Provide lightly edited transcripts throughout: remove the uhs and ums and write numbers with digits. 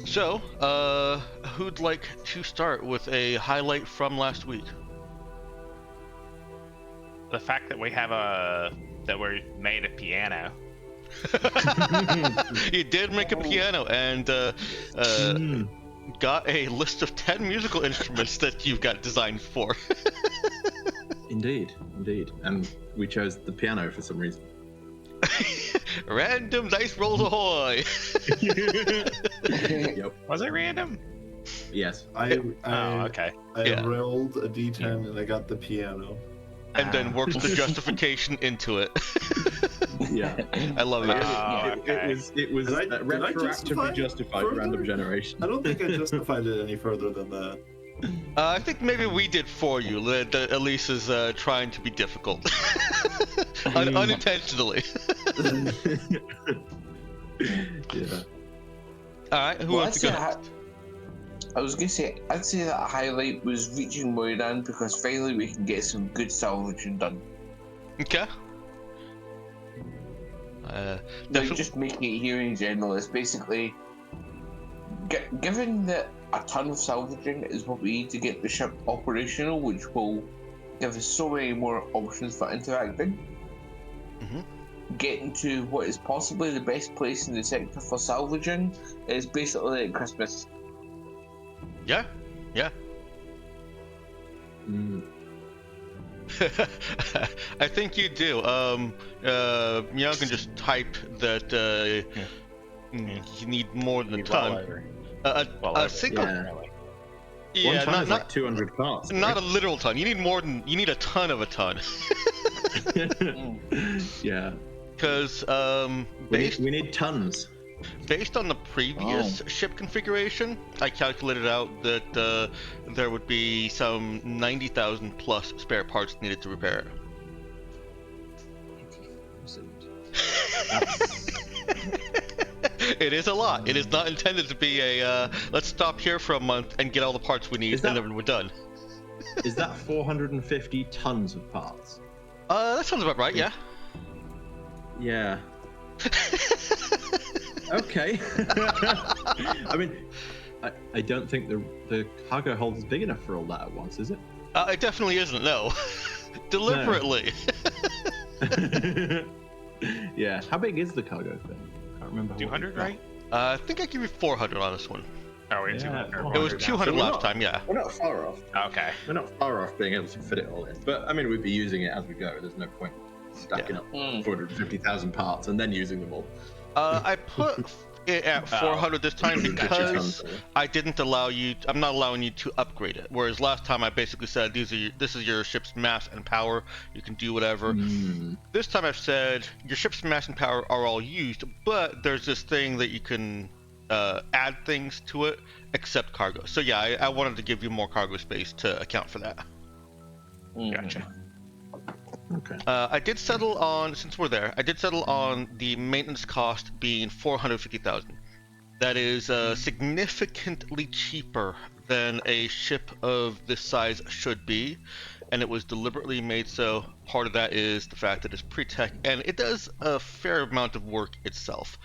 So, who'd like to start with a highlight from last week? The fact that we made a piano. You did make a piano and got a list of 10 musical instruments that you've got designed for. Indeed. And we chose the piano for some reason. Random dice rolls ahoy! Yep. Was it random? Yes. Okay. I rolled a d10 and I got the piano. And then worked the justification into it. Yeah. I love it. It was retroactively justified random generation. I don't think I justified it any further than that. I think maybe we did for you. That Elise is trying to be difficult. Unintentionally. Yeah. Alright, who wants to go? I was gonna say, I'd say that highlight was reaching Moiran because finally we can get some good salvaging done. Okay. Like just making it here in general is basically, given that a ton of salvaging is what we need to get the ship operational, which will give us so many more options for interacting. Getting to what is possibly the best place in the sector for salvaging is basically at Christmas. Yeah. I think you do. You can just type that you need more than a ton. A single. Yeah. One ton is like 200 parts. Not a literal ton. You need a ton of a ton. Yeah. Because we need tons. Based on the previous ship configuration, I calculated out that there would be some 90,000 plus spare parts needed to repair it. It is a lot. It is not intended to be a let's stop here for a month and get all the parts we need and then we're done. Is that 450 tons of parts? That sounds about right, yeah. Yeah. Okay. I mean, I don't think the cargo hold is big enough for all that at once, is it? It definitely isn't, no. Deliberately. No. Yeah. How big is the cargo thing? I can't remember. 200, right? I think I give you 400 on this one. Oh, we're 200. It was 200 last time, yeah. We're not far off. Okay. We're not far off being able to fit it all in. But, I mean, we'd be using it as we go. There's no point stacking up 450,000 parts and then using them all. I put it at 400 this time because I didn't allow you. I'm not allowing you to upgrade it. Whereas last time I basically said this is your ship's mass and power. You can do whatever. This time I've said your ship's mass and power are all used, but there's this thing that you can add things to it except cargo. So yeah, I wanted to give you more cargo space to account for that. Gotcha. Okay. I did settle on, since we're there, I did settle on the maintenance cost being 450,000. That is significantly cheaper than a ship of this size should be, and it was deliberately made so. Part of that is the fact that it's pre-tech, and it does a fair amount of work itself.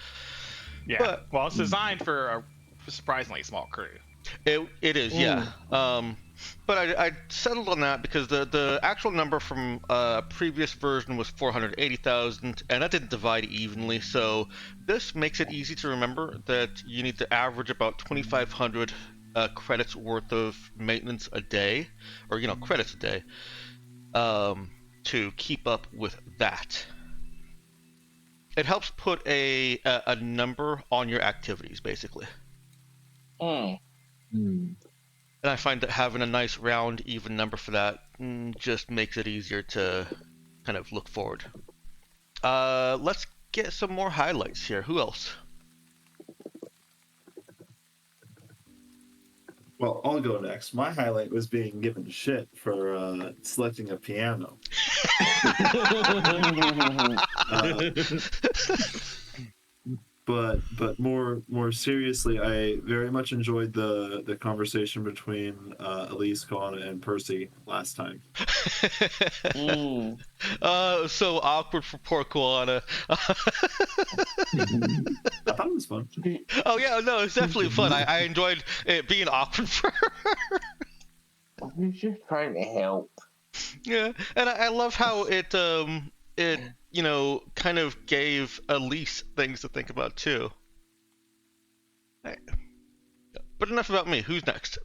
Yeah. But, well, it's designed for a surprisingly small crew. It is, yeah. But I settled on that because the actual number from a previous version was 480,000, and that didn't divide evenly. So this makes it easy to remember that you need to average about 2,500 credits worth of maintenance a day, or credits a day, to keep up with that. It helps put a number on your activities, basically. And I find that having a nice round, even number for that just makes it easier to kind of look forward. Let's get some more highlights here. Who else? Well, I'll go next. My highlight was being given shit for selecting a piano. but more seriously, I very much enjoyed the conversation between Elise, Colin, and Percy last time. So awkward for poor Koana. I thought it was fun. Oh yeah, no, it's definitely fun. I enjoyed it being awkward for her. We're just trying to help. Yeah, and I love how it kind of gave Elise things to think about too. Right. But enough about me. Who's next?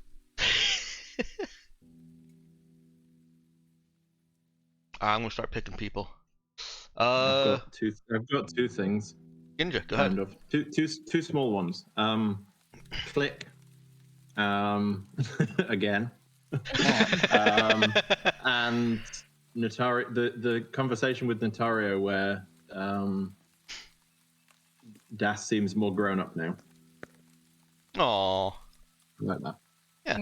I'm gonna start picking people. I've got two things. Ninja, go ahead. Kind of two small ones. Click. Again. And Notario, the conversation with Notario where Das seems more grown up now. Aww. I like that. Yeah.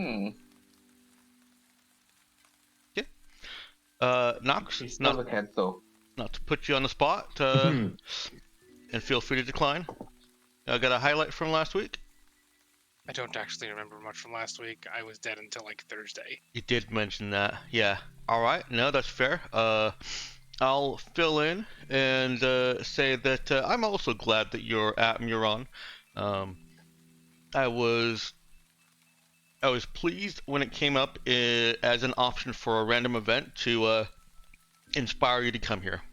Nox, She's still a kid, though. not to put you on the spot, and feel free to decline. I got a highlight from last week. I don't actually remember much from last week. I was dead until like Thursday. You did mention that, yeah. All right, no, that's fair. I'll fill in and say that I'm also glad that you're at Muron. I was pleased when it came up as an option for a random event to inspire you to come here.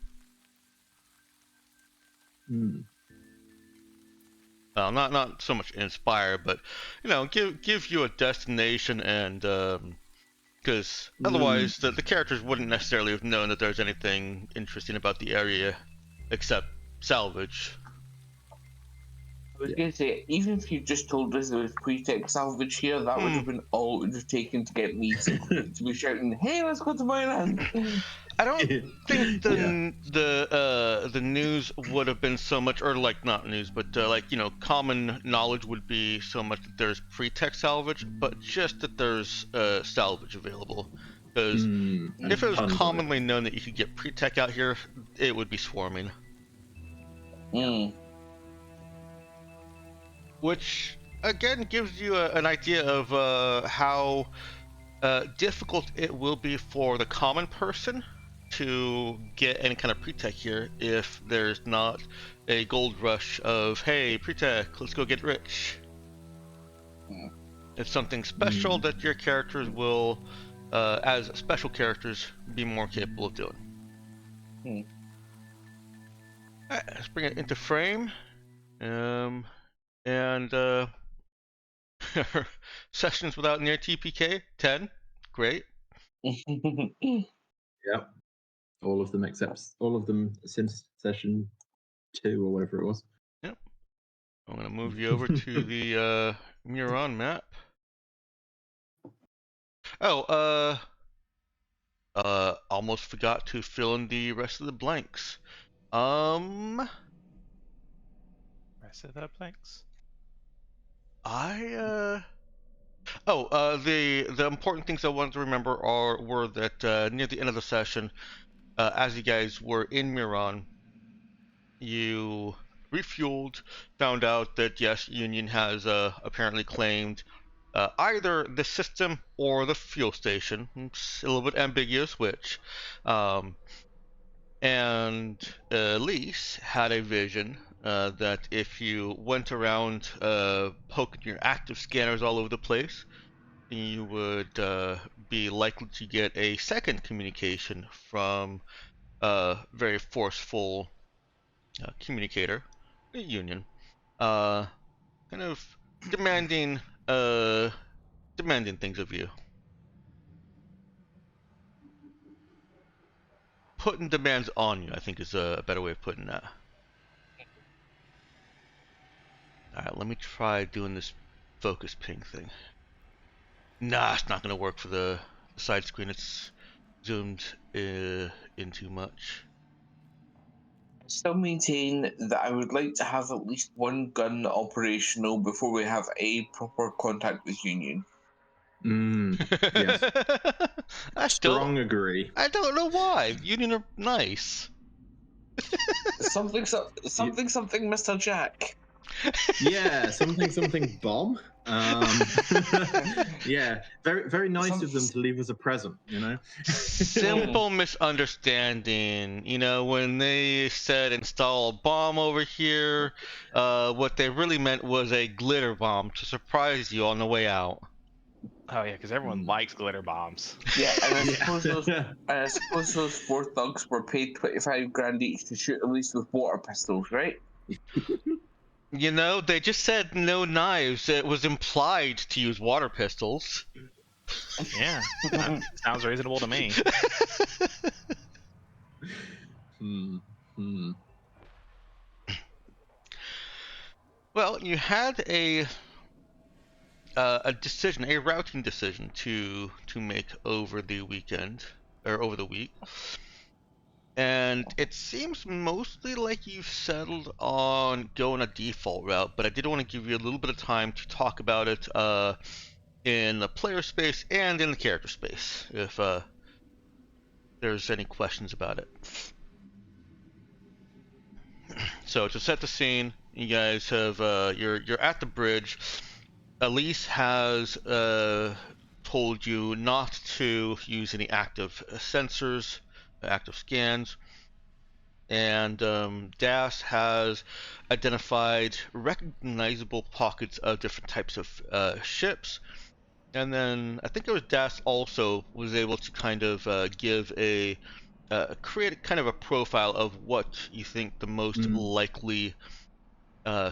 Well, not so much inspire, but give you a destination, and because otherwise the characters wouldn't necessarily have known that there's anything interesting about the area except salvage. I was going to say, even if you just told us there was pre-tech salvage here, that would have been all it would have taken to get me to be shouting, "Hey, let's go to Moyland!" I don't think the news would have been so much, or like not news, but common knowledge would be so much that there's pre-tech salvage, but just that there's salvage available. Because if it was commonly known that you could get pre-tech out here, it would be swarming. Which again gives you an idea of how difficult it will be for the common person to get any kind of pre-tech here if there's not a gold rush of, hey, pre-tech, let's go get rich. It's something special that your characters will, as special characters, be more capable of doing. Alright, let's bring it into frame. And sessions without near TPK, 10. Great. Yep. All of them since session 2 or whatever it was. Yep. I'm going to move you over to the Muron map. Oh, almost forgot to fill in the rest of the blanks. Rest of the blanks. The important things I wanted to remember were that near the end of the session, as you guys were in Muron, you refueled, found out that yes, Union has apparently claimed either the system or the fuel station. It's a little bit ambiguous which. And Elise had a vision that if you went around poking your active scanners all over the place, you would be likely to get a second communication from a very forceful communicator, a Union, kind of demanding things of you. Putting demands on you, I think, is a better way of putting that. Alright, let me try doing this focus ping thing. Nah, it's not going to work for the side screen. It's zoomed in too much. Still maintain that I would like to have at least one gun operational before we have a proper contact with Union. Yes. I Strong agree. I don't know why. Union are nice. something, Mr. Jack. Yeah, something bomb. Yeah, very nice of them to leave us a present, you know. Simple misunderstanding. You know, when they said install a bomb over here, what they really meant was a glitter bomb to surprise you on the way out. Oh yeah, because everyone likes glitter bombs. Yeah, and I suppose those 4 thugs were paid 25 grand each to shoot at least with water pistols, right? You know, they just said no knives. It was implied to use water pistols. Yeah, that sounds reasonable to me. Well, you had a decision, a routing decision to make over the weekend or over the week, and it seems mostly like you've settled on going a default route. But I did want to give you a little bit of time to talk about it in the player space and in the character space, if there's any questions about it. So to set the scene, you guys have you're at the bridge. Elise has told you not to use any active sensors, active scans, and Das has identified recognizable pockets of different types of ships. And then I think it was Das also was able to kind of give a create kind of a profile of what you think the most likely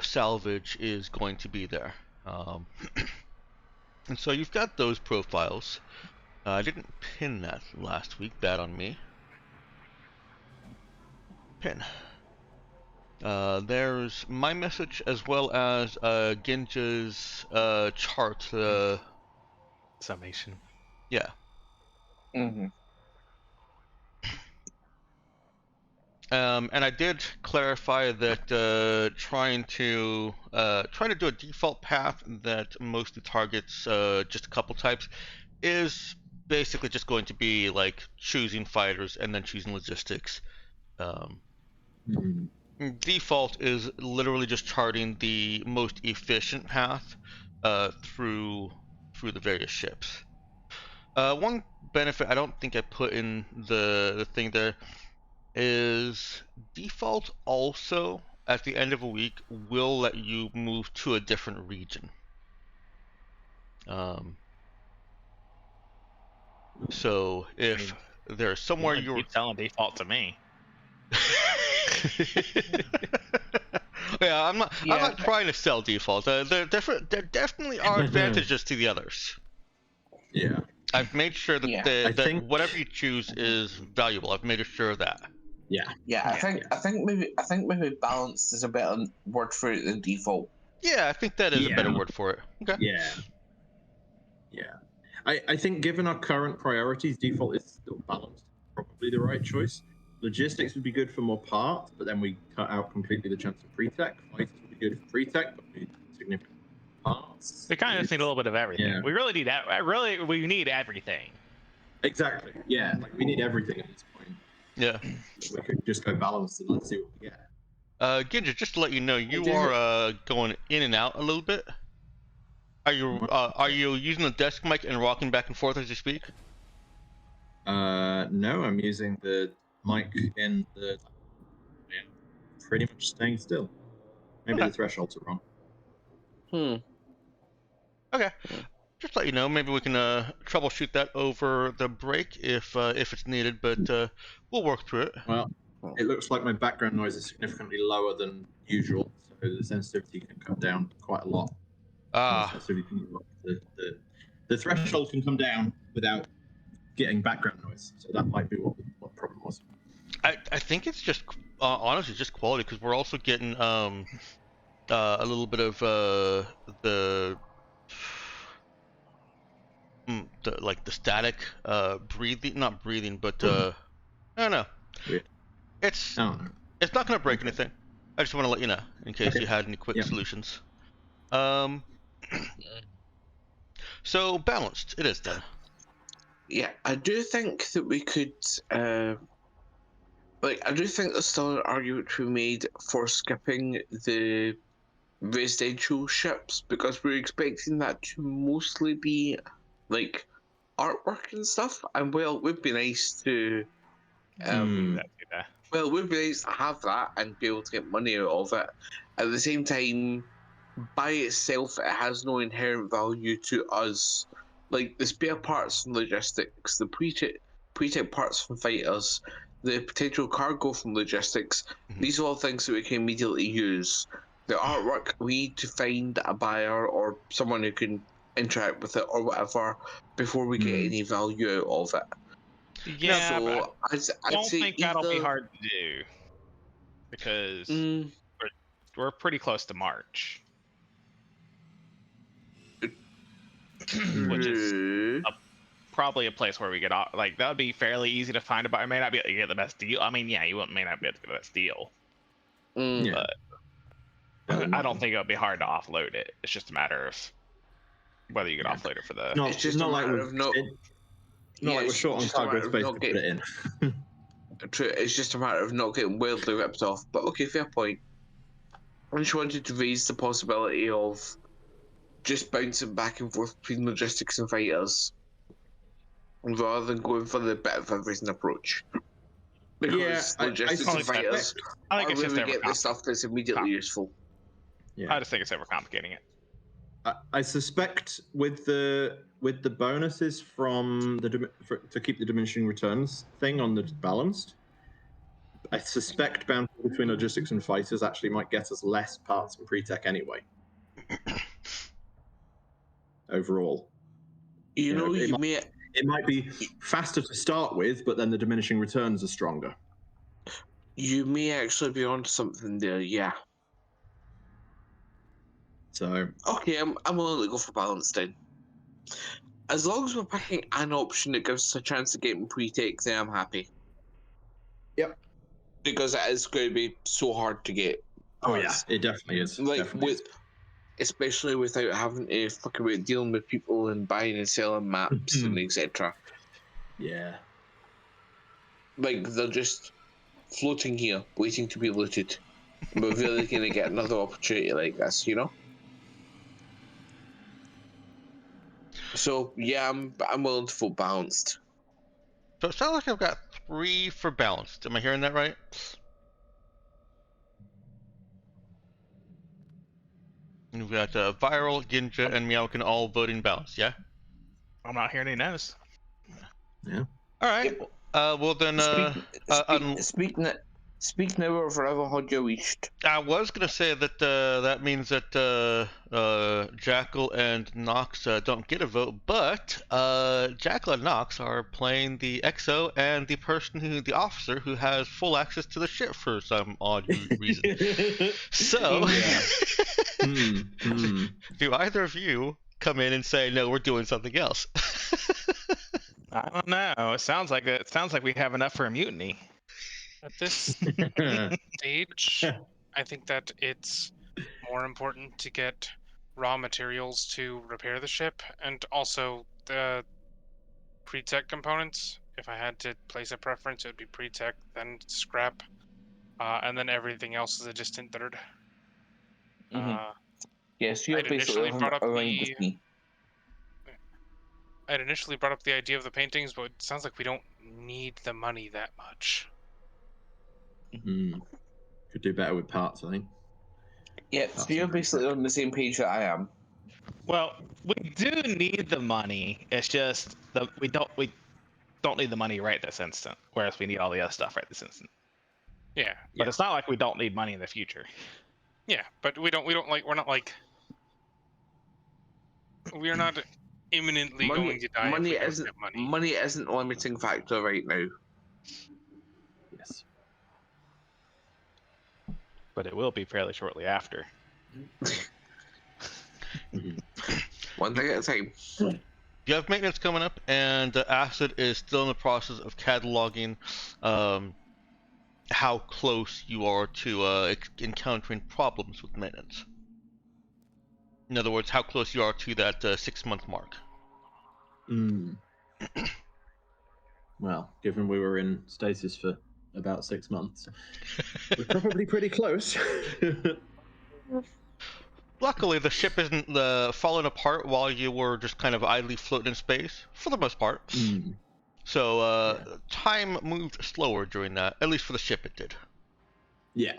salvage is going to be there. And so you've got those profiles. I didn't pin that last week. Bad on me. Pin. There's my message as well as Ginja's chart. Summation. Yeah. And I did clarify that trying to do a default path that mostly targets just a couple types is basically just going to be like choosing fighters and then choosing logistics. Default is literally just charting the most efficient path through the various ships. One benefit I don't think I put in the thing there is default also at the end of a week will let you move to a different region. So if there's somewhere you're keep telling default to me. Yeah, I'm not trying to sell default. There definitely are advantages to the others. Yeah. I've made sure that that whatever you choose is valuable. I've made sure of that. I think maybe balanced is a better word for it than default. Yeah, I think that is a better word for it. Okay. Yeah. I think given our current priorities, default is still balanced. Probably the right choice. Logistics would be good for more parts, but then we cut out completely the chance of pre-tech. Fighters would be good for pre-tech, but we need significant parts. We kind of just need a little bit of everything. Yeah. We really need that. We need everything. Exactly. Yeah, like we need everything at this point. Yeah. We could just go balanced and let's see what we get. Ginja, just to let you know, you are going in and out a little bit. Are you using the desk mic and rocking back and forth as you speak? No, I'm using the mic in the. Yeah, pretty much staying still. Maybe the thresholds are wrong. Okay. Just let you know. Maybe we can troubleshoot that over the break if it's needed, but we'll work through it. Well, it looks like my background noise is significantly lower than usual, so the sensitivity can come down quite a lot. The threshold can come down without getting background noise, so that might be what the problem was. I think it's just honestly just quality, because we're also getting a little bit of the static breathing, not breathing, but I don't know. Weird. It's not going to break anything. I just want to let you know in case you had any quick solutions. So balanced it is then. Yeah, I do think that we could I do think there's still an argument to be made for skipping the residential ships, because we're expecting that to mostly be like artwork and stuff. And well, it would be nice to, well, it would be nice to have that and be able to get money out of it. At the same time, by itself, it has no inherent value to us. Like the spare parts and logistics, the pre-tech parts from fighters, the potential cargo from logistics, these are all things that we can immediately use. The artwork, we need to find a buyer or someone who can interact with it or whatever before we get any value out of it. Yeah, So but I don't think that'll be hard to do because we're pretty close to March, which is probably a place where we get off. Like that would be fairly easy to find, but I may not be able to get the best deal. I mean, yeah, may not be able to get the best deal, but I don't think it'll be hard to offload it. It's just a matter of whether you can offload it for the. No, it's just not a like matter we're of no. not like we're short on cargo space to put it in. True, it's just a matter of not getting wildly ripped off. But okay, fair point. I just wanted to raise the possibility of just bouncing back and forth between logistics and fighters, rather than going for the bit of everything approach. Because logistics and fighters are where we get the stuff that's immediately useful. I just think it's overcomplicating it. I suspect with the bonuses from to keep the diminishing returns thing on the balanced, I suspect bounty between logistics and fighters actually might get us less parts and pre-tech anyway. Overall, it might be faster to start with, but then the diminishing returns are stronger. You may actually be onto something there, yeah. So okay, I'm willing to go for balanced then. As long as we're picking an option that gives us a chance of getting pre-tech, then I'm happy. Yep. Because it is going to be so hard to get. Oh yeah, it definitely is. Like especially without having to fuck about dealing with people and buying and selling maps and etc. Yeah. Like they're just floating here, waiting to be looted. We're really gonna get another opportunity like this, you know? So yeah, I'm willing to vote balanced. So it sounds like I've got 3 for balanced. Am I hearing that right? And we've got Viral, Ginja, and Meowkin all voting balanced, yeah? I'm not hearing any no's. Yeah. Alright. Well then, Speak now or forever hold your wished. I was gonna say that that means that Jackal and Nox don't get a vote, but Jackal and Nox are playing the XO and the officer who has full access to the ship for some odd reason. So, do either of you come in and say no? We're doing something else. I don't know. It sounds like we have enough for a mutiny. At this stage, I think that it's more important to get raw materials to repair the ship and also the pre-tech components. If I had to place a preference, it would be pre-tech, then scrap, and then everything else is a distant third. Yes, you're basically aligned with me. I'd initially brought up the idea of the paintings, but it sounds like we don't need the money that much. Could do better with parts, I think. Yeah, so you're basically on the same page that I am. Well, we do need the money. It's just that we don't need the money right this instant, whereas we need all the other stuff right this instant. Yeah, but it's not like we don't need money in the future. Yeah, but we're not imminently going to die. Money isn't a limiting factor right now. Yes. But it will be fairly shortly after. One thing at a time. You have maintenance coming up, and Acid is still in the process of cataloging how close you are to encountering problems with maintenance. In other words, how close you are to that 6-month mark. Well, given we were in stasis for about 6 months, we're probably pretty close. Luckily, the ship isn't falling apart while you were just kind of idly floating in space, for the most part. So time moved slower during that, at least for the ship it did. Yeah.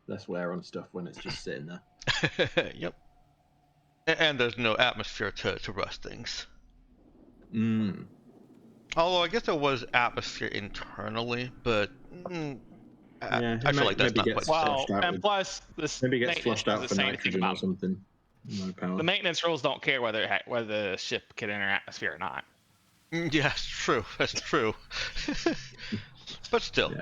Less wear on stuff when it's just sitting there. Yep. And there's no atmosphere to rust things. Although I guess there was atmosphere internally, but I feel like that's not quite. Well, and plus this maybe gets flushed out the for same thing nitrogen or about something. No power. the maintenance rules don't care whether the ship can enter atmosphere or not. Yeah, that's true. That's true. But still,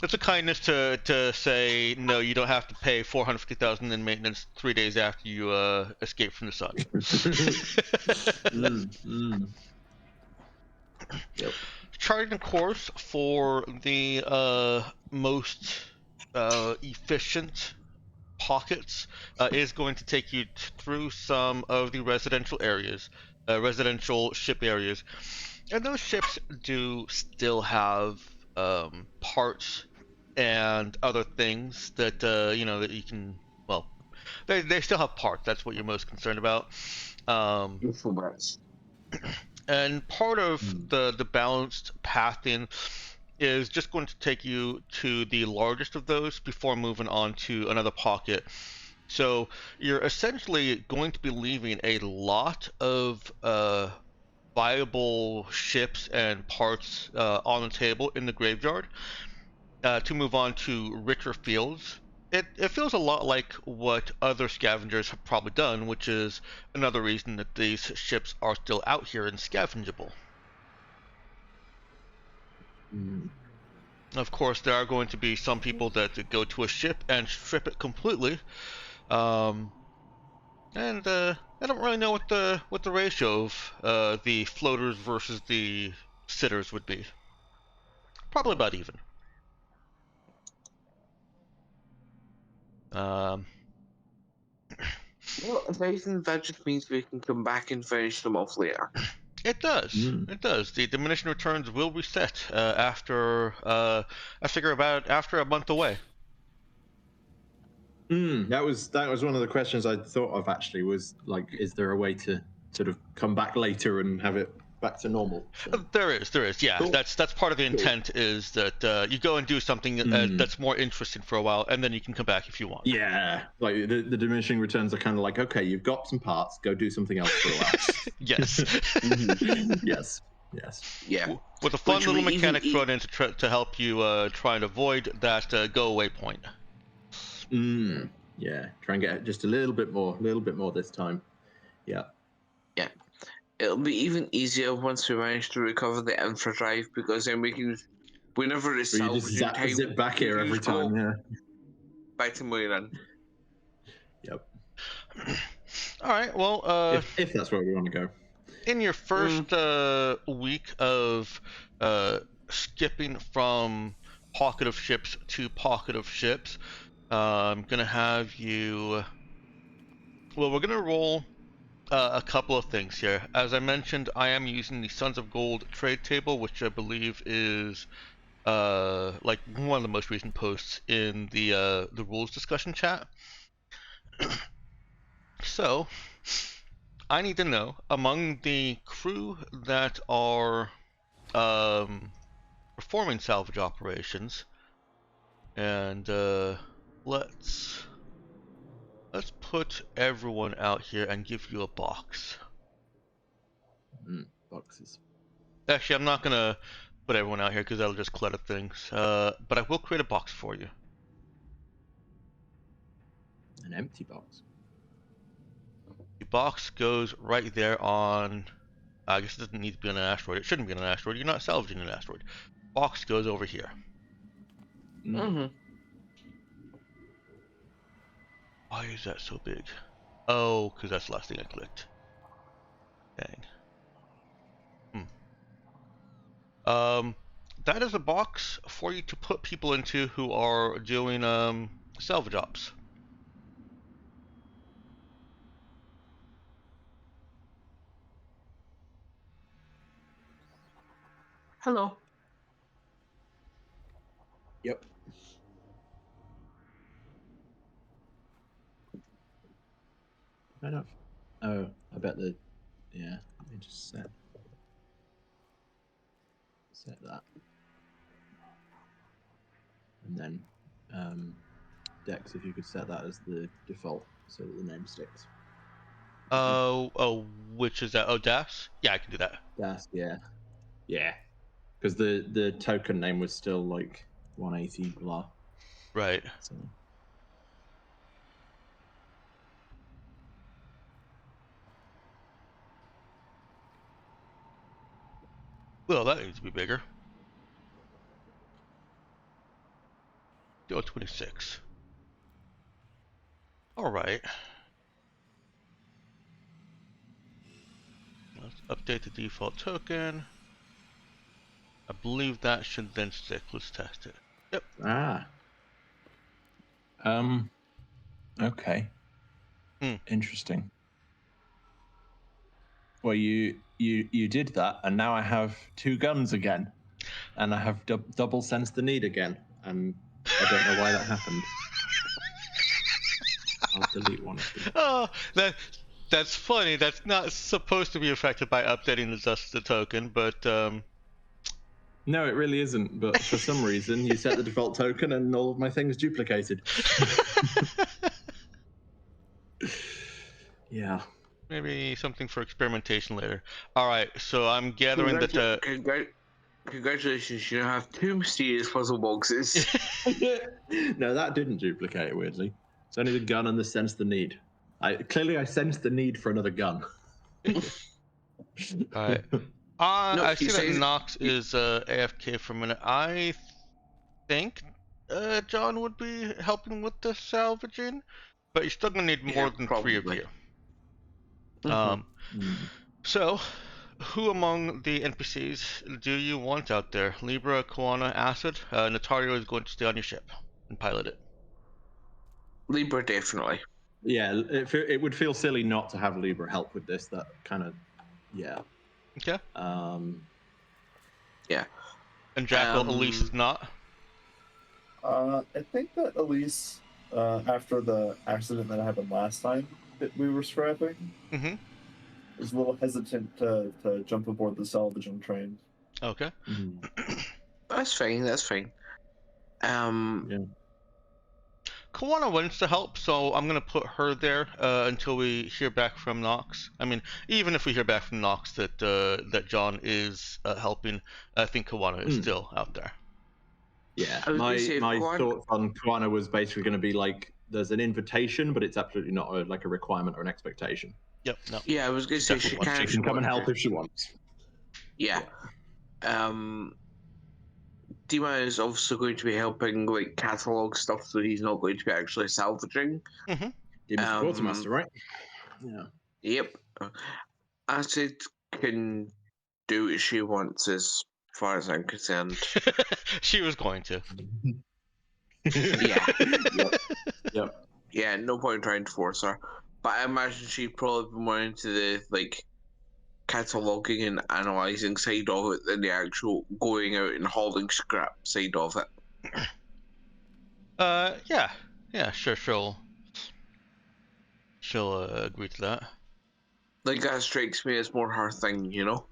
it's a kindness to say no. You don't have to pay $450,000 in maintenance 3 days after you escape from the sun. Yep. Charting course for the most efficient pockets is going to take you through some of the residential areas, residential ship areas, and those ships do still have parts and other things that that you can. Well, they still have parts. That's what you're most concerned about. And part of the balanced pathing is just going to take you to the largest of those before moving on to another pocket. So you're essentially going to be leaving a lot of viable ships and parts on the table in the graveyard to move on to richer fields. It feels a lot like what other scavengers have probably done, which is another reason that these ships are still out here and scavengeable. Of course, there are going to be some people that go to a ship and strip it completely, and I don't really know what the ratio of the floaters versus the sitters would be. Probably about even. Well, if anything, that just means we can come back and finish them off later. It does. It does. The diminishing returns will reset after I figure about after a month away. That was one of the questions I thought of actually. Was like, is there a way to sort of come back later and have it back to normal? So. There is. Yeah, cool. That's part of the intent is that you go and do something that's more interesting for a while, and then you can come back if you want. Yeah, like the diminishing returns are kind of like, okay, you've got some parts, go do something else for a while. Yes. Yes. Yeah. With a fun little mechanic thrown in to help you try and avoid that go away point. Yeah, try and get just a little bit more this time. Yeah. It'll be even easier once we manage to recover the infra drive, because then we can, whenever it's you just zip back here every time. Yeah. Back to Moylan. Yep. All right. Well, if that's where we want to go. In your first week of skipping from pocket of ships to pocket of ships, I'm gonna have you. Well, we're gonna roll a couple of things here. As I mentioned, I am using the Sons of Gold trade table, which I believe is like one of the most recent posts in the rules discussion chat. So, I need to know among the crew that are performing salvage operations, and let's put everyone out here and give you a box. Boxes. Actually, I'm not gonna put everyone out here because that'll just clutter things. But I will create a box for you. An empty box. The box goes right there on. I guess it doesn't need to be on an asteroid. It shouldn't be on an asteroid. You're not salvaging an asteroid. Box goes over here. Why is that so big? Oh, because that's the last thing I clicked. Dang. That is a box for you to put people into who are doing salvage ops. Hello. Yep. I don't. Oh, I bet the. Yeah, let me just set that, and then Dex, if you could set that as the default so that the name sticks. Oh, which is that? Oh, Das? Yeah, I can do that. Das, yeah, because the token name was still like 180 blah. Right. So. Well, that needs to be bigger. Go 26. All right. Let's update the default token. I believe that should then stick. Let's test it. Yep. Ah. Okay. Interesting. Well, you did that, and now I have 2 guns again, and I have double sense the need again, and I don't know why that happened. I'll delete one of them. Oh, that's funny. That's not supposed to be affected by updating the token, but No, it really isn't. But for some reason, you set the default token, and all of my things duplicated. Yeah. maybe something for experimentation later. All right, so I'm gathering that Congratulations, you now have 2 mysterious puzzle boxes. No, that didn't duplicate, weirdly. It's only the gun and the sense the need. I sensed the need for another gun. All right. I see that say- Nox is AFK for a minute. I think John would be helping with the salvaging, but you're still gonna need more than 3 of probably. you. Mhm. So, who among the NPCs do you want out there? Libra, Koana, Acid? Natario is going to stay on your ship and pilot it. Libra, definitely. Yeah, it would feel silly not to have Libra help with this. That kind of, yeah. Okay. Yeah. And Jackal, Elise is not? I think that Elise, after the accident that happened last time that we were scrapping, is a little hesitant to jump aboard the salvaging train. Okay. That's fine. Yeah. Koana wants to help, so I'm gonna put her there until we hear back from Nox. I mean, even if we hear back from Nox that John is helping, I think Koana is still out there. Yeah, I was gonna my say, thoughts on Koana was basically going to be like, there's an invitation, but it's absolutely not like a requirement or an expectation. Yep. No. Yeah, I was gonna say she Definitely She can come and help if she wants. Yeah. Dima is also going to be helping like catalog stuff, so he's not going to be actually salvaging. Demon's quartermaster, right? Yeah. Yep. Acid can do what she wants, as far as I'm concerned. She was going to. Yeah. Yep. Yeah, no point trying to force her. But I imagine she'd probably be more into the like cataloging and analyzing side of it than the actual going out and hauling scrap side of it. Yeah, sure, she'll agree to that. Like that strikes me as more her thing, you know?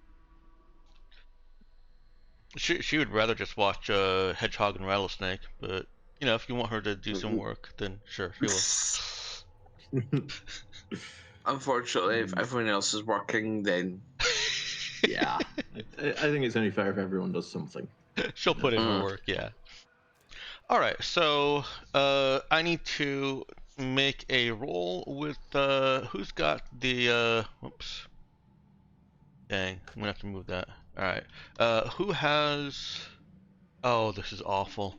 She would rather just watch Hedgehog and Rattlesnake, but you know, if you want her to do some work, then sure, she will. Unfortunately, if everyone else is working, then Yeah. I think it's only fair if everyone does something. She'll put in her work, yeah. All right, so I need to make a roll with who's got the whoops. Dang, I'm gonna have to move that. All right, who has? Oh, this is awful.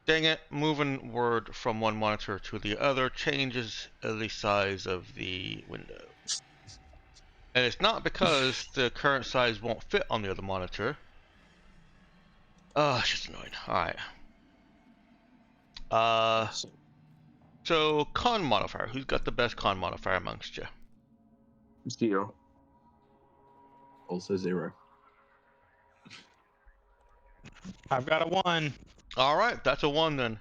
Dang it, moving word from one monitor to the other changes the size of the window. And it's not because the current size won't fit on the other monitor. Oh, it's just annoying. Alright. So con modifier. Who's got the best con modifier amongst you? 0. Also 0. I've got a 1. Alright, that's a 1 then.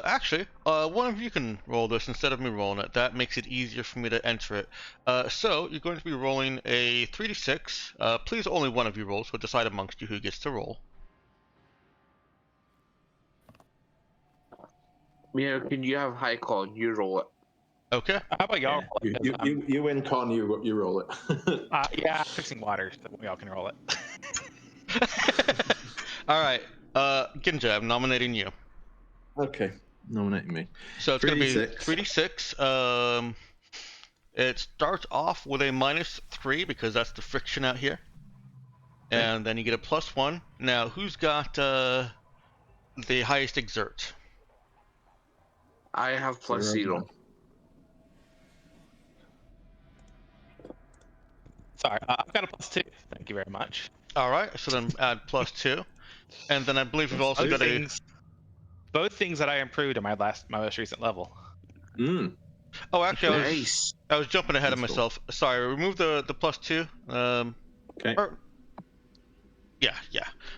Actually, one of you can roll this instead of me rolling it. That makes it easier for me to enter it. So you're going to be rolling a 3d6. Please, only one of you roll, so decide amongst you who gets to roll. Yeah, can you have high con? You roll it. Okay. How about y'all? Yeah. You win con, you roll it. Yeah, I'm fixing water, so y'all can roll it. All right. Ginja, I'm nominating you. Okay, nominating me. So it's going to be 3d6. 3d6. It starts off with a -3 because that's the friction out here. Okay. And then you get a +1. Now, who's got the highest exert? I have +0. Sorry, I've got a +2. Thank you very much. All right, so then add +2. And then I believe we've also got both things that I improved in my most recent level. Oh, actually, Nice. I was jumping ahead of That's cool. myself. Sorry, remove the +2. Okay. Yeah.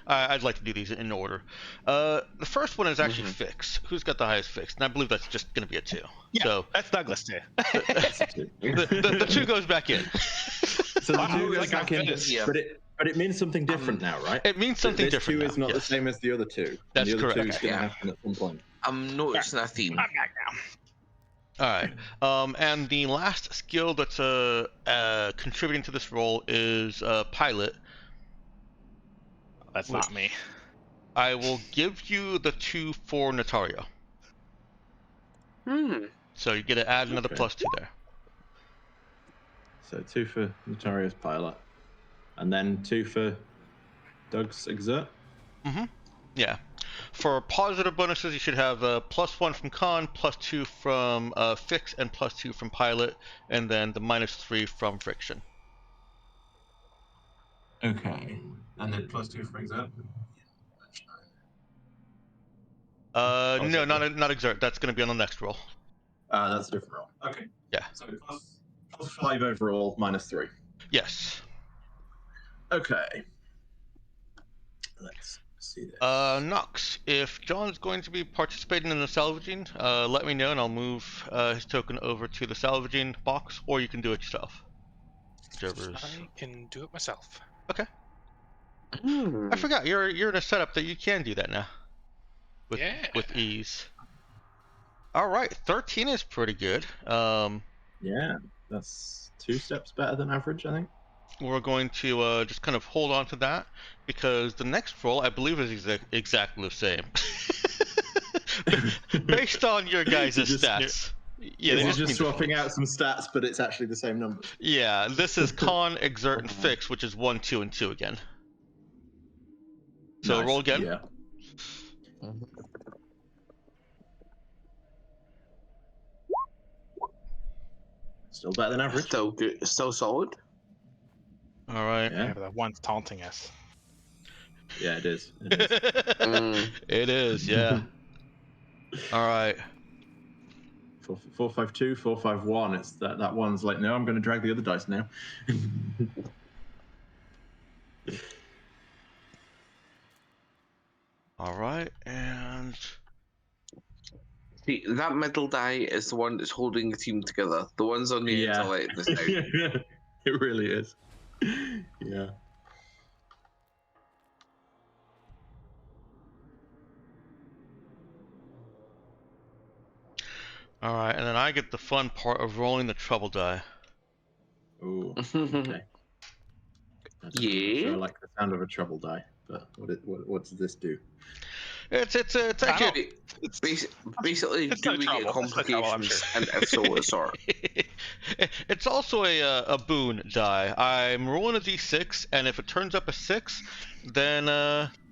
I'd like to do these in order. The first one is actually fix. Who's got the highest fix? And I believe that's just going to be a 2. Yeah, So that's Douglas too. the 2 goes back in. So the 2 goes like back in, yeah. but it means something different now, right? It means something this different 2 now. is not yes. the same as the other 2. That's the other correct. 2 is going to Yeah. happen at some point. I'm noticing a theme. I'm back now. All right. And the last skill that's contributing to this roll is pilot. That's not me. I will give you the 2 for Natario. So you get to add another +2 there. So 2 for Notorious Pilot, and then 2 for Doug's Exert. Yeah. For positive bonuses, you should have a +1 from Con, +2 from Fix, and +2 from Pilot, and then the -3 from Friction. Okay. And then +2 for Exert. No, not Exert. That's going to be on the next roll. That's a different roll. Okay. Yeah. So +5 overall, -3. Yes. Okay. Let's see this. Nox, if John's going to be participating in the salvaging, let me know and I'll move his token over to the salvaging box, or you can do it yourself. Whichever's... I can do it myself. Okay. I forgot, you're in a setup that you can do that now. With ease. Alright, 13 is pretty good. Yeah, that's 2 steps better than average, I think. We're going to just kind of hold on to that, because the next roll, I believe, is exactly the same. Based on your guys' stats. Yeah, This is just swapping out some stats, but it's actually the same numbers. Yeah, this is Con, Exert, and Fix, which is 1, 2, and 2 again. So Nice. roll again. Yeah. Still better than average. Still good. Still solid. All right. Yeah, but that one's taunting us. Yeah, it is. It is, yeah. All right. 452, 451. It's that one's like, no, I'm going to drag the other dice now. All right, and See, that middle die is the one that's holding the team together. The ones on the end are like this out. It really is. Yeah. all right, and then I get the fun part of rolling the trouble die. Ooh. Okay. Yeah. I like the sound of a trouble die, but what does this do? It's actually It's basically it's do no we trouble. get It's no trouble, I'm complications, sure. and if so, what sort? it's also a boon die. I'm rolling a d6, and if it turns up a 6, then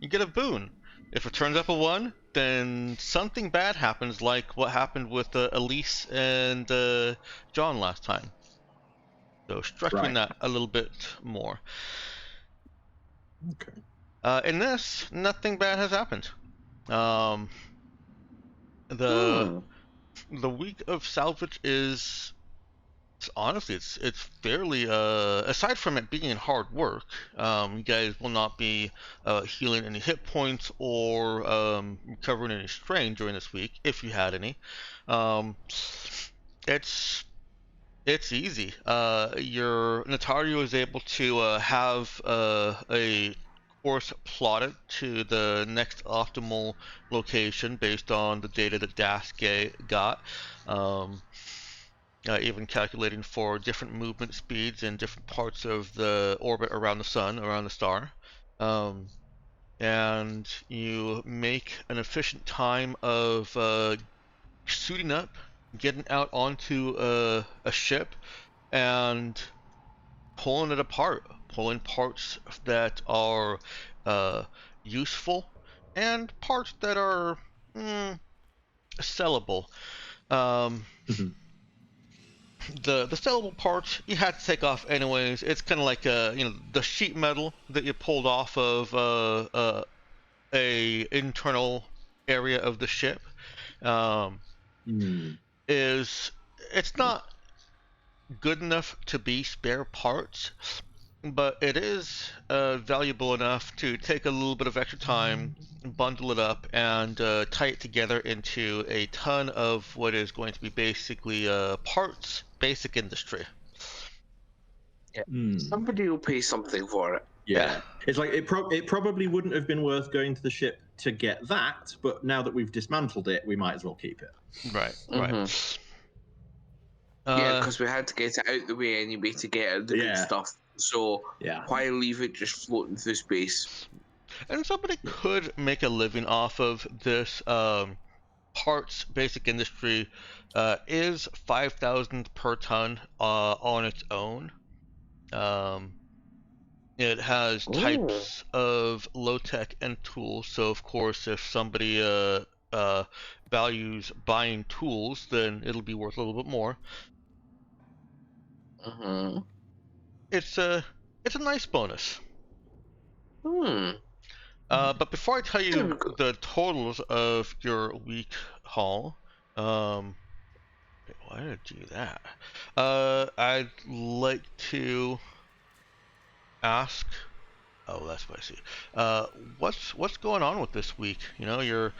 you get a boon. If it turns up a 1, then something bad happens, like what happened with Elise and John last time. So structuring that a little bit more. Okay. In this, nothing bad has happened. The week of salvage is Honestly, it's fairly aside from it being hard work, you guys will not be healing any hit points or recovering any strain during this week if you had any. Um, it's it's easy. Your Natario is able to have a course plotted to the next optimal location based on the data that got. Um, even calculating for different movement speeds in different parts of the orbit around the sun, around the star. Um, and you make an efficient time of suiting up, getting out onto a ship, and pulling it apart, pulling parts that are uh, useful and parts that are sellable. Um, the sellable parts you had to take off anyways. It's kind of like the sheet metal that you pulled off of a internal area of the ship. Um, is it's not good enough to be spare parts, but it is valuable enough to take a little bit of extra time, bundle it up, and tie it together into a ton of what is going to be basically parts basic industry. Somebody will pay something for it. Yeah. It's like it probably wouldn't have been worth going to the ship to get that, but now that we've dismantled it, we might as well keep it. Right. Yeah, because we had to get it out the way anyway to get out the good stuff. So why leave it just floating through space? And somebody could make a living off of this. Parts basic industry is 5,000 per ton on its own. It has types of low tech and tools. So of course, if somebody values buying tools, then it'll be worth a little bit more. It's a nice bonus. But before I tell you the totals of your week haul, why did I do that? I'd like to ask. Oh, that's what I see. What's going on with this week? You know, you're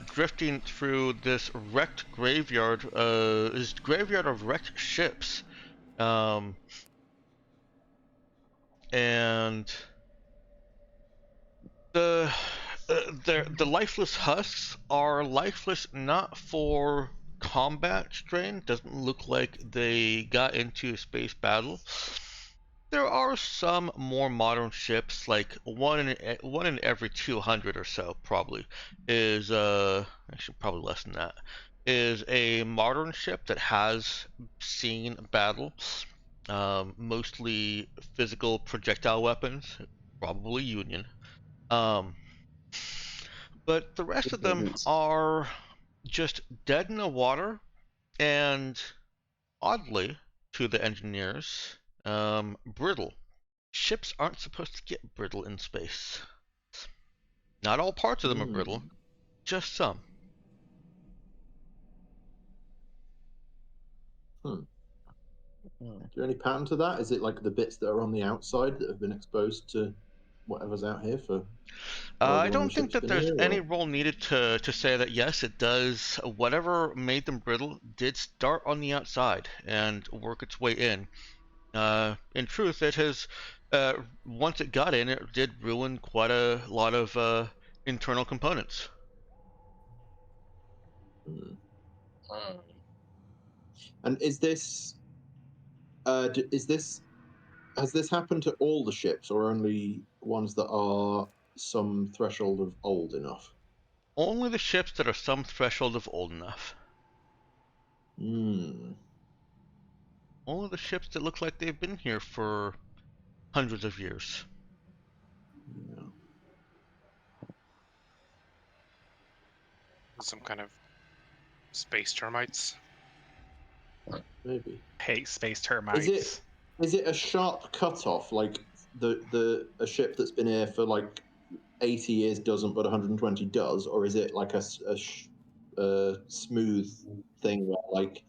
drifting through this wrecked graveyard. This graveyard of wrecked ships. And the lifeless husks are lifeless not for combat strain. Doesn't look like they got into a space battle. There are some more modern ships, like one in every 200 or so, probably is actually probably less than that, is a modern ship that has seen battle. Mostly physical projectile weapons, probably Union. But the rest of them are just dead in the water, and oddly, to the engineers, brittle. Ships aren't supposed to get brittle in space. Not all parts of them are brittle, just some. Is there any pattern to that? Is it like the bits that are on the outside that have been exposed to whatever's out here for? I don't think that there's any role needed to say that yes, it does. Whatever made them brittle did start on the outside and work its way in. In truth, it has once it got in, it did ruin quite a lot of internal components. And has this happened to all the ships, or only ones that are some threshold of old enough? Only the ships that are some threshold of old enough. Only the ships that look like they've been here for hundreds of years. Yeah. Some kind of space termites. Maybe. Hey, space termites. Is it a sharp cutoff, like a ship that's been here for like 80 years doesn't, but 120 does, or is it like a smooth thing where like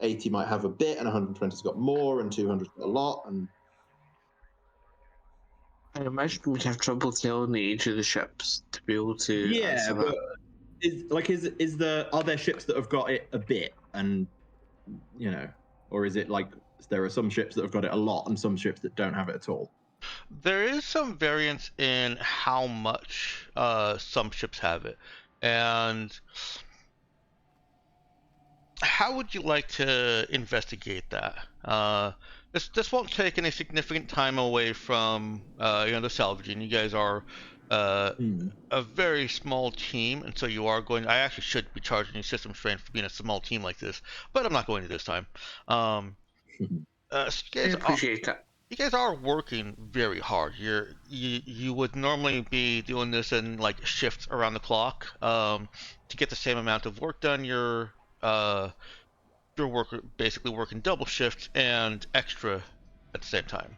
80 might have a bit, and 120's got more, and 200's got a lot, and I imagine we'd have trouble telling the age of the ships to be able to yeah, answer but that. are there ships that have got it a bit, and or is it like there are some ships that have got it a lot and some ships that don't have it at all? There is some variance in how much some ships have it, and how would you like to investigate that? This won't take any significant time away from the salvaging. You guys are a very small team, and so you are going. I actually should be charging you system strain for being a small team like this, but I'm not going to this time. So I appreciate that. you guys are working very hard. You would normally be doing this in like shifts around the clock to get the same amount of work done. You're basically working double shifts and extra at the same time.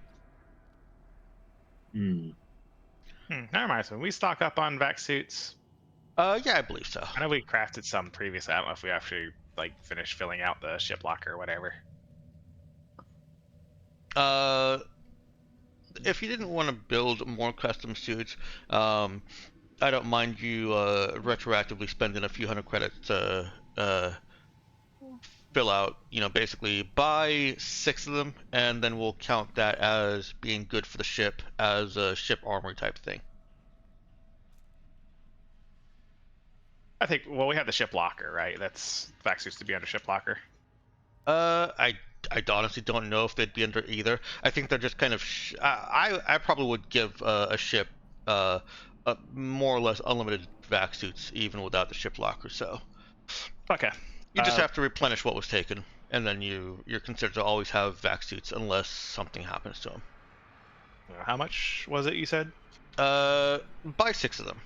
Never mind. So we stock up on vac suits. Yeah, I believe so. I know we crafted some previously. I don't know if we actually finished filling out the ship locker or whatever. If you didn't want to build more custom suits, I don't mind you retroactively spending a few hundred credits to fill out, basically buy 6 of them, and then we'll count that as being good for the ship as a ship armory type thing. I think, we have the ship locker, right? That's vac suits to be under ship locker. I honestly don't know if they'd be under either. I think they're just kind of. I probably would give a ship more or less unlimited vac suits even without the ship locker. So. Okay. You just have to replenish what was taken, and then you're considered to always have vac suits unless something happens to them. How much was it you said? Buy 6 of them.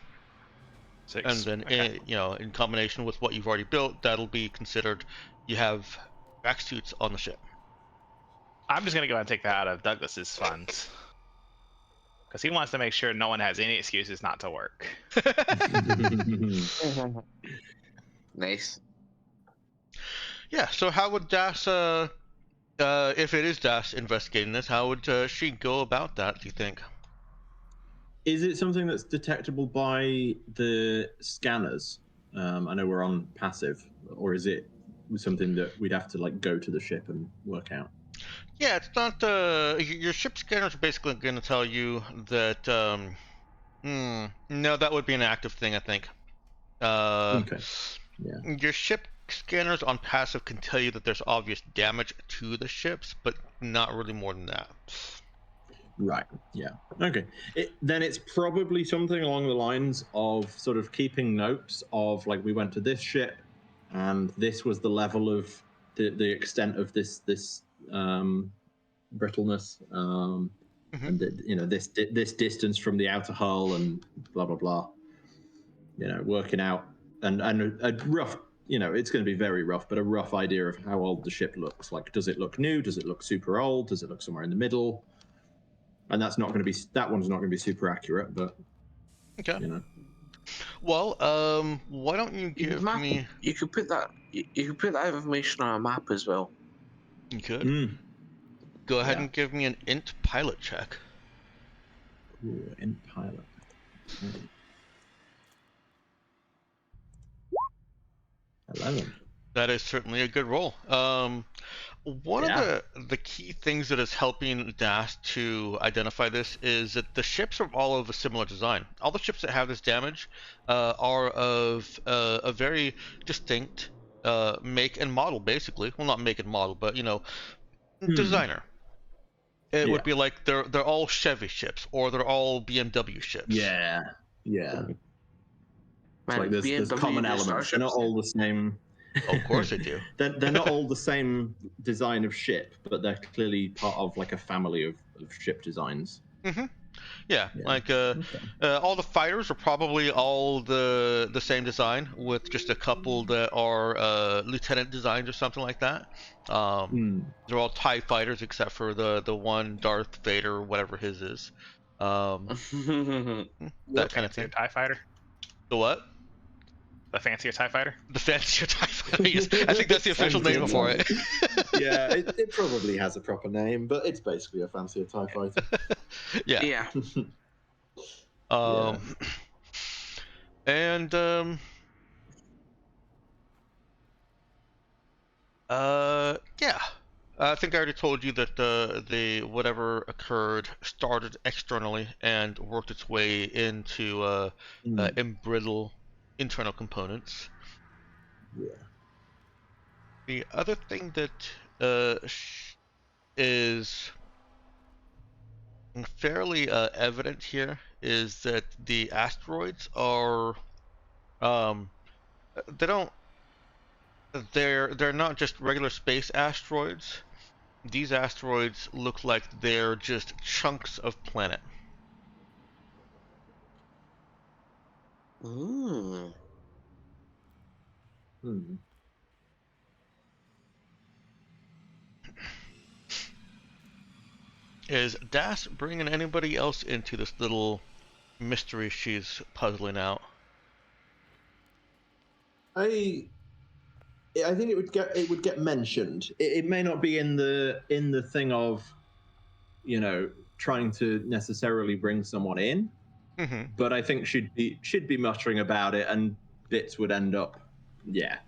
6. And then, okay. in combination with what you've already built, that'll be considered you have vac suits on the ship. I'm just gonna go ahead and take that out of Douglas's funds, because he wants to make sure no one has any excuses not to work. Nice. Yeah. So how would Das, if it is Das investigating this, how would she go about that? Do you think? Is it something that's detectable by the scanners? I know we're on passive, or is it something that we'd have to go to the ship and work out? Yeah, it's not. Your ship scanners are basically going to tell you that. No, that would be an active thing, I think. Okay. Yeah. Your ship scanners on passive can tell you that there's obvious damage to the ships, but not really more than that. Right. Yeah. Okay. Then it's probably something along the lines of sort of keeping notes of we went to this ship, and this was the level of the extent of this brittleness, and this distance from the outer hull, and blah blah blah. Working out and a rough. It's going to be very rough, but a rough idea of how old the ship looks. Does it look new? Does it look super old? Does it look somewhere in the middle? And that one's not going to be super accurate, but okay. Well, why don't you give me? You could put that. You could put that information on a map as well. You could. Go ahead and give me an int pilot check. Ooh, int pilot. 11. That is certainly a good roll. One of the key things that is helping DAS to identify this is that the ships are all of a similar design. All the ships that have this damage are of a very distinct make and model, basically. Well, not make and model, but designer. It would be like they're all Chevy ships, or they're all BMW ships. Yeah. Man, there's common elements. They're not all the same. Of course they do. They're not all the same design of ship, but they're clearly part of a family of ship designs. Mm-hmm. Yeah. All the fighters are probably all the same design, with just a couple that are lieutenant designs or something like that. They're all TIE fighters except for the one Darth Vader, whatever his is. That kind of thing. TIE fighter. The what? The fancier TIE fighter? The fancier TIE fighter. Yes. I think that's the official name for it. Yeah, it probably has a proper name, but it's basically a fancier TIE fighter. Yeah. Yeah. And yeah. I think I already told you that the whatever occurred started externally and worked its way into embrittle internal components. Yeah. The other thing that is fairly evident here is that the asteroids are they don't they're not just regular space asteroids. These asteroids look like they're just chunks of planet. Mm. Is Das bringing anybody else into this little mystery she's puzzling out? I think it would get mentioned. It may not be in the thing of, trying to necessarily bring someone in, but I think she'd be muttering about it, and bits would end up,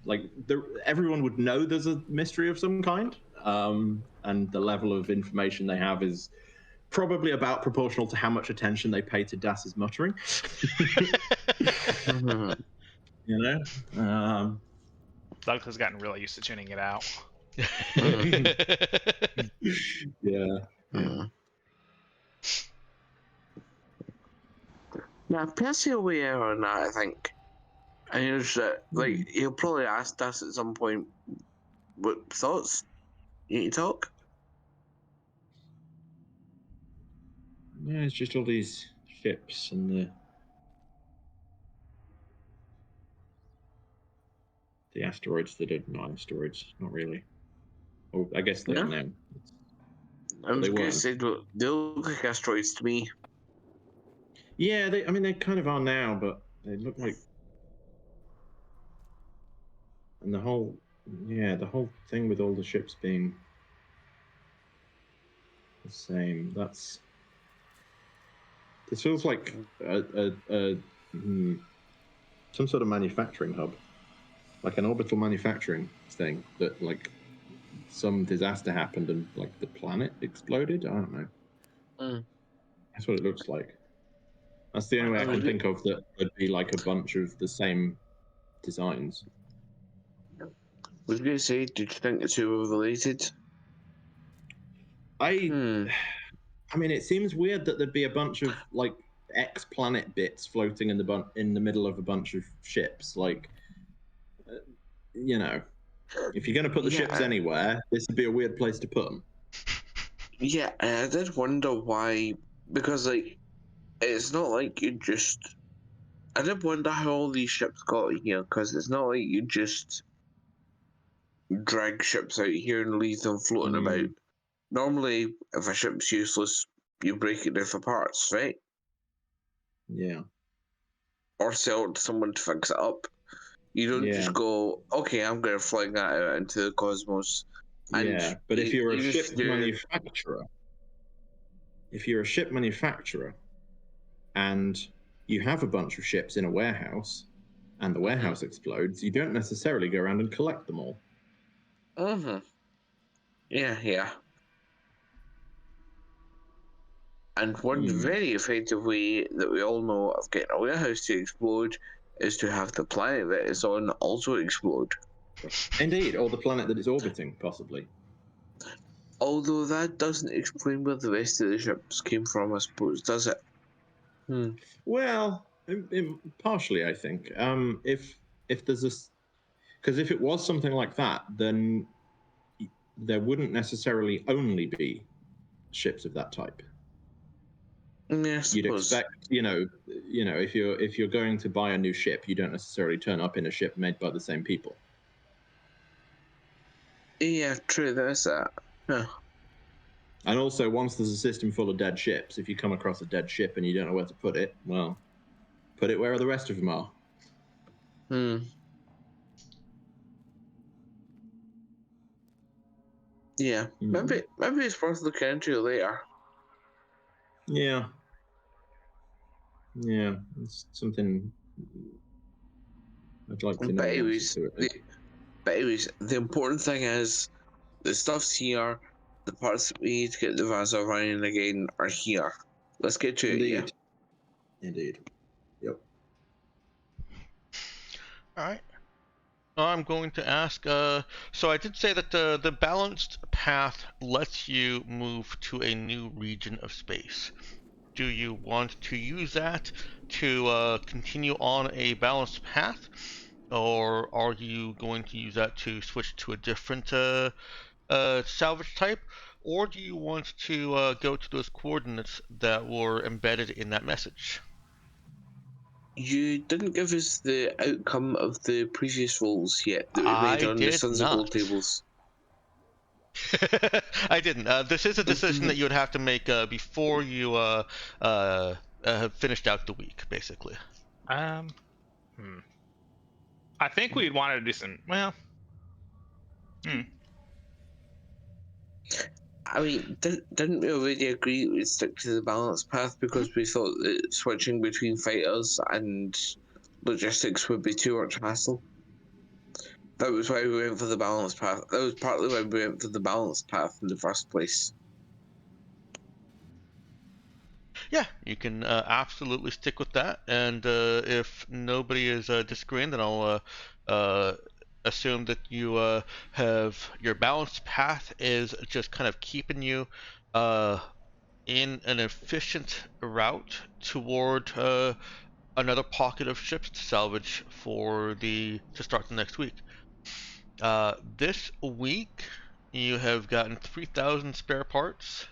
like everyone would know there's a mystery of some kind, and the level of information they have is probably about proportional to how much attention they pay to Das's muttering. Doug has gotten really used to tuning it out. Yeah. Now, Percy we are on that, I think. And he'll probably ask us at some point, what thoughts? You need to talk? Yeah, it's just all these ships and the asteroids that are not asteroids, not really. Oh, I guess they are now. I was they going to weren't. say, they look like asteroids to me. Yeah, they kind of are now, but they look like. And the whole thing with all the ships being the same, this feels like some sort of manufacturing hub, like an orbital manufacturing thing that, like, some disaster happened and, like, the planet exploded. I don't know. That's what it looks like. That's the only way I can think of that would be like a bunch of the same designs. I was going to say, did you think the two were related? I mean, it seems weird that there'd be a bunch of, like, X-planet bits floating in the middle of a bunch of ships. Like, if you're going to put the ships anywhere, this would be a weird place to put them. Yeah, I did wonder why, because, like, it's not like you just... I did wonder how all these ships got here, because it's not like you just drag ships out here and leave them floating about. Normally, if a ship's useless, you break it down for parts, right? Yeah. Or sell it to someone to fix it up. You don't just go, okay, I'm going to fling that out into the cosmos. Yeah, but if you're a ship manufacturer, and you have a bunch of ships in a warehouse, and the warehouse explodes, you don't necessarily go around and collect them all. Yeah. And one very effective way that we all know of getting a warehouse to explode is to have the planet that it's on also explode. Indeed, or the planet that it's orbiting, possibly. Although that doesn't explain where the rest of the ships came from, I suppose, does it? Well, partially, I think. If there's because if it was something like that, then there wouldn't necessarily only be ships of that type. Yeah, I suppose. You'd expect, if you're going to buy a new ship, you don't necessarily turn up in a ship made by the same people. Yeah, true. There's that. Huh. And also, once there's a system full of dead ships, if you come across a dead ship and you don't know where to put it, well, put it where the rest of them are. Hmm. Yeah. Maybe it's worth looking into later. Yeah. Yeah. It's something I'd like to know. But the answer anyways, to it. the important thing is the stuff's here. The parts that we need to get the Vaza running again are here. Let's get to it. Yeah. Indeed. Yep. All right. I'm going to ask. So I did say that the balanced path lets you move to a new region of space. Do you want to use that to continue on a balanced path, or are you going to use that to switch to a different salvage type, or do you want to go to those coordinates that were embedded in that message? You didn't give us the outcome of the previous rolls yet that we made I on the did Sons of Gold not. tables. I didn't. This is a decision that you would have to make before you have finished out the week, basically. I think we'd want to do some. Well, I mean, didn't we already agree we'd stick to the balance path because we thought that switching between fighters and logistics would be too much hassle? That was why we went for the balance path. That was partly why we went for the balance path in the first place. Yeah, you can absolutely stick with that. And if nobody is disagreeing, then I'll assume that you have your balanced path is just kind of keeping you in an efficient route toward another pocket of ships to salvage to start the next week. This week, you have gotten 3,000 spare parts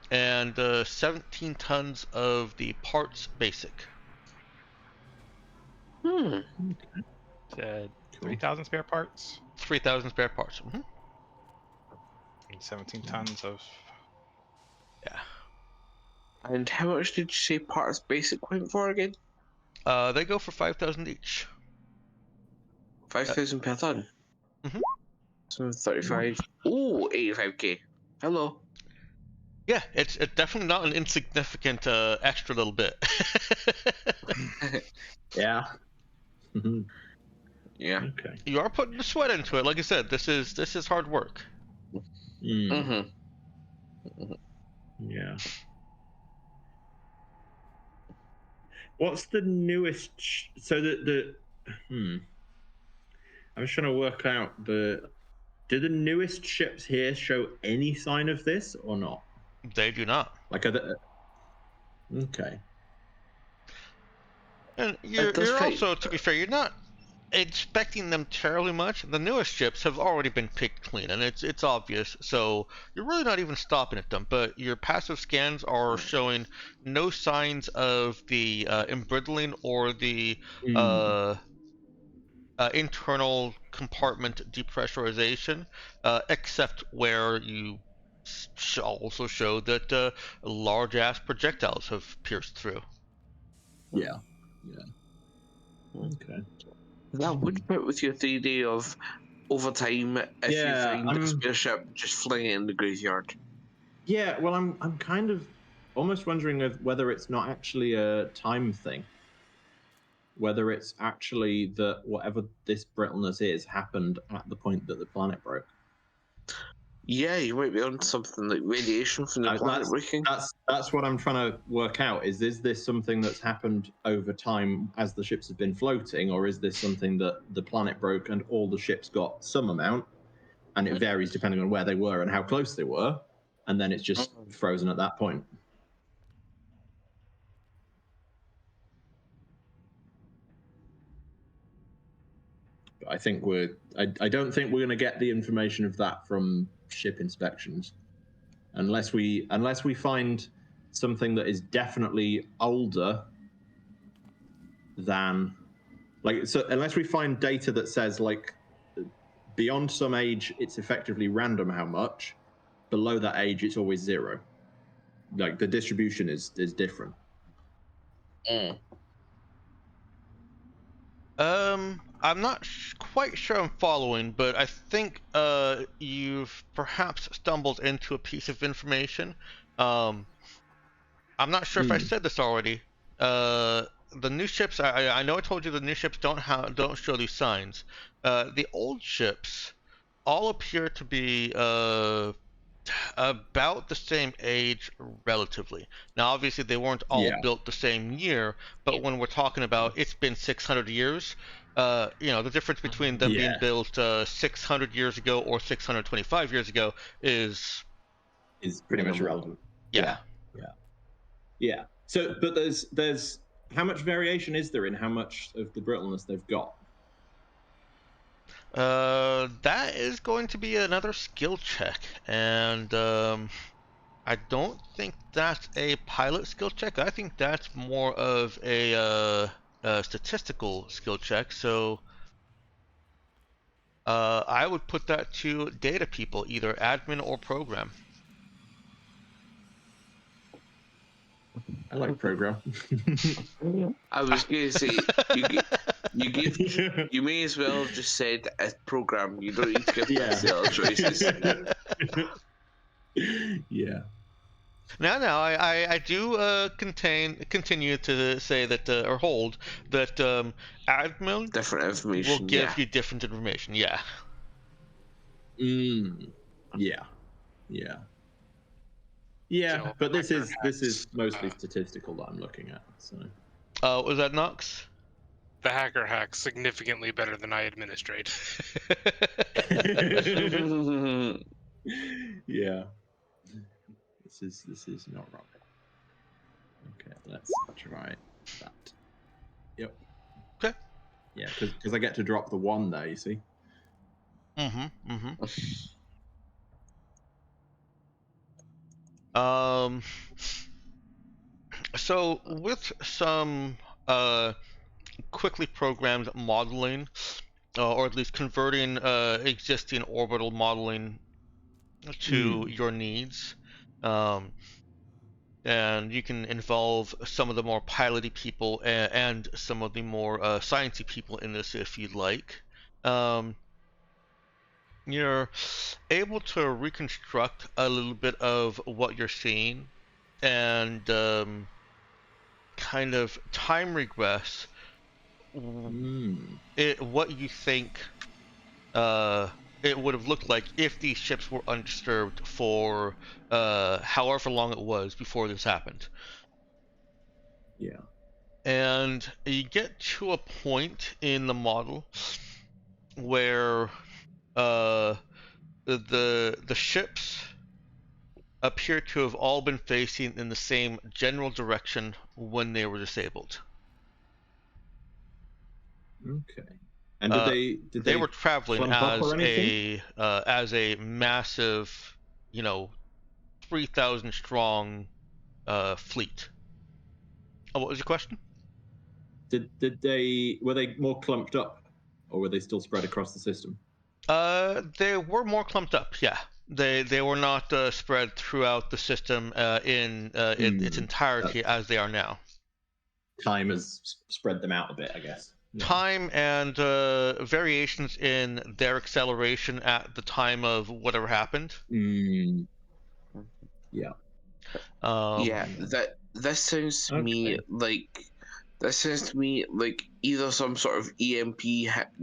and 17 tons of the parts basic. Hmm. 3,000 spare parts 3,000 spare parts. and 17 tons of. Yeah. And how much did you say parts basic went for again? They go for 5,000 each. 5,000 per ton. Mhm. So 35. Oh, 85k. Hello. Yeah, it's definitely not an insignificant extra little bit. Yeah. Yeah. Okay. You are putting the sweat into it. Like I said, this is hard work. Yeah. What's the newest? So I'm just trying to work out do the newest ships here show any sign of this or not? They do not. Like, okay. And It does you're quite. also, to be fair, you're not expecting them terribly much. The newest ships have already been picked clean, and it's obvious. So you're really not even stopping at them. But your passive scans are showing no signs of the embrittling or the internal compartment depressurization, except where you also show that large ass projectiles have pierced through. Yeah. Okay. That would fit with your theory of over time, if you find a spare ship, just fling it in the graveyard. Yeah, well, I'm kind of almost wondering whether it's not actually a time thing. Whether it's actually that whatever this brittleness is happened at the point that the planet broke. Yeah, you might be on something like radiation from the planet breaking. That's what I'm trying to work out. Is this something that's happened over time as the ships have been floating, or is this something that the planet broke and all the ships got some amount, and it varies depending on where they were and how close they were, and then it's just frozen at that point? I think I don't think we're going to get the information of that from ship inspections, unless we find something that is definitely older than, like, so unless we find data that says, like, beyond some age it's effectively random how much, below that age it's always zero. Like, the distribution is different. I'm not quite sure I'm following, but I think you've perhaps stumbled into a piece of information. I'm not sure if I said this already. The new ships, I know I told you the new ships don't show these signs. The old ships all appear to be about the same age relatively. Now, obviously, they weren't all built the same year, but when we're talking about it's been 600 years, the difference between them being built 600 years ago or 625 years ago is pretty much irrelevant. Yeah. So, but there's how much variation is there in how much of the brittleness they've got? That is going to be another skill check, and I don't think that's a pilot skill check. I think that's more of a statistical skill check. So I would put that to data people, either admin or program. I like program. I was going to say, you may as well have just said a program. You don't need to give us the other choices. Yeah. No, I do continue to say that, or hold, that admin different information will give you different information, yeah. Yeah, but this is mostly statistical that I'm looking at, so. Was that Nox? The hacker hack's significantly better than I administrate. Yeah. This is not wrong. Okay, let's try that. Yep. Okay. Yeah, because I get to drop the 1 there, you see. So with some quickly programmed modeling, or at least converting existing orbital modeling to your needs, and you can involve some of the more piloty people and some of the more sciencey people in this if you'd like. You're able to reconstruct a little bit of what you're seeing and kind of time regress what you think it would have looked like if these ships were undisturbed for however long it was before this happened. Yeah. And you get to a point in the model where the ships appear to have all been facing in the same general direction when they were disabled. Okay. And did they were traveling as a massive, 3,000 strong fleet. Oh, what was your question? Were they more clumped up, or were they still spread across the system? They were more clumped up. Yeah, they were not spread throughout the system in its entirety as they are now. Time has spread them out a bit, I guess. Yeah. Time and variations in their acceleration at the time of whatever happened. Yeah. This sounds to me like either some sort of EMP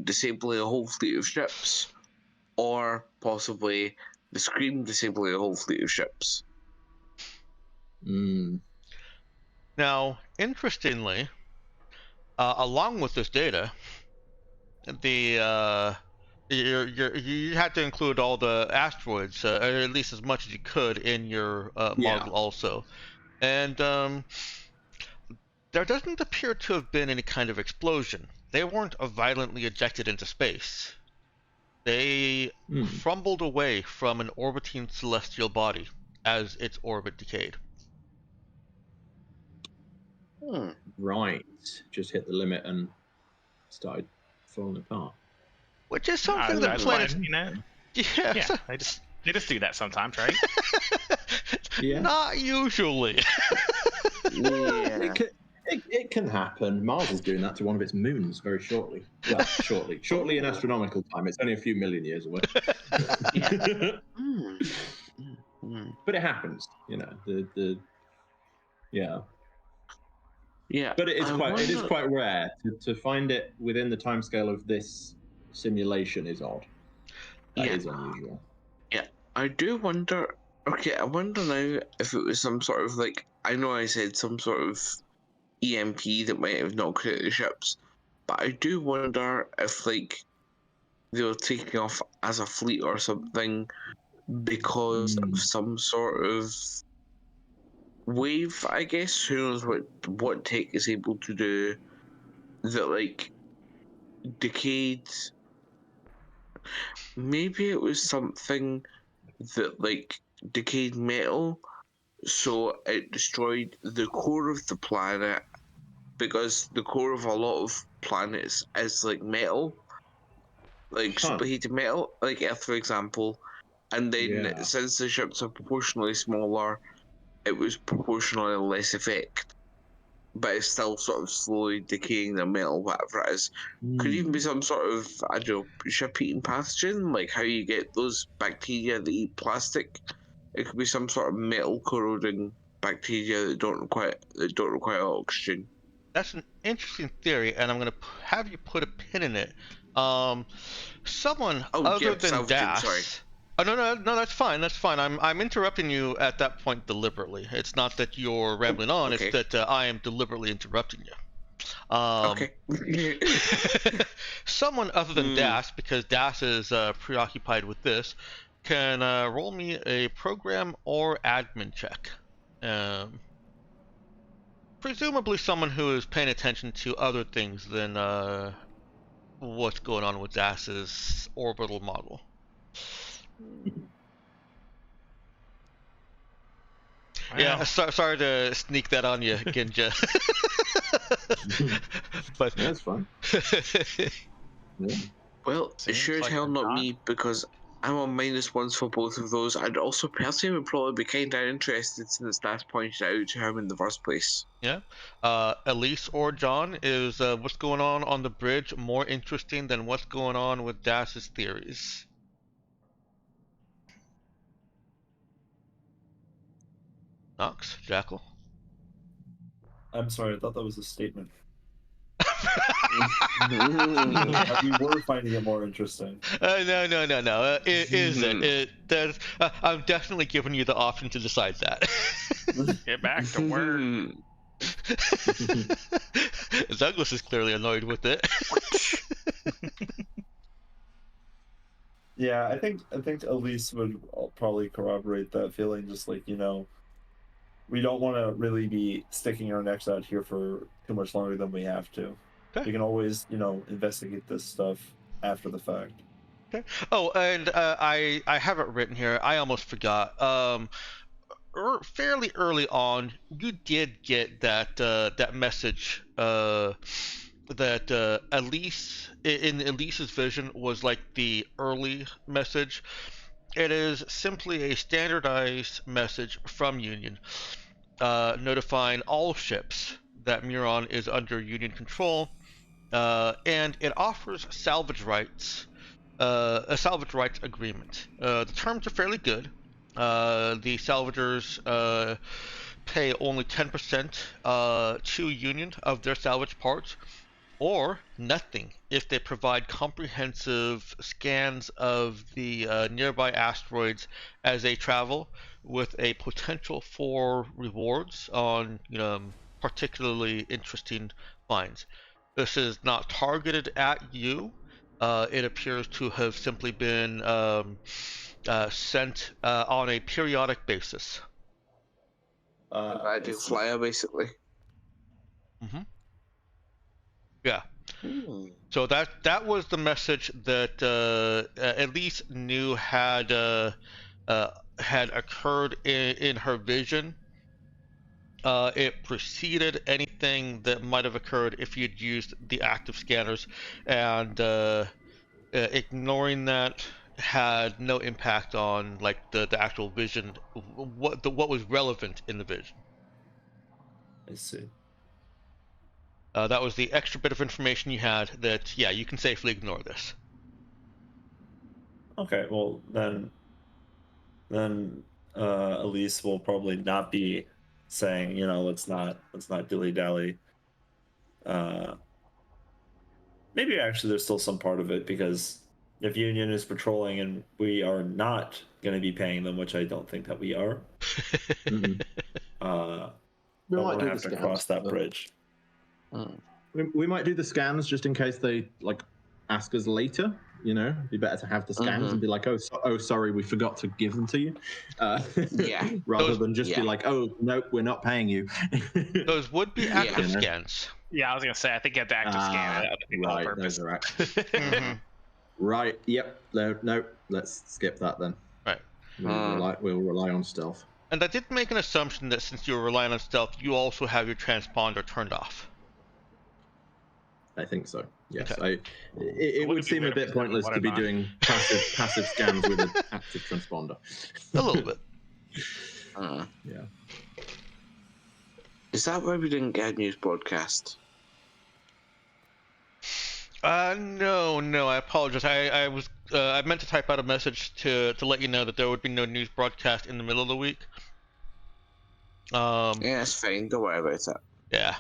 disabling a whole fleet of ships, or possibly the Scream disabling a whole fleet of ships. Now, interestingly, along with this data, you had to include all the asteroids, or at least as much as you could, in your model also. And there doesn't appear to have been any kind of explosion. They weren't violently ejected into space. They crumbled away from an orbiting celestial body as its orbit decayed. Right. Just hit the limit and started falling apart. Which is something that planets... Yeah, they just do that sometimes, right? Not usually. It It can happen. Mars is doing that to one of its moons very shortly. Well, shortly in astronomical time. It's only a few million years away. But it happens, yeah. Yeah. But it is quite rare to find it within the timescale of this simulation is odd. That is unusual. Yeah. I do wonder. Okay, I wonder now if it was some sort of like, I know I said some sort of EMP that might have knocked out the ships, but I do wonder if like they were taking off as a fleet or something because of some sort of wave, I guess. Who knows what tech is able to do that, like, decayed. Maybe it was something that, like, decayed metal, so it destroyed the core of the planet, because the core of a lot of planets is like metal, like superheated metal, like Earth, for example. And then since the ships are proportionally smaller, it was proportionally less effect, but it's still sort of slowly decaying the metal, whatever it is. Could even be some sort of, I don't know, ship-eating pathogen, like how you get those bacteria that eat plastic. It could be some sort of metal-corroding bacteria that don't require oxygen. That's an interesting theory, and I'm going to have you put a pin in it. Someone other than Das. Sorry. Oh, no, that's fine. That's fine. I'm interrupting you at that point deliberately. It's not that you're rambling on. Okay. It's that I am deliberately interrupting you. Okay. Someone other than Das, because Das is preoccupied with this, can roll me a program or admin check. Presumably someone who is paying attention to other things than what's going on with DAS's orbital model. Wow. Yeah, sorry to sneak that on you, Ginja. But that's fine. Well, it sure as hell not me, because I'm on -1s for both of those. I'd also personally would probably be kind of interested, since Das pointed out to him in the first place. Yeah. Elise or John, is what's going on the bridge more interesting than what's going on with Das's theories? Knox? Jackal? I'm sorry, I thought that was a statement. We were finding it more interesting. No. It isn't. I'm definitely giving you the option to decide that. Get back to work. Douglas is clearly annoyed with it. Yeah, I think Elise would probably corroborate that feeling. Just like, we don't want to really be sticking our necks out here for too much longer than we have to. Okay. We can always, investigate this stuff after the fact. Okay. Oh, and I have it written here. I almost forgot. Fairly early on, you did get that message that Elise, in Elise's vision, was like the early message. It is simply a standardized message from Union, notifying all ships that Muron is under Union control, and it offers salvage rights, a salvage rights agreement. The terms are fairly good. The salvagers pay only 10% to Union of their salvage parts, or nothing if they provide comprehensive scans of the nearby asteroids as they travel, with a potential for rewards on particularly interesting finds. This is not targeted at you. It appears to have simply been sent on a periodic basis. I do flyer, basically. Mm-hmm. Yeah. So that was the message that at least knew had occurred in her vision. It preceded anything that might have occurred if you'd used the active scanners, and ignoring that had no impact on like the actual vision, what was relevant in the vision. I see. That was the extra bit of information you had that, yeah, you can safely ignore this. Okay, well then Elise will probably not be saying, let's not dilly dally. Maybe actually there's still some part of it, because if Union is patrolling and we are not going to be paying them, which I don't think that we are, Mhm. We don't might want to do have the to scans, cross that but- bridge. We might do the scans just in case they like ask us later. It'd be better to have the scans and be like, oh, sorry, we forgot to give them to you. Yeah. Rather Those- than just be yeah. like, oh, no, we're not paying you. Those would be active You know? scans. Yeah, I was gonna say I think you have to active scan it. That's the whole Right, purpose. those are active. Mhm. Right. Yep. No. Let's skip that then. Right. We'll rely on stealth. And I did make an assumption that since you're relying on stealth, you also have your transponder turned off. I think so. Yes. Okay. It Would would it be seem a better bit if pointless someone to be wanted doing passive scans with an active transponder. A little bit. Yeah. Is that why we didn't get a news broadcast? No, I apologize. I meant to type out a message to let you know that there would be no news broadcast in the middle of the week. Yeah, it's fine. Don't worry about it. Yeah.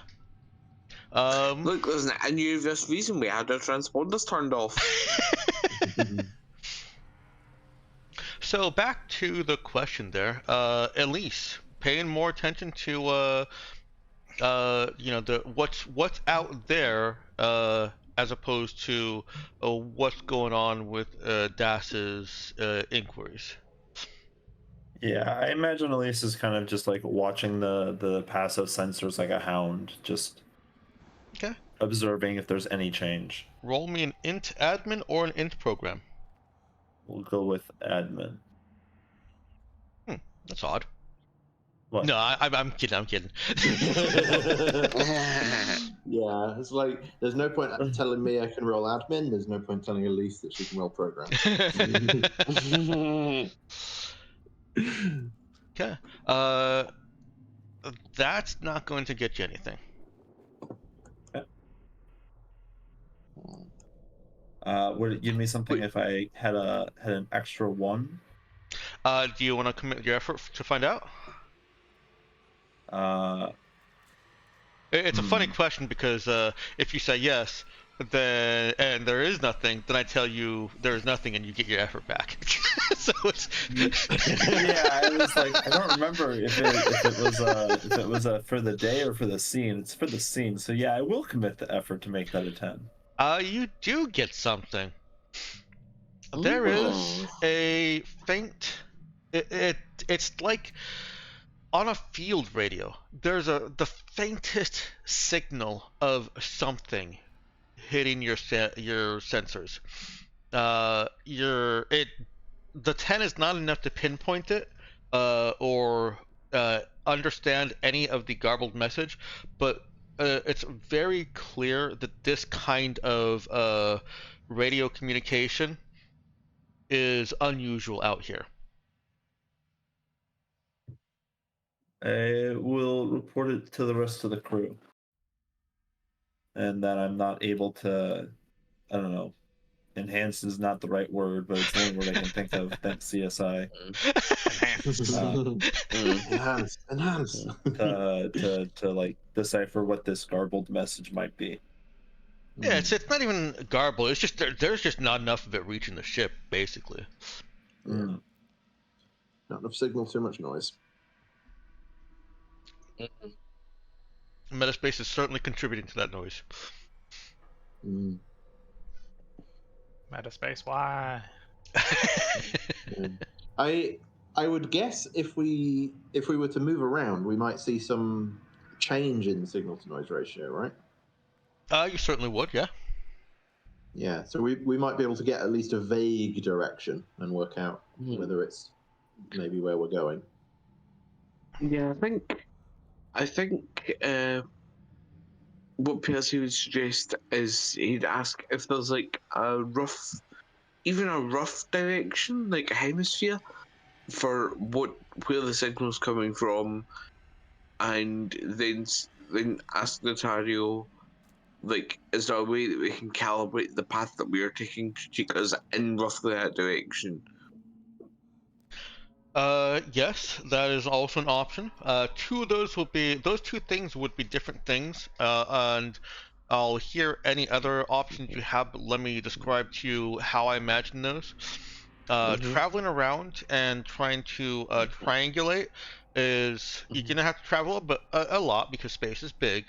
Look, listen, I knew this reason we had our transponders turned off. So back to the question there, Elise, paying more attention to the what's out there, as opposed to what's going on with Das's inquiries. Yeah, I imagine Elise is kind of just like watching the passive sensors like a hound, just Okay. observing if there's any change. Roll me an int admin or an int program. We'll go with admin. That's odd. What? No, I'm kidding. I'm kidding. Yeah, it's like there's no point telling me I can roll admin. There's no point telling Elise that she can roll program. Okay. That's not going to get you anything. Would it give me something if I had an extra one? Do you want to commit your effort to find out? It's a funny question because if you say yes, then and there is nothing, then I tell you there is nothing, and you get your effort back. So it's Yeah, I was like, I don't remember if it was for the day or for the scene. It's for the scene, so yeah, I will commit the effort to make that a 10. you do get something. There is a faint. It's like on a field radio. There's the faintest signal of something hitting your sensors. The 10 is not enough to pinpoint it or understand any of the garbled message, but it's very clear that this kind of radio communication is unusual out here. I will report it to the rest of the crew, and that I'm not able to. I don't know. Enhanced is not the right word, but it's the only word I can think of. Thanks, CSI. Enhance. To like decipher what this garbled message might be. Yeah, it's not even garbled. It's just there's just not enough of it reaching the ship, basically. Not enough signal, too much noise. Metaspace is certainly contributing to that noise. Metaspace, why? I would guess if we were to move around, we might see some change in the signal to noise ratio, right? You certainly would, yeah. Yeah, so we might be able to get at least a vague direction and work out whether it's maybe where we're going. Yeah, I think what Percy would suggest is he'd ask if there's like a rough direction, like a hemisphere, for where the signal's coming from, and then ask Notario Like, is there a way that we can calibrate the path that we are taking to take us in roughly that direction? Yes, that is also an option. Those two things would be different things. And I'll hear any other options you have, but let me describe to you how I imagine those. Traveling around and trying to triangulate is you're gonna have to travel a lot because space is big.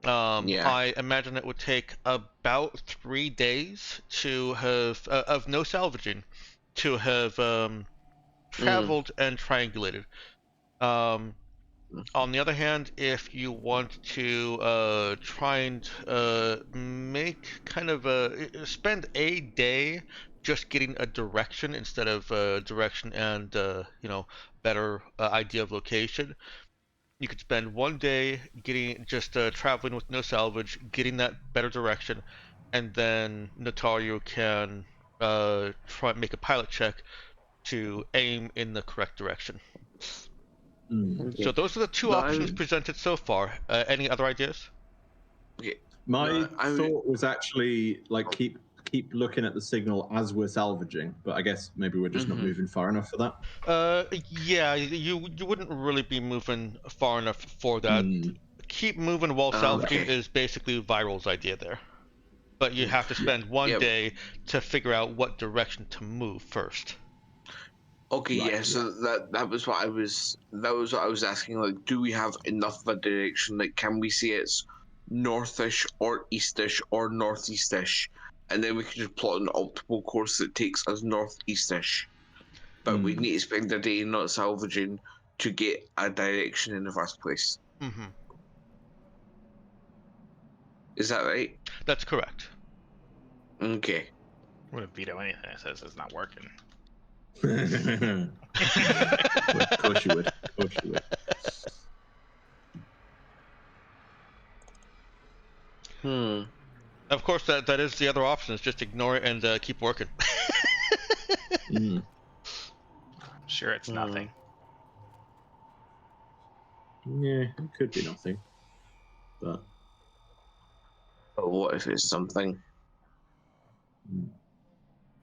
Yeah. I imagine it would take about 3 days to have of no salvaging to have traveled and triangulated. On the other hand, if you want to try and make kind of spend a day just getting a direction instead of direction and better idea of location, you could spend one day getting just traveling with no salvage, getting that better direction, and then Notario can try make a pilot check to aim in the correct direction. Okay. So those are the two options presented so far. Any other ideas? Okay. My No, thought was actually like keep looking at the signal as we're salvaging, but I guess maybe we're just not moving far enough for that. Yeah, you wouldn't really be moving far enough for that. Keep moving while salvaging Okay. is basically Viral's idea there. But you have to spend one day to figure out what direction to move first. Okay, yeah. So that was what I was asking. Like, do we have enough of a direction? Like, can we see it's northish or eastish or northeastish, and then we can just plot an optimal course that takes us northeastish. But we need to spend a day not salvaging to get a direction in the first place. Mm-hmm. Is that right? That's correct. Okay. I'm gonna veto anything that says it's not working. Of course you would. Of course you would. Of course, that is the other option. Is just ignore it and keep working. Sure, it's nothing. Yeah, it could be nothing. But what if it's something?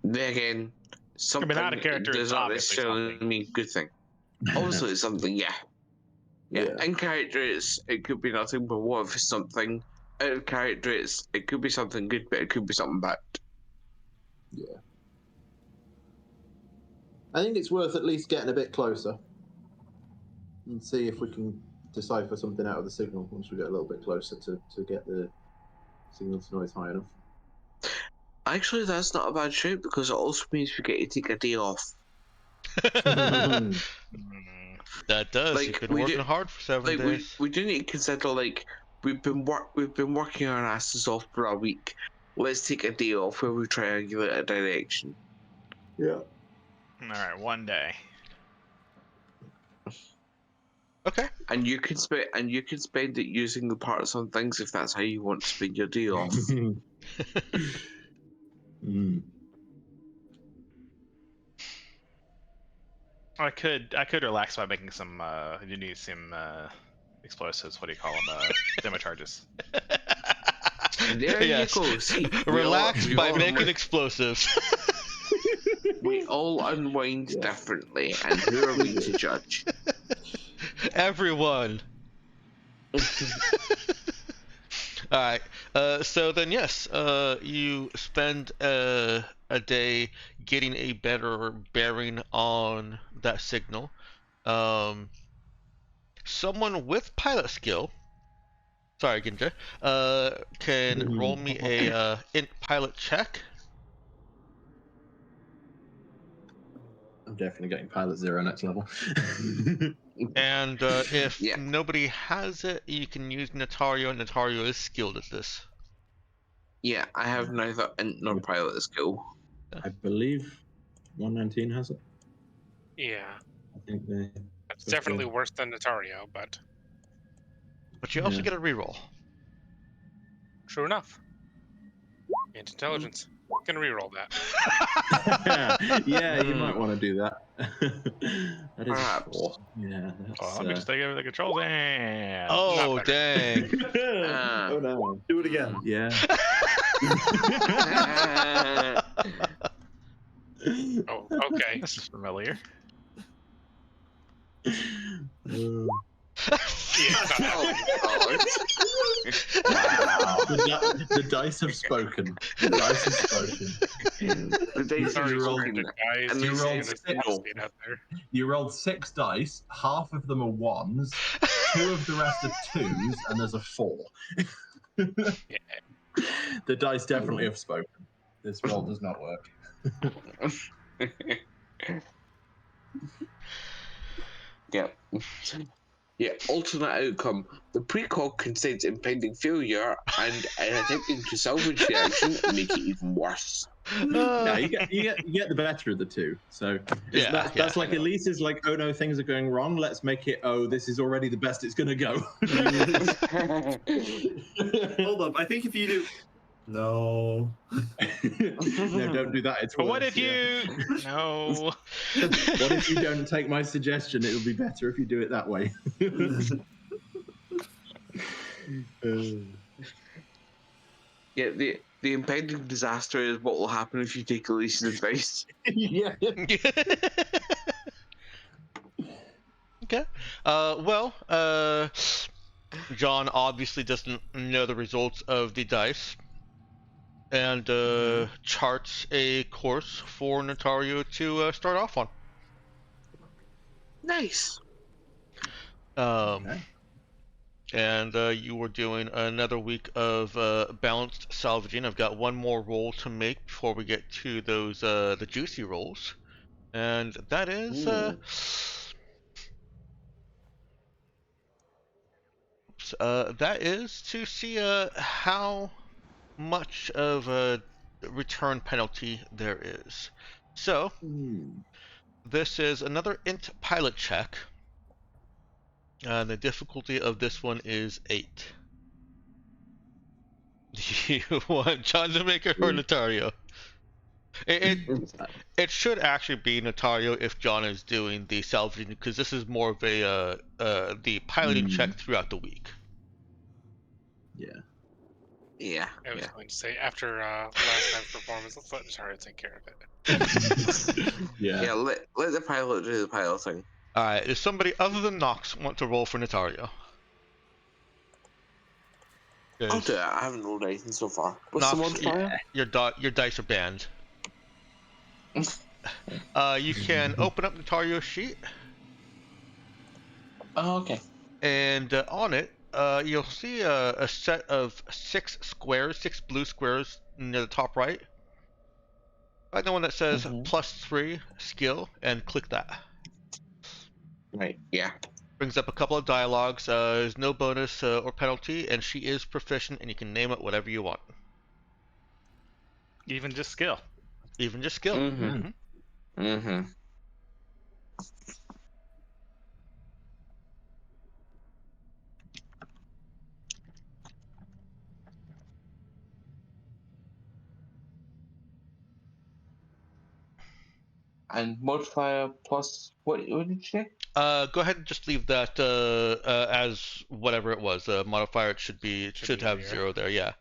Then again, something out of character, does it's not obviously necessarily something. mean good thing. Also, it's something, yeah. In character, it could be nothing, but what if it's something? Out of character, it could be something good, but it could be something bad. Yeah. I think it's worth at least getting a bit closer and see if we can decipher something out of the signal once we get a little bit closer to get the signal to noise high enough. Actually, that's not a bad shout because it also means we get to take a day off. That does. Like, You've been working hard for 7 days. We do need to consider, like, we've been working our asses off for a week. Let's take a day off where we triangulate a direction. Yeah. All right, one day. Okay. And you can spend it using the parts on things if that's how you want to spend your day off. I could relax by making some you need some explosives. What do you call them? Demo charges. There you go. See, relax by making explosives. We all unwind differently, and who are we to judge? Everyone. All right. So then, yes, you spend a day getting a better bearing on that signal. Someone with pilot skill, sorry, Ginja, can roll me a int pilot check. I'm definitely getting pilot 0 next level. And if nobody has it, you can use Notario. Notario is skilled at this. Yeah, I have neither int nor pilot skill. I believe 119 has it. Yeah. I think It's definitely worse than Notario, but you also get a reroll. True enough. And intelligence. Gonna reroll that. Yeah, you might want to do that. That is a Perhaps. 4. Yeah, that's. Let me just take over the controls and. Oh, Not better. dang. Oh no! Do it again. Yeah. Oh, okay. This is familiar. Yeah, not that. Oh, Wow. The dice have spoken. The dice have spoken. the dice Sorry, are sorry, rolling. the guys. And you It's rolled gonna six. stay out there. You rolled 6 dice. Half of them are 1s. 2 of the rest are 2s, and there's a 4. The dice definitely have spoken. This roll does not work. Yeah. Yeah, alternate outcome. The precog can sense impending failure and in attempting to salvage the action, make it even worse. No, you get the better of the 2. So that's like Elise's like, oh no, things are going wrong. Let's make it, oh, this is already the best it's gonna go. Hold up. I think if you do. No. No, don't do that. It's But what worse, if you? No. What if you don't take my suggestion? It'll be better if you do it that way. Yeah, the impending disaster is what will happen if you take Elise's advice. Yeah. Okay. John obviously doesn't know the results of the dice and charts a course for Notario to start off on. Nice. Okay. And you were doing another week of balanced salvaging. I've got one more roll to make before we get to those the juicy rolls, and that is that is to see how much of a return penalty there is. So this is another int pilot check. The difficulty of this one is 8. Do you want John to make it or Notario? It should actually be Notario if John is doing the salvaging, because this is more of a the piloting check throughout the week. Yeah. Yeah. I was going to say after last time's performance, let's let Natario take care of it. Yeah. Yeah, let the pilot do the pilot thing. Alright, does somebody other than Nox want to roll for Notario? I'll do it. I haven't rolled anything so far. What's the Nox, modifier? your dice are banned. You can open up Notario's sheet, Oh, okay. and on it, you'll see a set of 6 squares, 6 blue squares near the top right. Find the one that says +3 skill and click that. Right, yeah. Brings up a couple of dialogues. There's no bonus or penalty, and she is proficient, and you can name it whatever you want. Even just skill. Even just skill. And modifier plus what did you say? Go ahead and just leave that as whatever it was. Modifier. It should be. It should have 0 there. Yeah.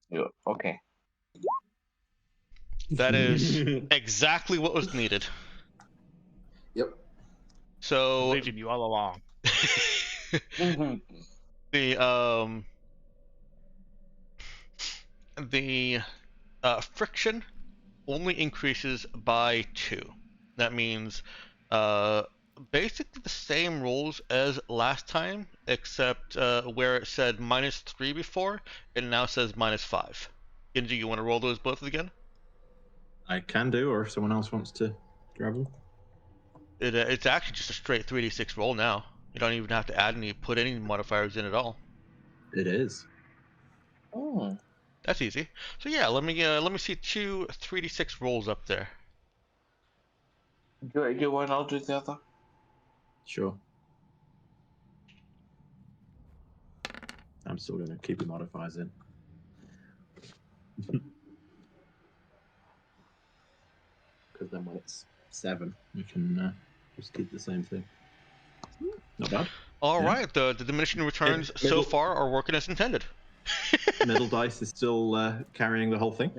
Yeah, okay. That is exactly what was needed. Yep. So Believed in you all along. the friction only increases by 2. That means basically the same rolls as last time, except where it said -3 before, it now says -5. Genji, you want to roll those both again? I can do, or if someone else wants to grab them. It's actually just a straight 3d6 roll now. You don't even have to put any modifiers in at all. It is. Oh. That's easy. So yeah, let me see 2 3d6 rolls up there. Do I do one? I'll do the other. Sure. I'm still going to keep the modifiers in. because then when it's 7, we can just keep the same thing. Not bad. All Yeah. right, the diminishing returns so far are working as intended. Middle dice is still carrying the whole thing.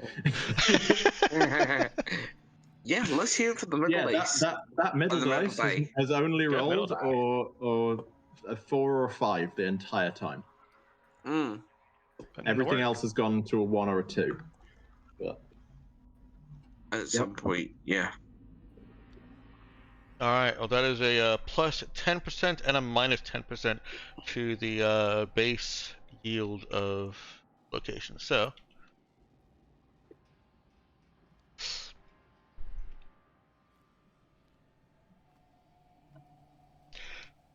Yeah, let's hear it for the middle dice. That middle the middle dice die. has only Good middle rolled die. or a 4 or 5 the entire time. Mm. Everything else has gone to a 1 or a 2. But At some point, yeah. All right, well that is a plus 10% and a minus 10% to the base yield of location. So.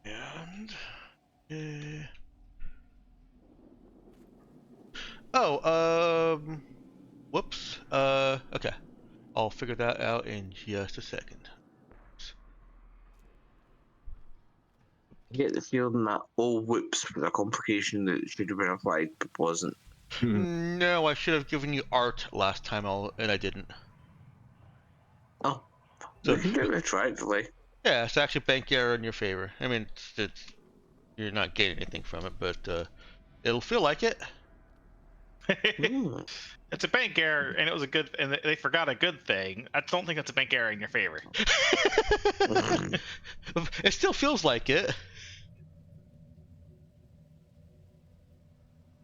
And whoops. Okay. I'll figure that out in just a second. I get the feeling that all whoops was a complication that should have been applied but wasn't. No, I should have given you art last time, and I didn't. Oh, So, we can do it retroactively. Yeah, it's actually bank error in your favor. I mean, you're not getting anything from it, but it'll feel like it. It's a bank error, and it was a good, and they forgot a good thing. I don't think that's a bank error in your favor. It still feels like it.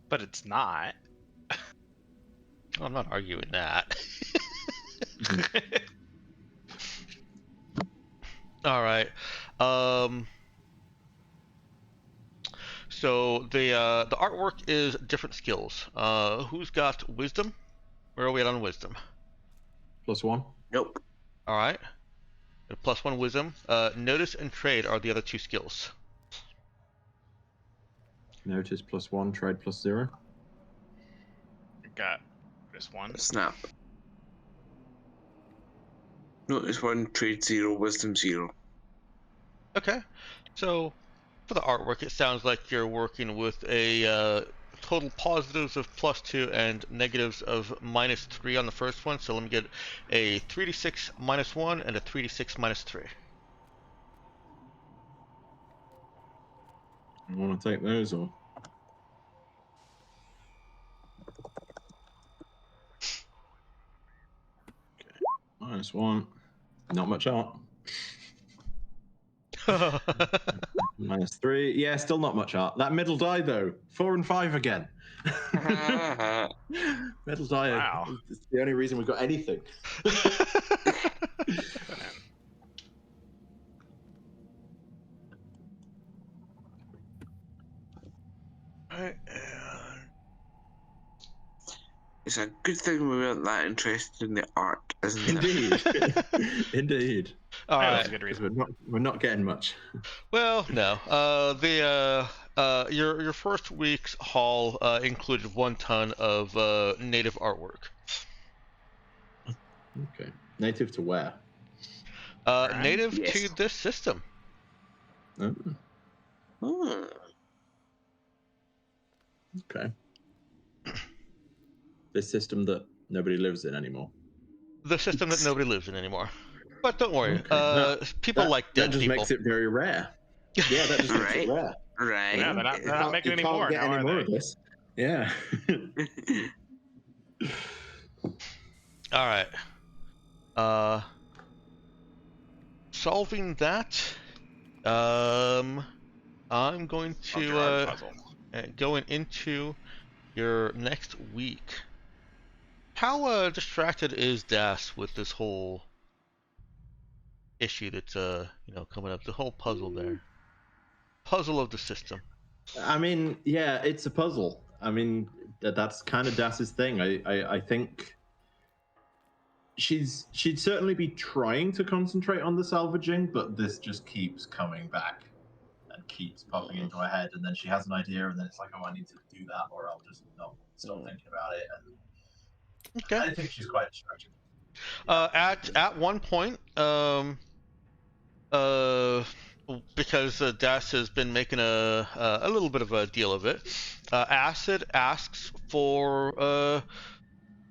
But it's not. I'm not arguing that. All right. So the artwork is different skills. Who's got wisdom? Where are we at on wisdom? +1. Nope. All right. +1 wisdom. Notice and trade are the other 2 skills. Notice +1, trade +0. Got this one. Snap. Notice 1, trade 0, wisdom 0. Okay. So for the artwork, it sounds like you're working with a total positives of +2 and negatives of -3 on the first one. So let me get a 3d6 -1 and a 3d6 -3. You want to take those or? Okay. -1. Not much art. -3. Yeah, still not much art. That middle die though. 4 and 5 again. Middle die. Wow. It's the only reason we've got anything. It's a good thing we weren't that interested in the art, isn't it? Indeed. Indeed. All That right. was a good reason. We're not getting much. Well, no. Your first week's haul included 1 ton of native artwork. Okay. Native to where? Native Yes. to this system. Oh, Hmm. okay. This system that nobody lives in anymore. The system that nobody lives in anymore. But don't worry. Okay. People like dead that just people. makes it very rare. Yeah, that just makes it Right. rare. Right. Yeah, they're not making any more Get now, any are more they? of this. Yeah. All right. Solving that. I'm going Solved your art to puzzle. going into your next week. How distracted is Das with this whole issue that's coming up? The whole puzzle there. Puzzle of the system. I mean, yeah, it's a puzzle. I mean, that's kind of Das's thing. I think she'd certainly be trying to concentrate on the salvaging, but this just keeps coming back and keeps popping into her head, and then she has an idea, and then it's like, oh, I need to do that, or I'll just not stop thinking about it. And Okay. I think she's quite distracted. At one point, because Das has been making a little bit of a deal of it, Acid asks for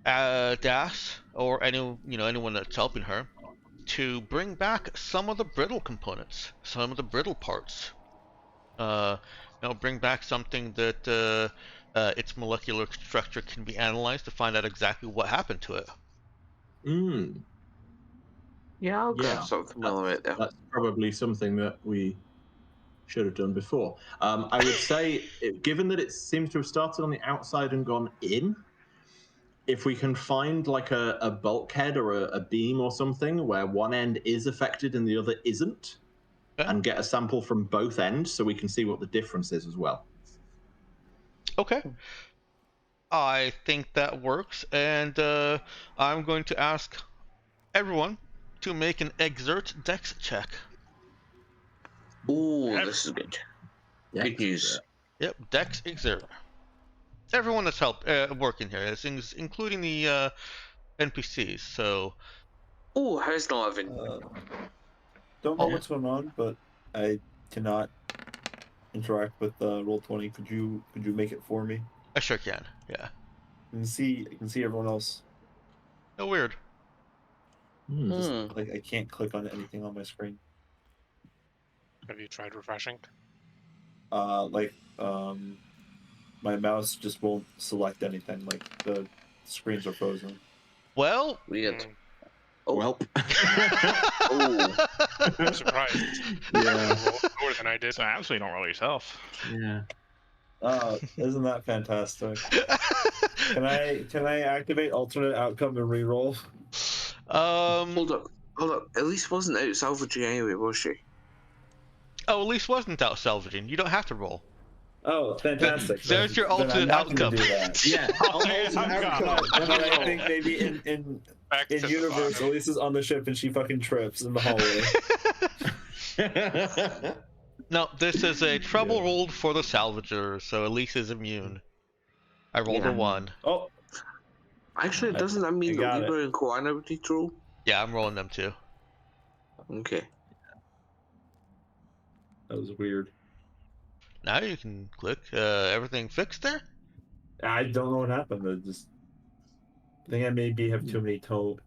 Das or anyone that's helping her to bring back some of the brittle components, some of the brittle parts. Bring back something that its molecular structure can be analyzed to find out exactly what happened to it. Yeah, I'll grab something while I'm out there. That's probably something that we should have done before. I would say, given that it seems to have started on the outside and gone in, if we can find like a bulkhead or a beam or something where one end is affected and the other isn't, and get a sample from both ends so we can see what the difference is as well. Okay. I think that works, and I'm going to ask everyone to make an exert dex check. Oh, this is good. Good news. Yep, dex exert. Everyone that's working here, including the NPCs. So. Oh, how's the 11? Don't know what's going on, but I cannot interact with Roll20. Could you make it for me? I sure can. Yeah. I can see everyone else. Oh, weird. Just, like, I can't click on anything on my screen. Have you tried refreshing? My mouse just won't select anything. Like, the screens are frozen. Well. Weird. Well. I'm surprised. Yeah. More than I did. So actually, don't roll yourself. Yeah. Isn't that fantastic? Can I activate alternate outcome and reroll? Hold up. Elise wasn't out salvaging anyway, was she? Oh, Elise wasn't out salvaging. You don't have to roll. Oh, fantastic! There's your alternate outcome. Yeah. Alternate outcome. But I think maybe in universe, Elise is on the ship and she fucking trips in the hallway. No, this is a trouble rolled for the salvager, so Elise is immune. I rolled a 1. Oh. Actually, doesn't that mean that Libra and Koana would need to roll? Yeah, I'm rolling them too. Okay. That was weird. Now you can click. Everything fixed there? I don't know what happened. I think I maybe have too many tabs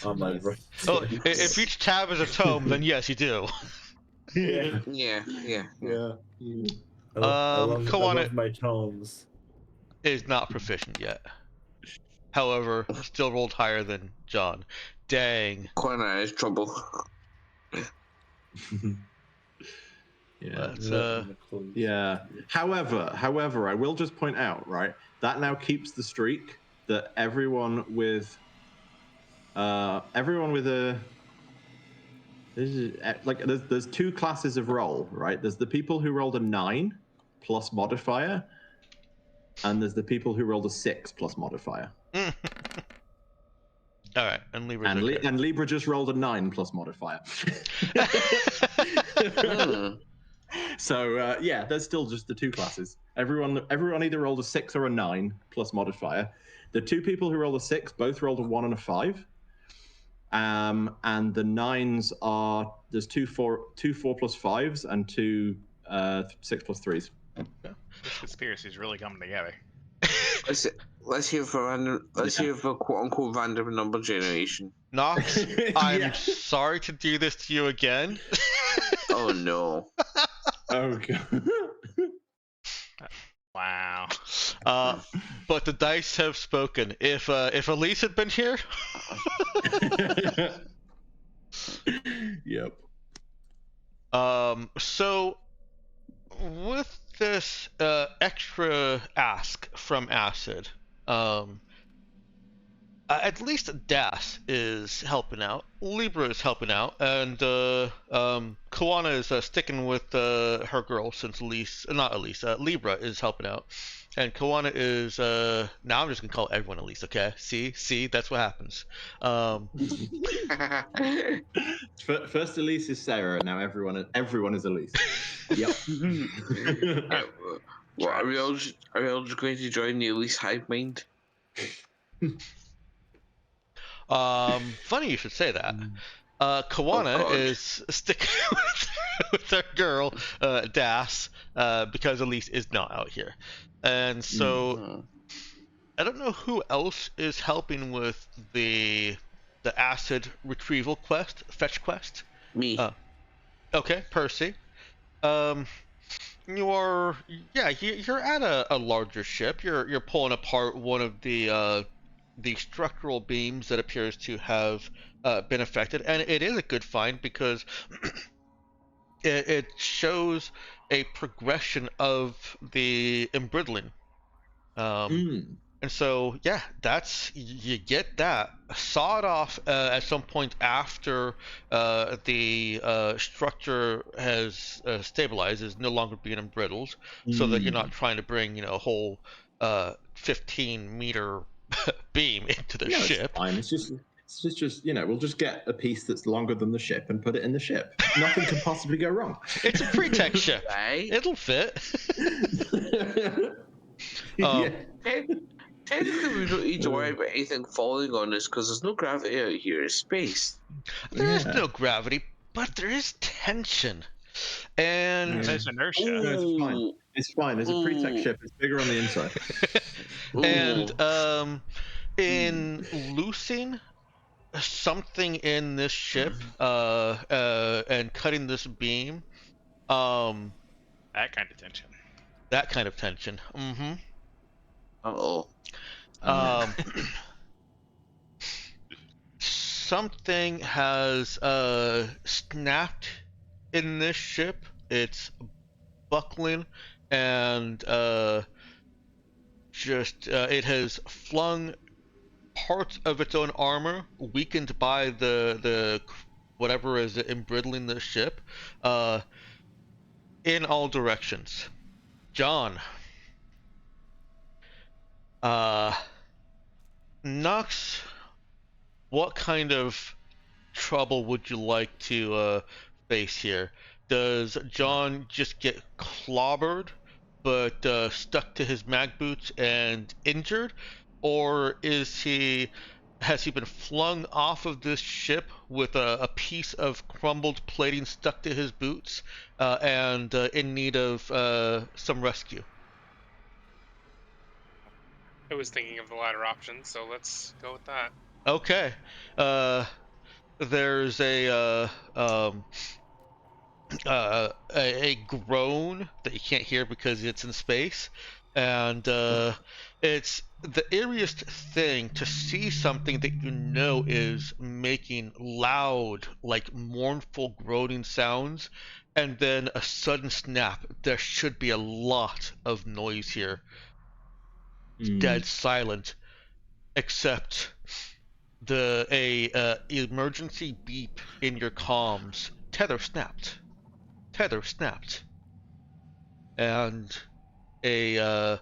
on my right. Oh, if each tab is a tome, then yes, you do. Yeah. I love Koana my tomes. is not proficient yet. However, still rolled higher than John. Dang. Koana is trouble. Yeah. However, I will just point out, right, that now keeps the streak that everyone with a there's two classes of roll, right? There's the people who rolled a 9 plus modifier, and there's the people who rolled a 6 plus modifier. All right, and Libra. And Libra just rolled a 9 plus modifier. So yeah, there's still just the two classes. Everyone either rolled a 6 or a 9 plus modifier. The two people who rolled a 6 both rolled a 1 and a 5. And the 9s are there's two 4 plus 5s and two 6 plus 3s. This conspiracy is really coming together. Let's hear for quote unquote random number generation. Nox, I'm sorry to do this to you again. Oh no. Oh god. Wow. But the dice have spoken. If Elise had been here. Yep. So with this extra ask from Acid, at least Das is helping out, Libra is helping out, and Koana is sticking with her girl since Libra is helping out. And Koana is, now I'm just going to call everyone Elise, okay? See, that's what happens. First Elise is Sarah, now everyone is Elise. Yep. What, are we all just going to join the Elise hive mind? Funny you should say that. Koana is sticking with her girl, Das, because Elise is not out here. And so I don't know who else is helping with the acid retrieval quest, fetch quest. Me. Okay, Percy. You're at a larger ship. You're pulling apart one of the structural beams that appears to have been affected, and it is a good find because it shows a progression of the embrittling. And so, yeah, you get that. Saw it off at some point after the structure has stabilized, is no longer being embrittled, so that you're not trying to bring, a whole 15-meter beam into the ship. It's fine. It's just we'll just get a piece that's longer than the ship and put it in the ship. Nothing can possibly go wrong. It's a pre-tech ship. Right? It'll fit. Yeah. Technically, we don't need to worry about anything falling on us because there's no gravity out here. It's space. There is no gravity, but there is tension. And There's inertia. No, it's fine. It's a pre-tech ship. It's bigger on the inside. And in loosing something in this ship and cutting this beam, That kind of tension. that kind of tension. Uh-oh. Something has snapped in this ship. It's buckling, and it has flung parts of its own armor, weakened by the whatever is embrittling the ship, in all directions. John. Nox, what kind of trouble would you like to face here? Does John just get clobbered, but stuck to his mag boots and injured? Or has he been flung off of this ship with a piece of crumbled plating stuck to his boots and in need of some rescue? I was thinking of the latter option, so let's go with that. Okay. There's a groan that you can't hear because it's in space, and it's the eeriest thing to see something that is making loud, like mournful groaning sounds, and then a sudden snap. There should be a lot of noise here. Dead silent, except a emergency beep in your comms. Tether snapped, and an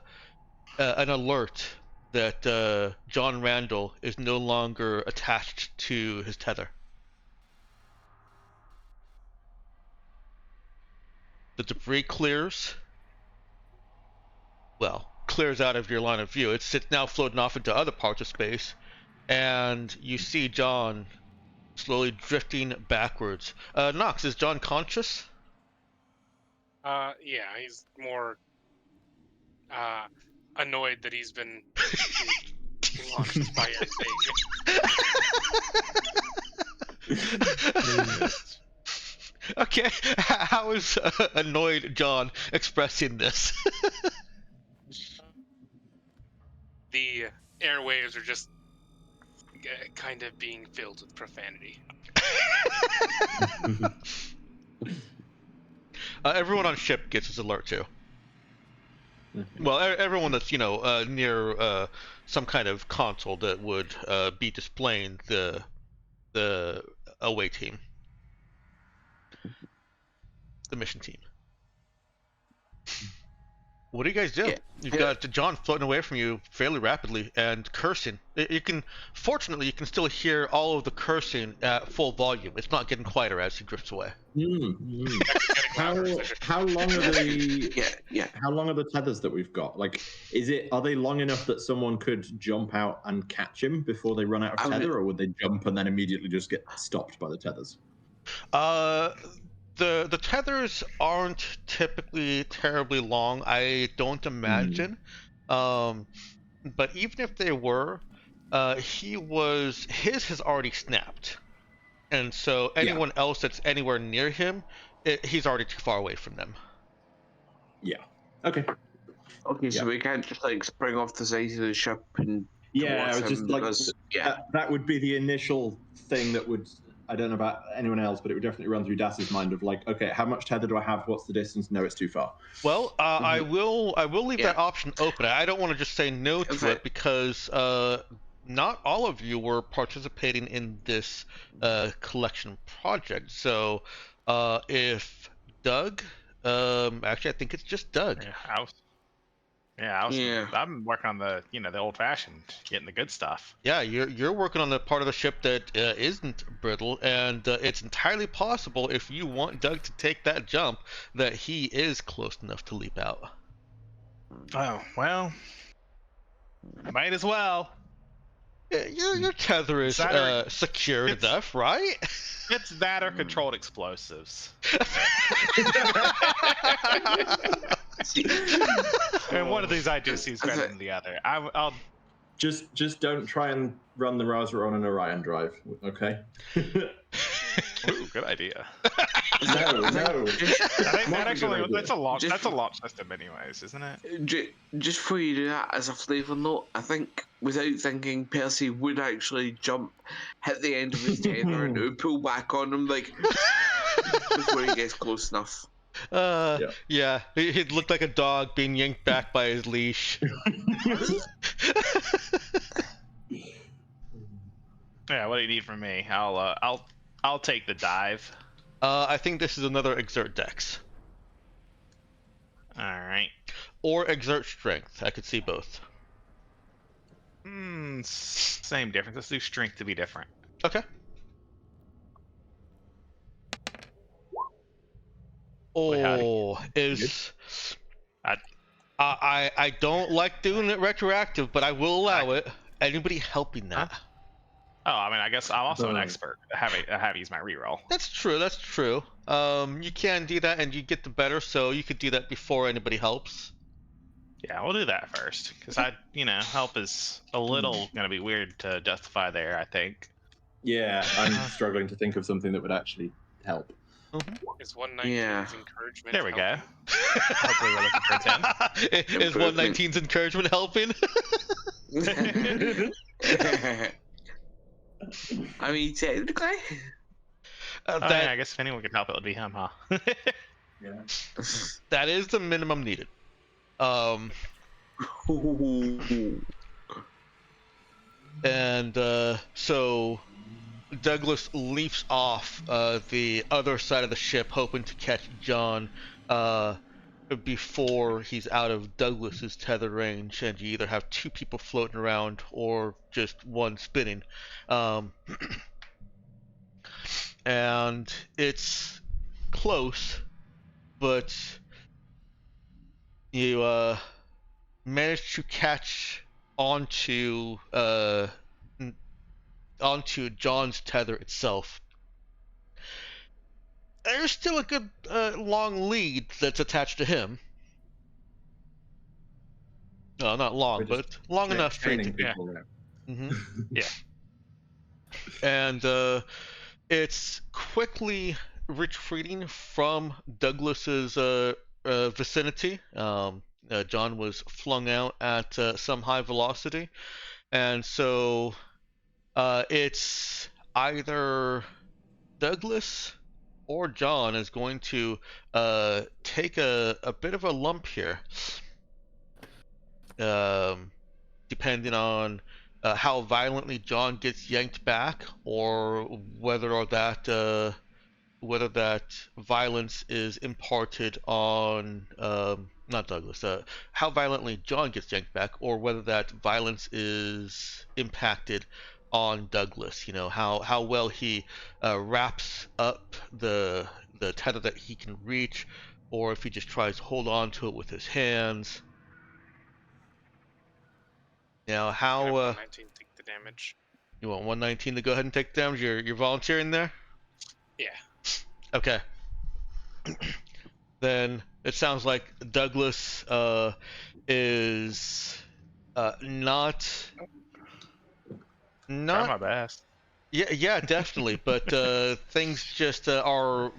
alert that John Randall is no longer attached to his tether. The debris clears. Well, clears out of your line of view. It's now floating off into other parts of space, and you see John slowly drifting backwards. Nox, is John conscious? Yeah, he's more annoyed that he's been launched by a thing. Okay, how is annoyed John expressing this? The airwaves are just kind of being filled with profanity. Everyone on ship gets this alert too. Well, everyone that's near some kind of console that would be displaying the away team, the mission team. What do you guys do? Yeah. You've got John floating away from you fairly rapidly and cursing. Fortunately, you can still hear all of the cursing at full volume. It's not getting quieter as he drifts away. How long are the Yeah. How long are the tethers that we've got? Like, are they long enough that someone could jump out and catch him before they run out of tether, or would they jump and then immediately just get stopped by the tethers? The tethers aren't typically terribly long, I don't imagine. but even if they were, his has already snapped, and so anyone else that's anywhere near him, he's already too far away from them. Yeah. Okay. Okay, so we can't just like spring off the side of the ship and Yeah, towards it was just him like because that would be the initial thing that would. I don't know about anyone else, but it would definitely run through Das's mind of like, okay, how much tether do I have? What's the distance? No, it's too far. Well, I will leave Yeah. that option open. I don't want to just say no to it because not all of you were participating in this collection project. So if Doug, actually, I think it's just Doug. I'm working on the the old fashioned, getting the good stuff. Yeah, you're working on the part of the ship that isn't brittle, and it's entirely possible if you want Doug to take that jump that he is close enough to leap out. Oh well, might as well. Your tether is secure enough, right? It's that or controlled explosives. And one of these I do see is better than the other. I'll just don't try and run the browser on an Orion drive, okay? Ooh, good idea. No. I think that actually that's a launch system, anyways, isn't it? Just before you do that, as a flavour note, I think without thinking, Percy would actually jump, hit the end of his tether, and it would pull back on him like before he gets close enough. Yeah, he'd look like a dog being yanked back by his leash. Yeah, what do you need from me? I'll take the dive. I think this is another exert dex. All right. Or exert strength. I could see both. Same difference. Let's do strength to be different. Okay. Oh, I don't like doing it retroactive, but I will allow it. Anybody helping that? Huh? Oh, I mean, I guess I'm also an expert. I have used my reroll. That's true. You can do that, and you get the better, so you could do that before anybody helps. Yeah, we'll do that first, because help is a little gonna be weird to justify there, I think. Yeah, I'm struggling to think of something that would actually help. Is 119's encouragement? There we go. Hopefully we're looking for a 10. Is 119's encouragement helping? I mean, technically. I guess if anyone could help, it would be him, huh? Yeah. That is the minimum needed. And so Douglas leaps off the other side of the ship, hoping to catch John before he's out of Douglas's tether range, and you either have two people floating around or just one spinning. And it's close, but you manage to catch onto John's tether itself. There's still a good long lead that's attached to him. No, not long, but long enough for you to. Yeah. And it's quickly retreating from Douglas's vicinity. John was flung out at some high velocity, and so it's either Douglas or John is going to take a bit of a lump here, depending on how violently John gets yanked back, or whether that violence is imparted on not Douglas. How violently John gets yanked back, or whether that violence is impacted on Douglas. How well he wraps up the tether that he can reach, or if he just tries to hold on to it with his hands. How 119 take the damage. You want 119 to go ahead and take the damage? You're volunteering there? Yeah. Okay. Then it sounds like Douglas is Not. Try my best. Yeah, definitely. But things just are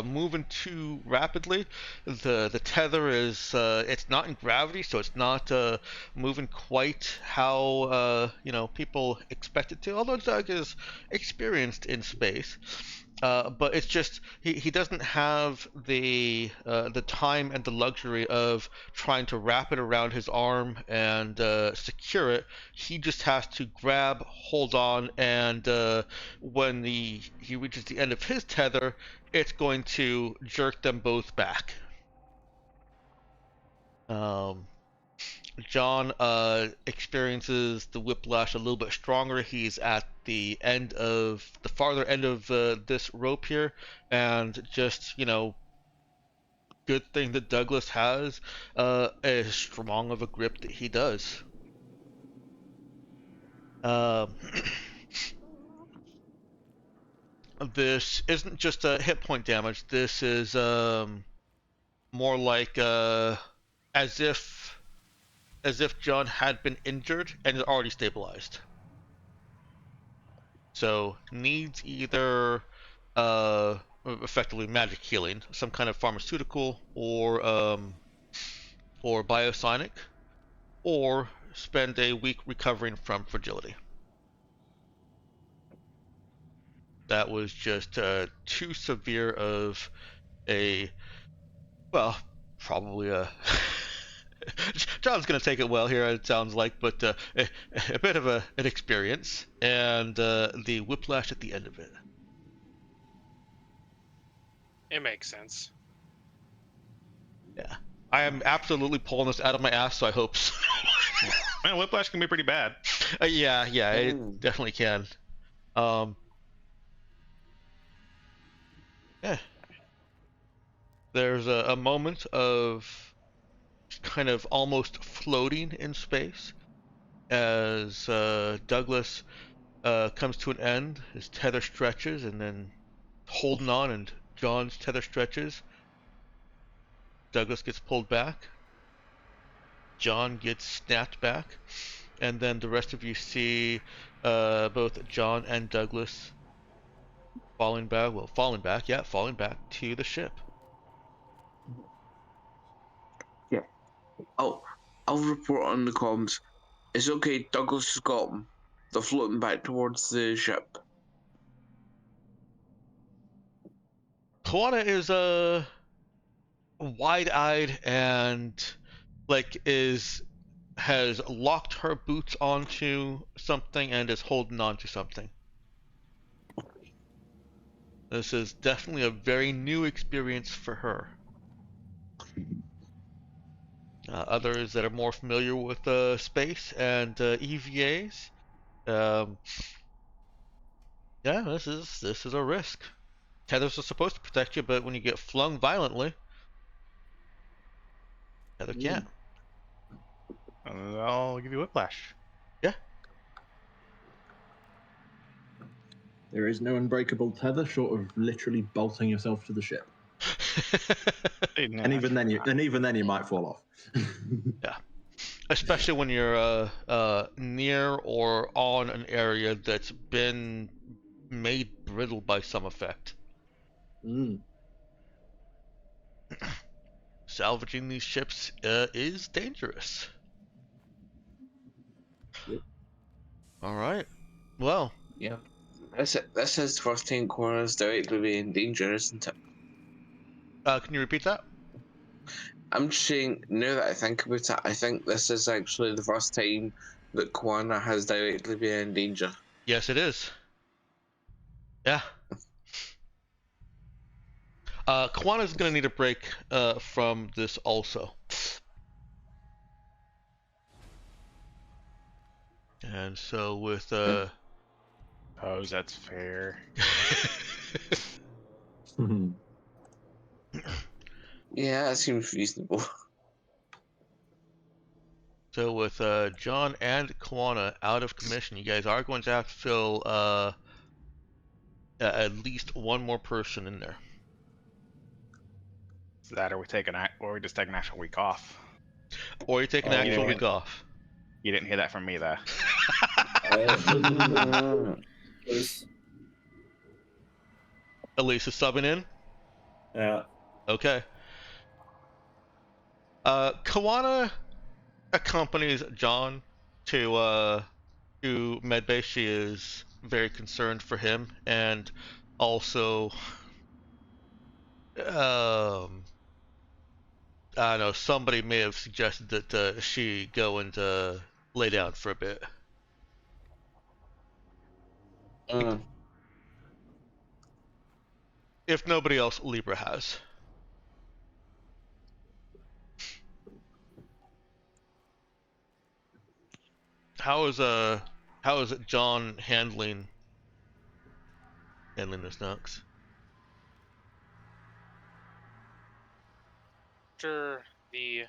moving too rapidly. The tether is it's not in gravity, so it's not moving quite how people expect it to. Although Doug is experienced in space. But it's just he doesn't have the time and the luxury of trying to wrap it around his arm and secure it. He just has to grab, hold on, and when he reaches the end of his tether, it's going to jerk them both back. John experiences the whiplash a little bit stronger. He's at the farther end of this rope here, and just, good thing that Douglas has as strong of a grip that he does. This isn't just a hit point damage. This is more like as if John had been injured and is already stabilized. So needs either effectively magic healing, some kind of pharmaceutical, or biosonic, or spend a week recovering from fragility. That was just too severe of probably a John's gonna take it well here, it sounds like, but a bit of an experience, and the whiplash at the end of it. It makes sense. Yeah, I am absolutely pulling this out of my ass, so I hope so. Man, whiplash can be pretty bad. Yeah, it definitely can. Yeah. There's a moment of kind of almost floating in space as Douglas comes to an end. His tether stretches, and then holding on, and John's tether stretches. Douglas gets pulled back. John gets snapped back, and then the rest of you see both John and Douglas falling back to the ship. Yeah. I'll report on the comms. It's okay, Douglas has got them. They're floating back towards the ship. Kawana is wide-eyed and has locked her boots onto something and is holding on to something. This is definitely a very new experience for her. Others that are more familiar with space and EVAs, this is a risk. Tethers are supposed to protect you, but when you get flung violently, tether can't. I'll give you whiplash. Yeah. There is no unbreakable tether short of literally bolting yourself to the ship. And even then you might fall off. Yeah. Especially when you're near or on an area that's been made brittle by some effect. Salvaging these ships is dangerous. Yep. All right. Well. Yeah. This is the first time Quara's directly be in danger, isn't it? Can you repeat that? I'm just saying, now that I think about it, I think this is actually the first time that Kwana has directly been in danger. Yes, it is. Yeah. Kawana's going to need a break from this also. And so with... Suppose that's fair. Yeah, that seems reasonable. So with John and Kawana out of commission, you guys are going to have to fill at least one more person in there. That or we just take an actual week off. Or you take an actual week off. You didn't hear that from me, though. Please. Elise is subbing in? Yeah. Okay. Kawana accompanies John to medbay. She is very concerned for him, and also I don't know, somebody may have suggested that she go and lay down for a bit. If nobody else, Libra has. How is John handling this, Nux? After the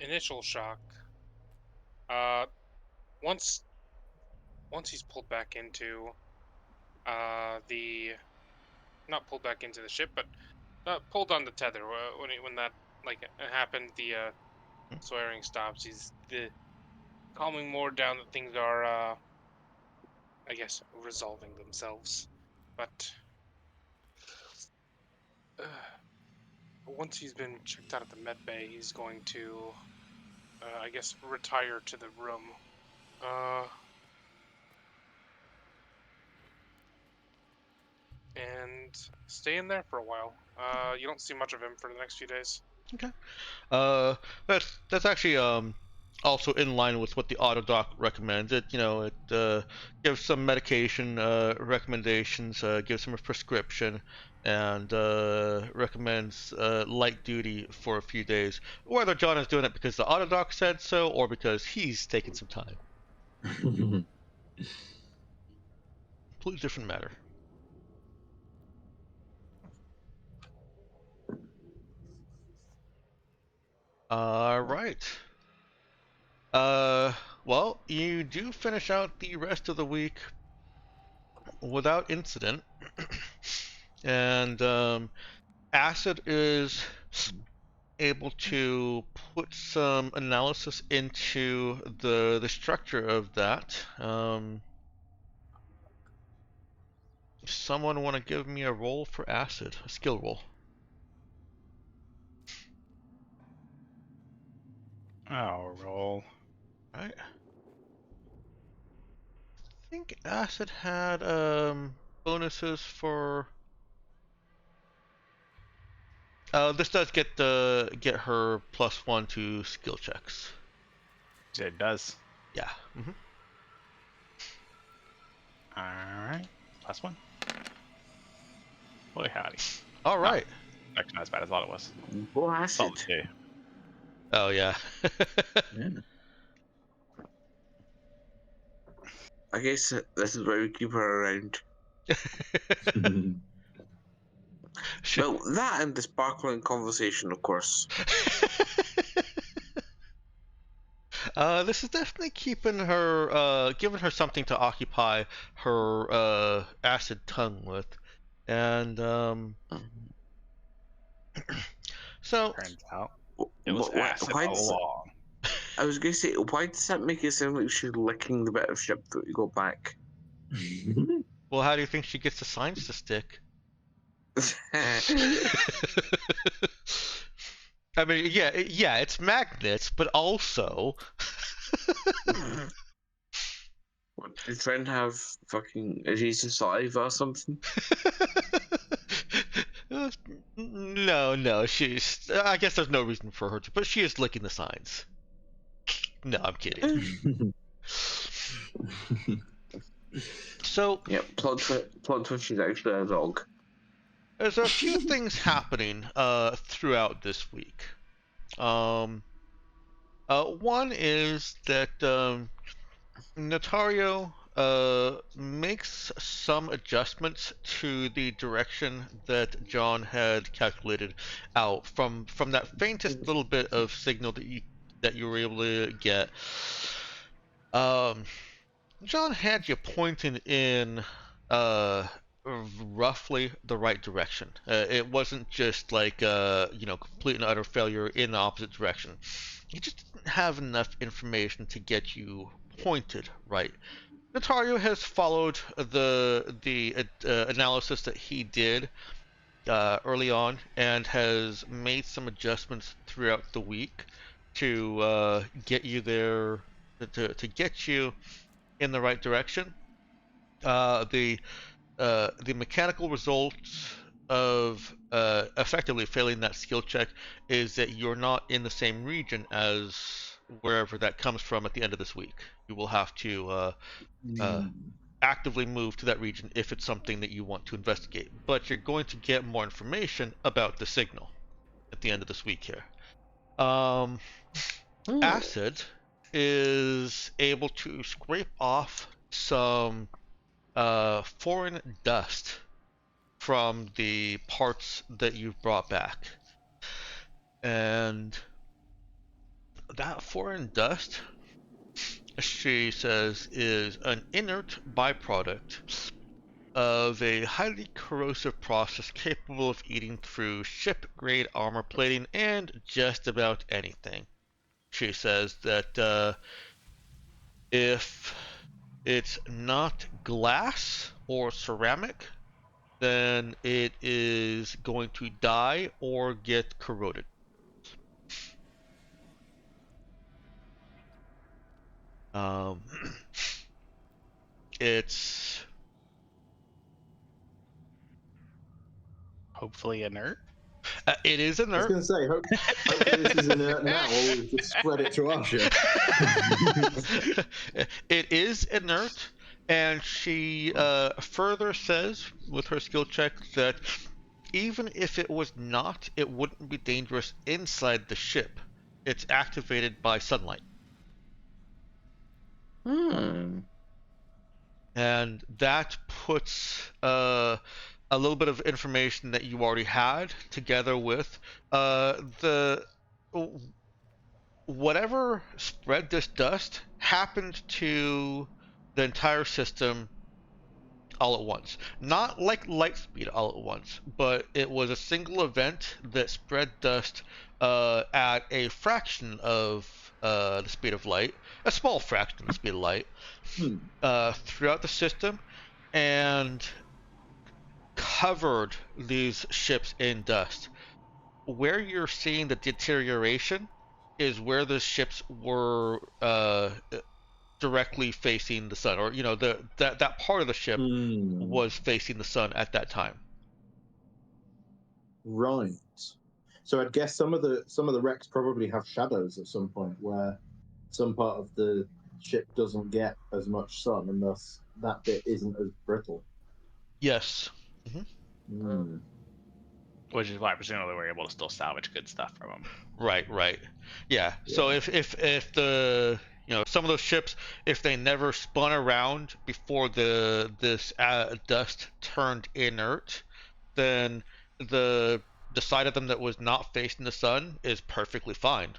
initial shock, once he's pulled back into the not pulled back into the ship, but pulled on the tether when that happened, the swearing stops. He's calming more down that things are I guess resolving themselves, but once he's been checked out at the med bay, he's going to I guess retire to the room. And stay in there for a while. You don't see much of him for the next few days. Okay. That's actually also in line with what the auto doc recommends. It gives some medication recommendations, gives him a prescription, and recommends light duty for a few days. Whether John is doing it because the auto doc said so or because he's taking some time. Completely different matter. Right. Well, you do finish out the rest of the week without incident, and Acid is able to put some analysis into the structure of that. Someone want to give me a roll for Acid, a skill roll? I'll roll. Right. I think Acid had bonuses for. This does get her +1 to skill checks. It does. Yeah. All right. +1. Boy, howdy. All right. No, actually, not as bad as I thought it was. Well, acid. Solid 2. Oh yeah. Yeah. I guess this is why we keep her around. Well, that and the sparkling conversation, of course. This is definitely keeping her, giving her something to occupy her acid tongue with, and so Turns out it was acid all along. I was gonna say, why does that make it sound like she's licking the bit of ship that we got back? Well, how do you think she gets the signs to stick? I mean, yeah, it's magnets, but also. What, did your friend have fucking adjacent saliva or something? No, she's. I guess there's no reason for her to, but she is licking the signs. No, I'm kidding. So. Yeah, plot twist, she's actually a dog. There's a few things happening throughout this week. One is that Notario makes some adjustments to the direction that John had calculated out from that faintest little bit of signal that you were able to get. John had you pointing in roughly the right direction. It wasn't just like complete and utter failure in the opposite direction. he just didn't have enough information to get you pointed right. Notario has followed the analysis that he did early on and has made some adjustments throughout the week to get you there, to get you in the right direction. The mechanical results of effectively failing that skill check is that you're not in the same region as wherever that comes from at the end of this week. You will have to actively move to that region if it's something that you want to investigate. But you're going to get more information about the signal at the end of this week here. Acid is able to scrape off some foreign dust from the parts that you've brought back. And that foreign dust, she says, is an inert byproduct of a highly corrosive process capable of eating through ship-grade armor plating and just about anything. She says that if it's not glass or ceramic, then it is going to die or get corroded. It's Hopefully inert. It is I was inert. going to say, hopefully this is inert now, or we've just spread it to our ship. It is inert, and she further says with her skill check that even if it was not, it wouldn't be dangerous inside the ship. It's activated by sunlight. And that puts a little bit of information that you already had together with the whatever spread this dust happened to the entire system all at once. Not like light speed all at once, but it was a single event that spread dust at a fraction of the speed of light, a small fraction of the speed of light, throughout the system, and covered these ships in dust. Where you're seeing the deterioration is where the ships were directly facing the sun, or that part of the ship was facing the sun at that time. Right. So I'd guess some of the wrecks probably have shadows at some point where some part of the ship doesn't get as much sun, and thus that bit isn't as brittle. Yes. Which is why presumably we're able to still salvage good stuff from them. Right. Yeah. So if the some of those ships, if they never spun around before this dust turned inert, then the side of them that was not facing the sun is perfectly fine,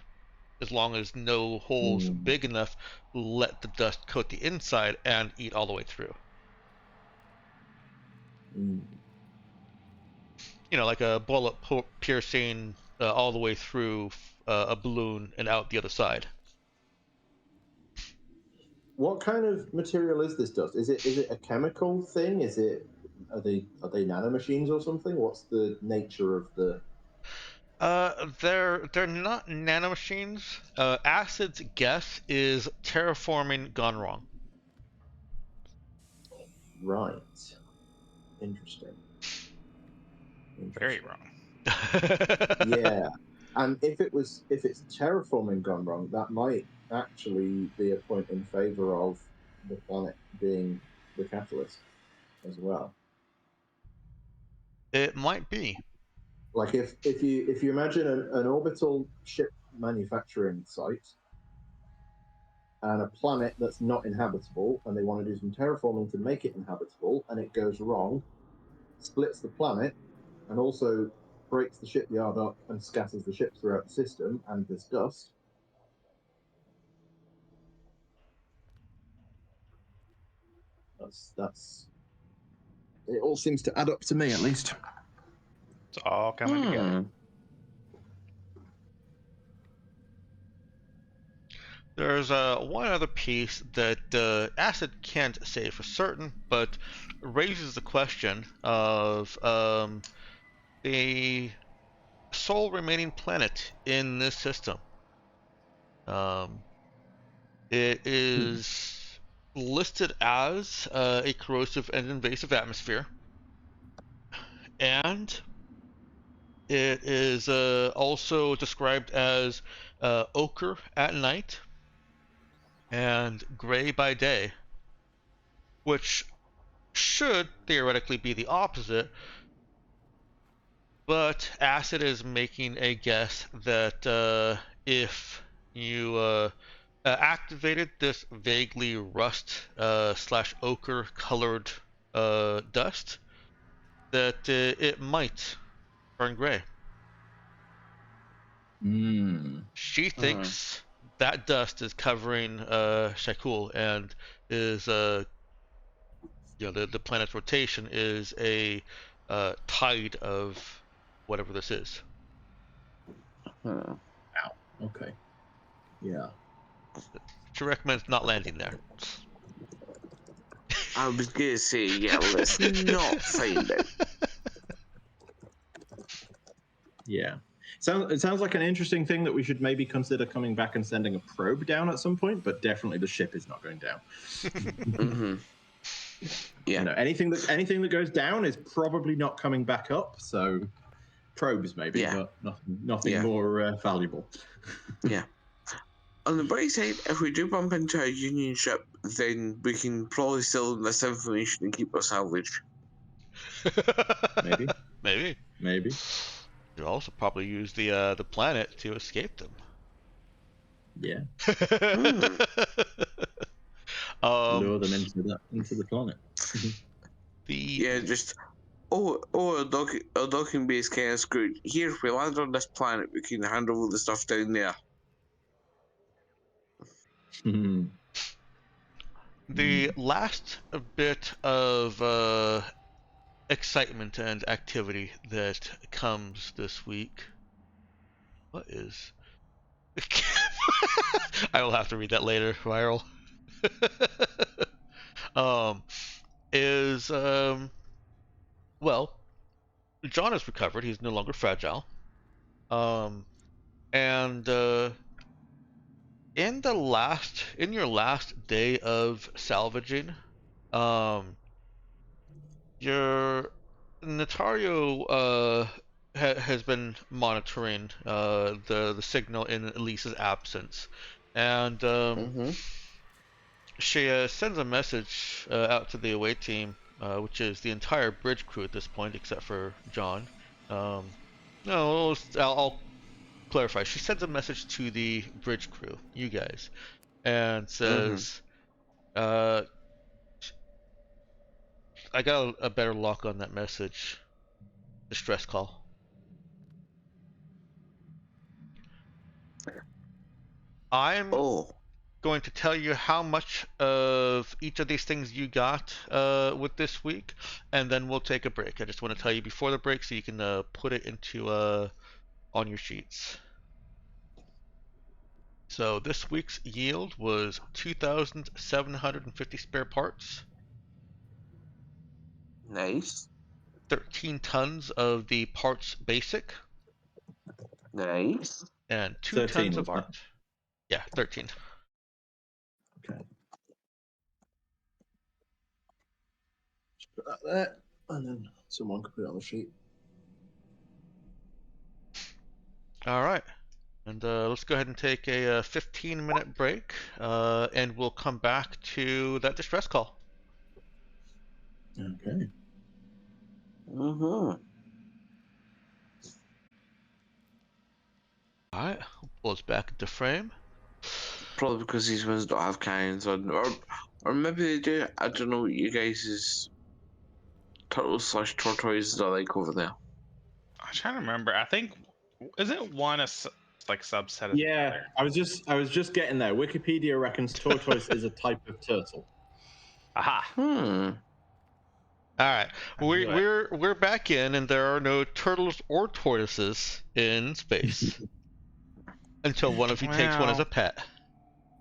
as long as no holes big enough let the dust coat the inside and eat all the way through. Like a bullet piercing all the way through a balloon and out the other side. What kind of material is this dust? Is it a chemical thing? Are they nanomachines or something? What's the nature of the? They're not nanomachines. Acid's guess is terraforming gone wrong. Right. Interesting. Very wrong. Yeah, and if it's terraforming gone wrong, that might actually be a point in favor of the planet being the catalyst as well. It might be. Like if you imagine an orbital ship manufacturing site and a planet that's not inhabitable, and they want to do some terraforming to make it inhabitable, and it goes wrong, splits the planet, and also breaks the shipyard up and scatters the ships throughout the system and this dust. That's it. All seems to add up to me, at least. It's all coming together. There's one other piece that Acid can't say for certain, but raises the question of the sole remaining planet in this system. It is listed as a corrosive and invasive atmosphere, and it is also described as ochre at night and gray by day, which should theoretically be the opposite, but Acid is making a guess that if you activated this vaguely rust slash ochre colored dust, that it might turn gray. She thinks that dust is covering Shakul and is the planet's rotation is a tide of whatever this is. Ow. Okay. Yeah. She recommends not landing there. I was gonna say, yeah, let's not find it. Yeah. It sounds like an interesting thing that we should maybe consider coming back and sending a probe down at some point, but definitely the ship is not going down. Yeah. You know, anything that goes down is probably not coming back up, so probes maybe, but nothing more valuable. Yeah. On the bright side, if we do bump into a Union ship, then we can probably steal this information and keep our salvage. Maybe. Maybe. You also probably use the planet to escape them. Yeah. Lure them into the planet. Just our docking base kind of screwed. Here, if we land on this planet, we can hand over the stuff down there. The last bit of excitement and activity that comes this week. What is? I will have to read that later, Viral. Well, John has recovered. He's no longer fragile. And in your last day of salvaging, your Natario has been monitoring the signal in Elise's absence, and she sends a message out to the away team, which is the entire bridge crew at this point, except for John. No, I'll clarify. She sends a message to the bridge crew, you guys, and says, I got a better lock on that message. Distress call. I'm going to tell you how much of each of these things you got with this week, and then we'll take a break. I just want to tell you before the break so you can put it into on your sheets. So this week's yield was 2,750 spare parts. Nice. 13 tons of the parts basic. Nice. And 2 tons of art. Yeah, 13. Okay. Just put that there, and then someone can put it on the sheet. All right. And let's go ahead and take a 15-minute break, and we'll come back to that distress call. Okay. All right, pull us back into frame. Probably because these ones don't have cannons on, or maybe they do. I don't know what you guys' turtles/tortoises are like over there. I'm trying to remember. I think isn't one a like subset of the other? I was just getting there. Wikipedia reckons tortoise is a type of turtle. Aha. All right, we're back in, and there are no turtles or tortoises in space until one of you takes one as a pet.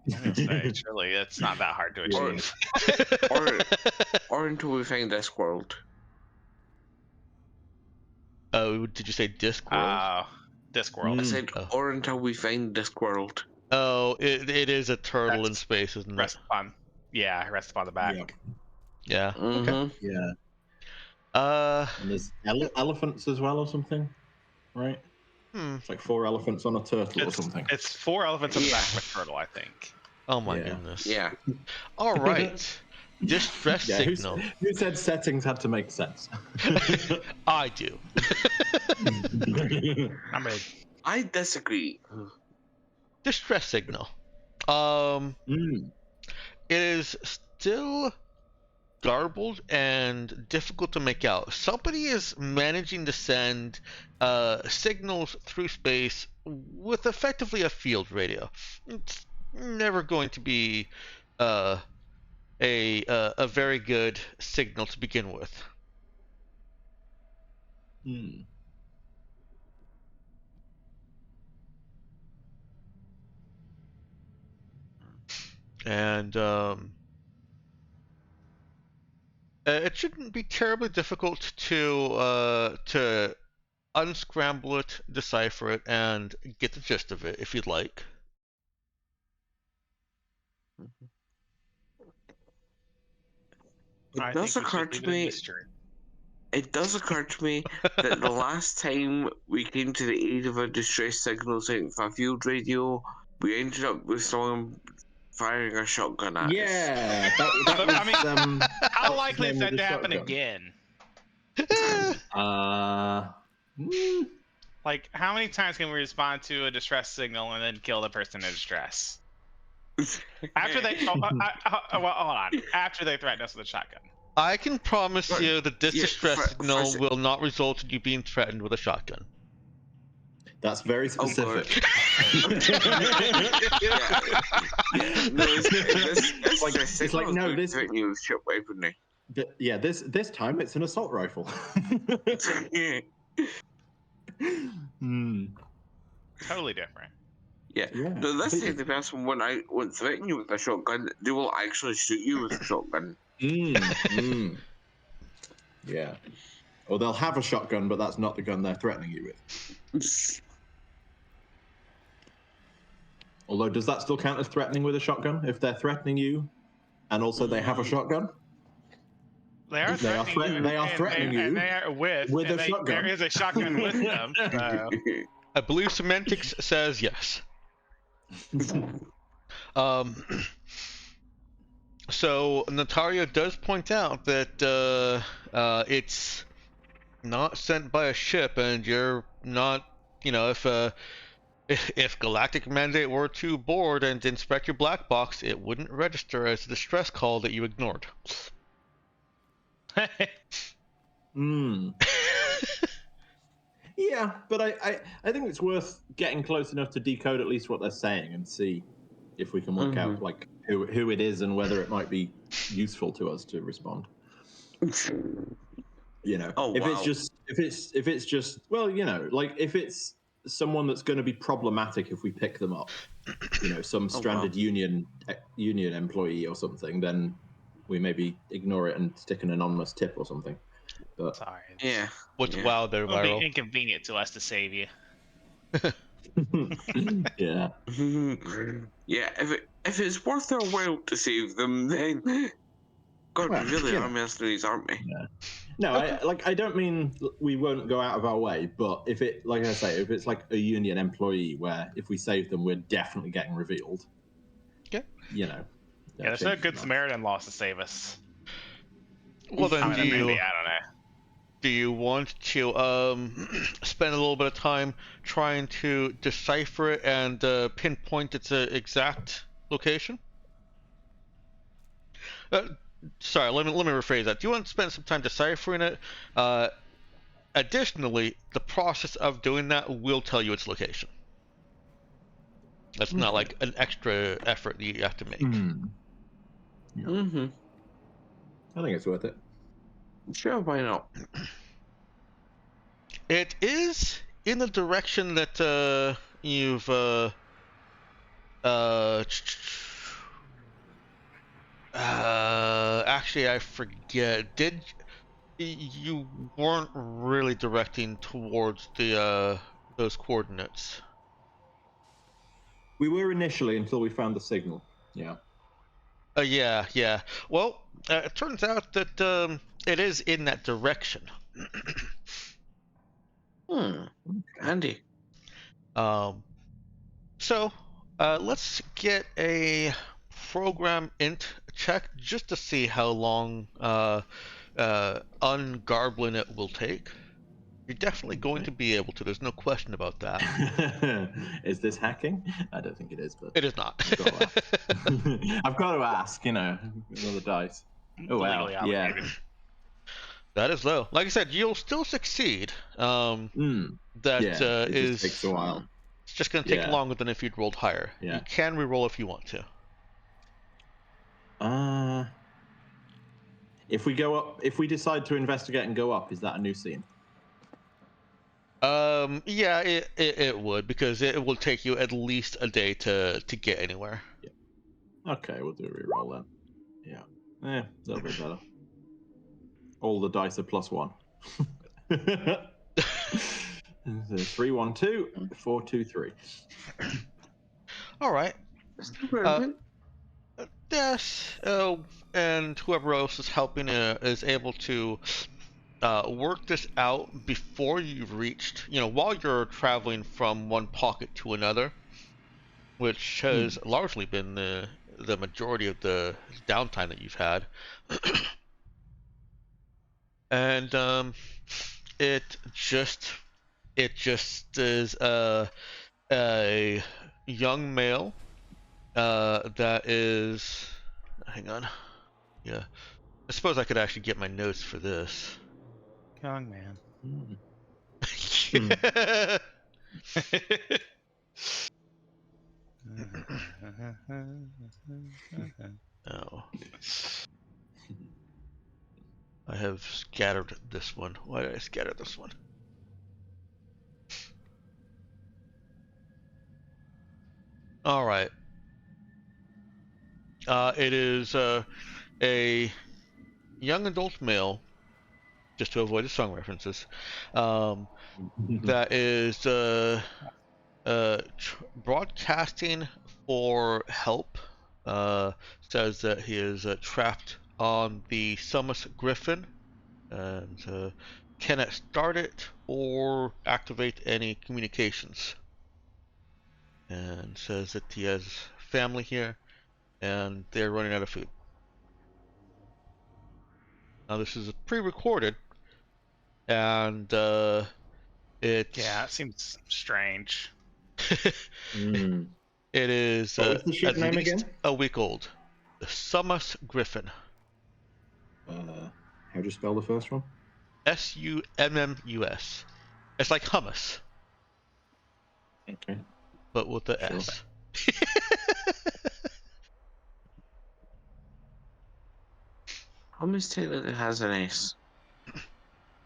I was gonna say, surely it's not that hard to achieve. Or until we find Discworld. Oh, did you say Discworld? Discworld. I said, or until we find Discworld. Oh, it is a turtle in space, isn't it? Rest upon the back. Yeah. Okay. Yeah. And there's elephants as well or something, right? It's like 4 elephants on a turtle or something. It's 4 elephants on the back of a turtle, I think. Oh my goodness. Yeah. All right. Distress signal. Who said settings had to make sense? I do. I disagree. Distress signal. It is still garbled and difficult to make out. Somebody is managing to send signals through space with effectively a field radio. It's never going to be a very good signal to begin with. And it shouldn't be terribly difficult to unscramble it, decipher it, and get the gist of it if you'd like. It does occur to me that the last time we came to the aid of a distress signal sent from a field radio, we ended up with someone firing a shotgun at us. Yeah, that was, I mean, how likely is that to happen again? Like, how many times can we respond to a distress signal and then kill the person in distress? After they, hold on. After they threaten us with a shotgun. I can promise you that this distress signal will not result in you being threatened with a shotgun. That's very specific. It's like no, this you ship weaponry. Yeah, this time it's an assault rifle. Totally different. Yeah. No, this time the person won't threaten you with a shotgun, they will actually shoot you with a shotgun. Yeah. Or they'll have a shotgun, but that's not the gun they're threatening you with. Although, does that still count as threatening with a shotgun? If they're threatening you, and also they have a shotgun? They are threatening you. And they are with a shotgun. There is a shotgun with them. So. I believe semantics says yes. So Natalia does point out that it's not sent by a ship, and you're not, if Galactic Mandate were to board and inspect your black box, it wouldn't register as a distress call that you ignored. Yeah, but I think it's worth getting close enough to decode at least what they're saying and see if we can work out like who it is and whether it might be useful to us to respond. If it's just well, like if it's someone that's going to be problematic if we pick them up, some stranded union employee or something, then we maybe ignore it and stick an anonymous tip or something. But sorry. Yeah. What's wild there, Viral? It'll be inconvenient to us to save you. Yeah. Yeah. If it's worth our while to save them, then God, we really are mercenaries, aren't we? Yeah. No, I don't mean we won't go out of our way, but if it, like I say, if it's like a union employee where if we save them, we're definitely getting revealed. Okay. Yeah, there's no good Samaritan laws to save us. Well, then I don't know. Do you want to spend a little bit of time trying to decipher it and pinpoint its exact location? Sorry, let me rephrase that. Do you want to spend some time deciphering it? Additionally, the process of doing that will tell you its location. That's not like an extra effort that you have to make. I think it's worth it. Sure, why not? It is in the direction that you've Actually, I forget. Did you weren't really directing towards the those coordinates? We were initially until we found the signal. Yeah. Yeah, yeah. Well, it turns out that it is in that direction. Handy. Um, so let's get a program int check just to see how long ungarbling it will take. You're definitely going to be able to. There's no question about that. Is this hacking? I don't think it is, but It is not. I've got to ask. You know, another dice. Oh wow, Legally yeah. obligated. That is low. Like I said, you'll still succeed. That Yeah, it is just takes a while. It's just going to take Yeah. longer than if you'd rolled higher. Yeah. You can re-roll if you want to. If we go up, if we decide to investigate and go up, is that a new scene? Yeah, it would, because it will take you at least a day to get anywhere. Yeah. Okay, we'll do a re-roll then. Yeah. A little bit better. All the dice are +1. 3, 1, 2, 4, 2, 3. All right. Brilliant. Yes. And whoever else is helping is able to work this out before you've reached, while you're traveling from one pocket to another, which has largely been the majority of the downtime that you've had. And it just is a young male that is, hang on, yeah, I suppose I could actually get my notes for this. Young man. Oh, I have scattered this one. Why did I scatter this one? All right. It is a young adult male, just to avoid the song references, that is broadcasting for help. Says that he is trapped on the Summit Griffin and cannot start it or activate any communications. And says that he has family here and they're running out of food. Now this is pre-recorded, and it's Yeah, it seems strange. it is What was the ship at name least again? a week old. The Summit Griffin. How do you spell the first one? Summus. It's like hummus, Okay. but with the Sure. S. Hummus technically has an S.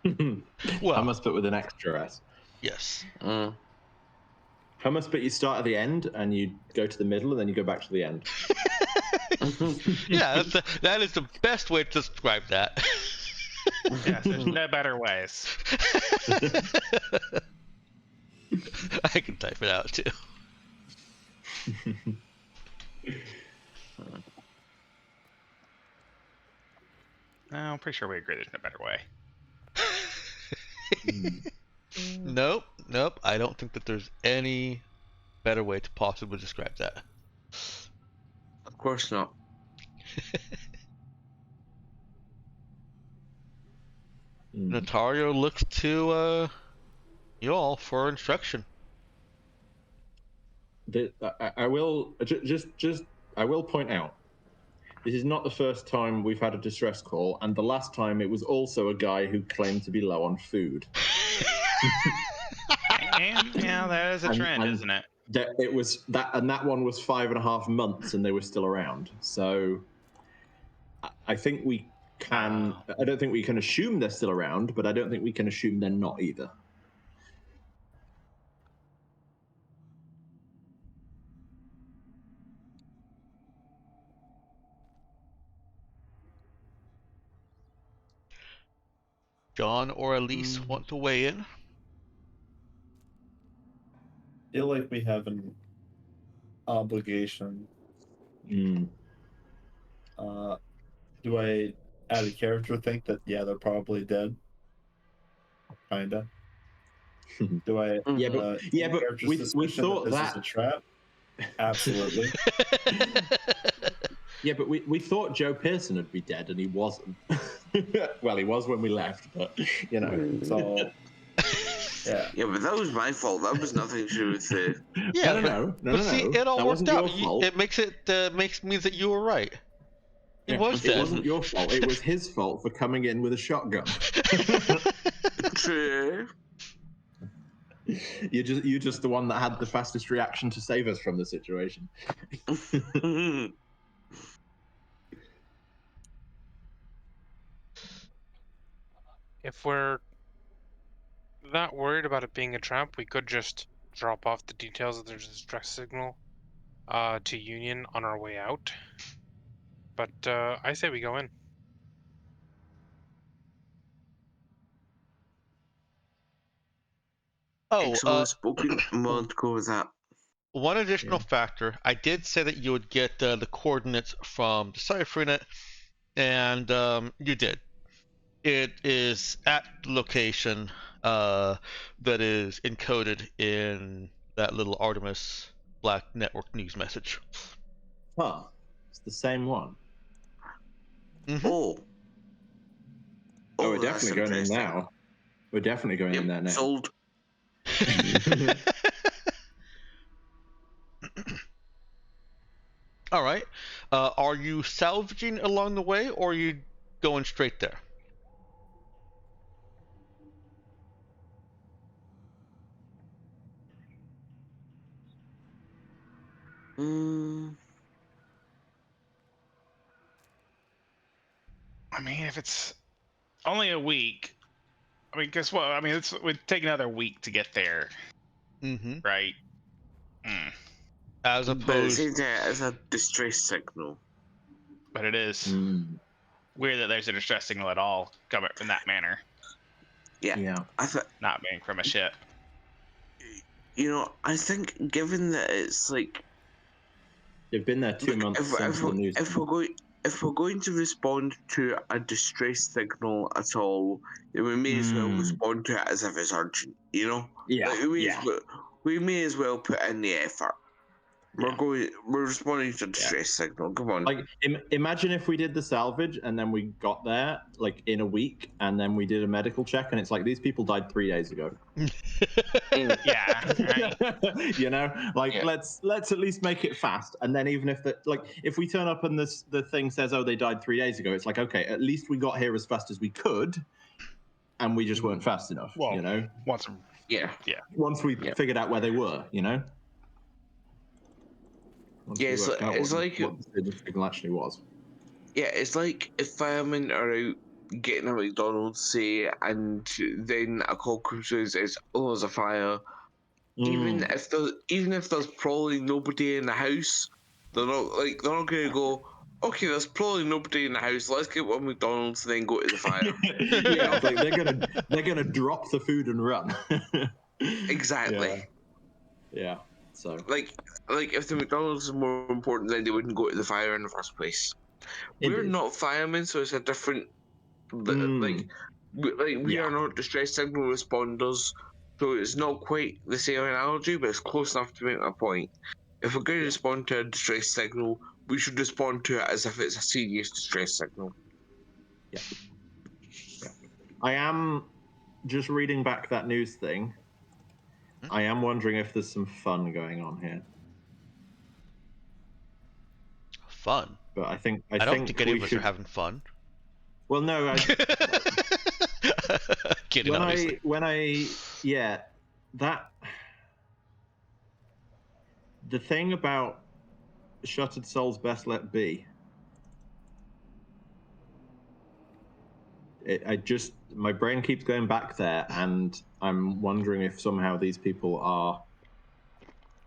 Well, Hummus, but with an extra S. yes. Hummus, but you start at the end and you go to the middle and then you go back to the end. Yeah, that is the best way to describe that. Yes, there's no better ways. I can type it out too. No, I'm pretty sure we agree there's no better way. Nope. I don't think that there's any better way to possibly describe that. Of course not. Notario looks to you all for instruction. I will I will point out, this is not the first time we've had a distress call, and the last time it was also a guy who claimed to be low on food. And yeah, that is a trend, isn't it? It was that, and that one was 5.5 months, and they were still around. So I think we can. I don't think we can assume they're still around, but I don't think we can assume they're not either. John or Elise want to weigh in? Feel like we have an obligation. Do I, out of character, think that they're probably dead? Kinda. Do I? But we thought this that is a trap. Absolutely. Yeah, but we thought Joe Pearson would be dead, and he wasn't. Well, he was when we left, but So yeah. Yeah, but that was my fault. That was nothing to do with the. Yeah, no. See, it all that worked wasn't out. your fault. It means that you were right. He was It dead. wasn't your fault. It was his fault for coming in with a shotgun. True. You're just the one that had the fastest reaction to save us from the situation. If we're not worried about it being a trap, we could just drop off the details of the distress signal to Union on our way out. But I say we go in. Excellent spoken. I'm willing to go with that. One additional factor, I did say that you would get the coordinates from deciphering it, and you did. It is at the location that is encoded in that little Artemis Black Network news message. Huh. It's the same one. Mm-hmm. Oh, we're definitely going in now. We're definitely going in there now. Sold. All right. Are you salvaging along the way, or are you going straight there? I mean, if it's only a week, I mean, guess what? I mean, it would take another week to get there. Mm-hmm. Right. As opposed, But it's as a distress signal. But it is weird that there's a distress signal at all coming in that manner. Yeah. Not being from a ship. I think given that it's like they've been there 2 months since the news. If we're going to respond to a distress signal at all, then we may as well respond to it as if it's urgent. Yeah. We may as well put in the effort. Yeah. We're responding to a distress signal. Come on. Like, imagine if we did the salvage and then we got there like in a week, and then we did a medical check, and it's like these people died 3 days ago. Yeah. Right. Let's at least make it fast. And then even if we turn up and the thing says, oh, they died 3 days ago, it's like, okay, at least we got here as fast as we could, and we just weren't fast enough. Well, once we figured out where they were, It's like what the signal actually was. Yeah, it's like if firemen are out getting a McDonald's, say, and then a call comes through and says, "Oh, there's a fire." Even if there's probably nobody in the house, they're not going to go, "Okay, there's probably nobody in the house. Let's get one McDonald's and then go to the fire." Yeah, like they're gonna drop the food and run. Exactly. Yeah. So like if the McDonald's is more important, then they wouldn't go to the fire in the first place. We're not firemen, so it's a different. We are not distress signal responders, so it's not quite the same analogy, but it's close enough to make my point. If we're going to respond to a distress signal, we should respond to it as if it's a serious distress signal. Yeah. I am just reading back that news thing. I am wondering if there's some fun going on here. Fun? But I don't think any of us are having fun. Well, no. Kidding, obviously. The thing about Shuttered Souls Best Let Be, my brain keeps going back there, and I'm wondering if somehow these people are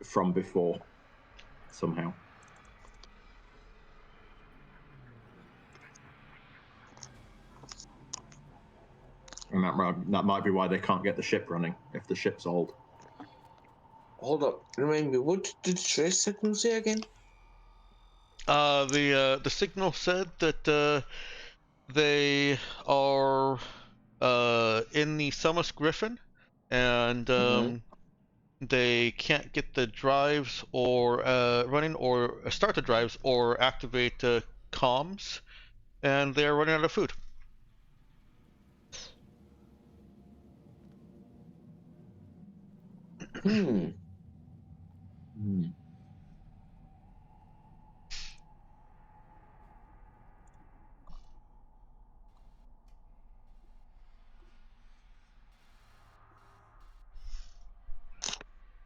from before, somehow. And that might be why they can't get the ship running if the ship's old. Hold up. Remind me, what did the stress signal say again? The signal said that they are in the Summers Griffin, and they can't get the drives or running or start the drives or activate comms, and they're running out of food. Hmm.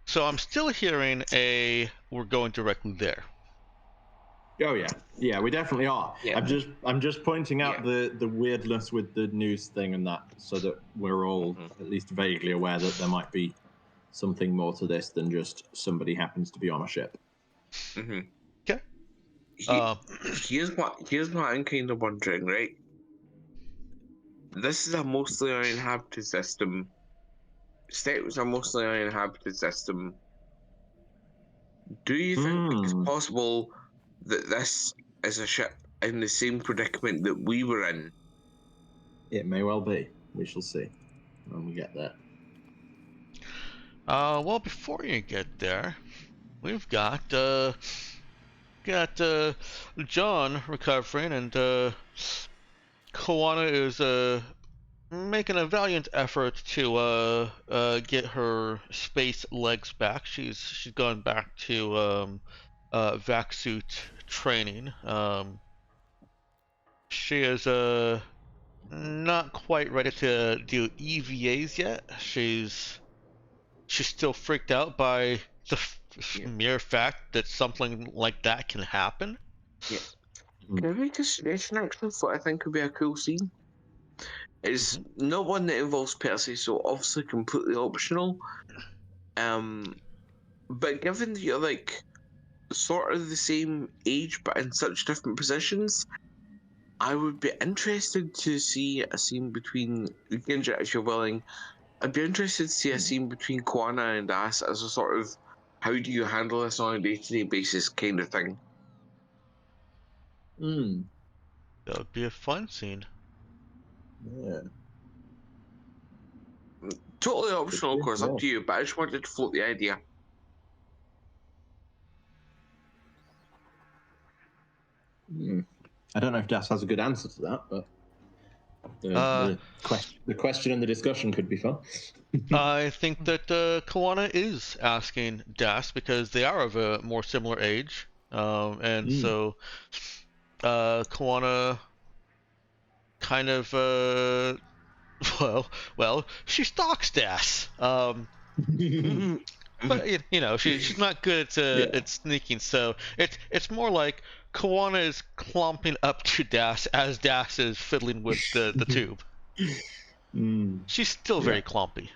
So I'm still hearing we're going directly there. Oh yeah, we definitely are. Yeah. I'm just pointing out the weirdness with the news thing and that, so that we're all at least vaguely aware that there might be something more to this than just somebody happens to be on a ship. Okay. Here's what I'm kind of wondering, right? This is a mostly uninhabited system. States are mostly uninhabited system. Do you think it's possible that this is a ship in the same predicament that we were in? It may well be. We shall see when we get there. Well, before you get there, we've got John recovering, and Koana is making a valiant effort to get her space legs back. She's gone back to vac suit training. She is not quite ready to do EVAs yet. She's still freaked out by the mere fact that something like that can happen. Yeah. Can I make a suggestion actually for what I think would be a cool scene? It's not one that involves Percy, so obviously completely optional. But given that you're like sort of the same age but in such different positions, I would be interested to see a scene between Ginja, if you're willing. I'd be interested to see a scene between Kwana and Ass as a sort of how do you handle this on a day-to-day basis kind of thing. That would be a fun scene. Yeah. Totally optional, of course, up to you, but I just wanted to float the idea. I don't know if Das has a good answer to that, but the question and the discussion could be fun. I think that Kawana is asking Das because they are of a more similar age, and so Kawana kind of well, she stalks Das. But she's not good at sneaking, so it's more like Kawana is clomping up to Das as Das is fiddling with the tube. She's still very clompy.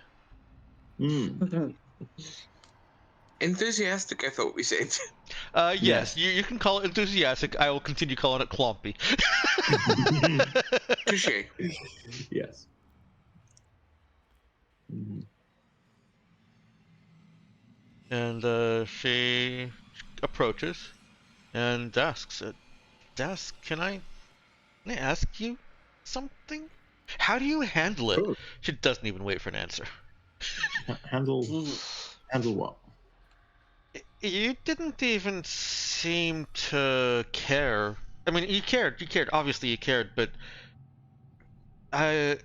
Enthusiastic, I thought we said. Yes. You can call it enthusiastic. I will continue calling it clompy. Touché. Yes. And she approaches and asks, Das, can I ask you something? How do you handle it? She doesn't even wait for an answer. Handle what? You didn't even seem to care. I mean, you cared. Obviously, you cared, but you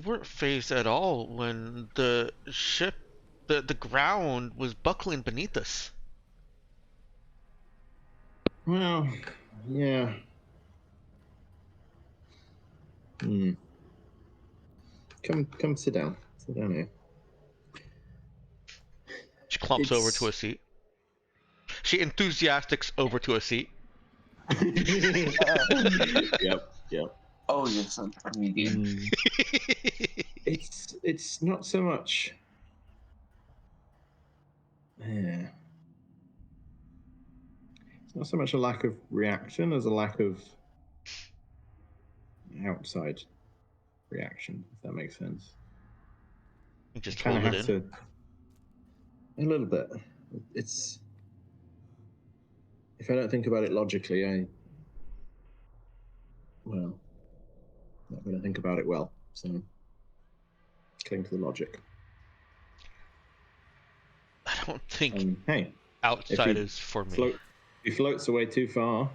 weren't phased at all when the ship, the ground was buckling beneath us. Well, yeah. Come sit down. Sit down here. She clumps over to a seat. She enthusiastics over to a seat. Yep. Oh, yes, I'm comedian. It's not so much. Yeah. It's not so much a lack of reaction as a lack of outside reaction, if that makes sense. You just kind of hold have it in. to a little bit. It's if I don't think about it logically, not going to think about it well. So cling to the logic. I don't think Hey, outside is for me. If he floats away too far,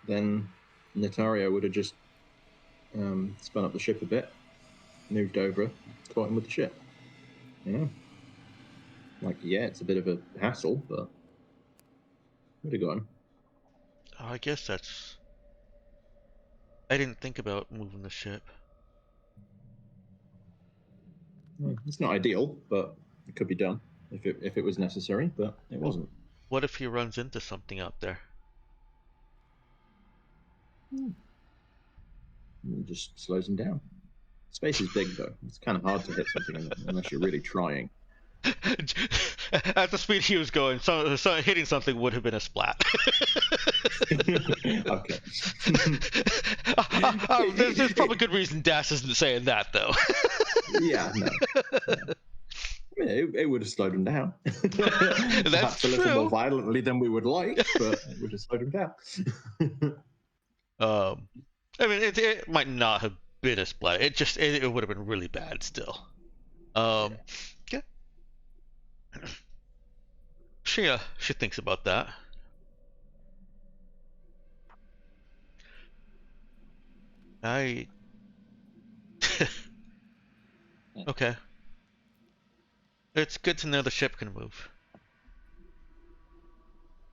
then Natario would have just spun up the ship a bit, moved over, caught him with the ship. It's a bit of a hassle, but would have got him. Oh, I guess that's. I didn't think about moving the ship. It's not ideal, but it could be done if it was necessary, but it wasn't. What if he runs into something out there? It just slows him down. Space is big, though. It's kind of hard to hit something unless you're really trying. At the speed he was going, so hitting something would have been a splat. Okay. There's probably good reason Das isn't saying that, though. Yeah, no. I mean, it would have slowed him down. That's Perhaps true. A little more violently than we would like, but it would have slowed him down. I mean, it might not have been a splat. It would have been really bad still. Yeah. She thinks about that. Okay. It's good to know the ship can move.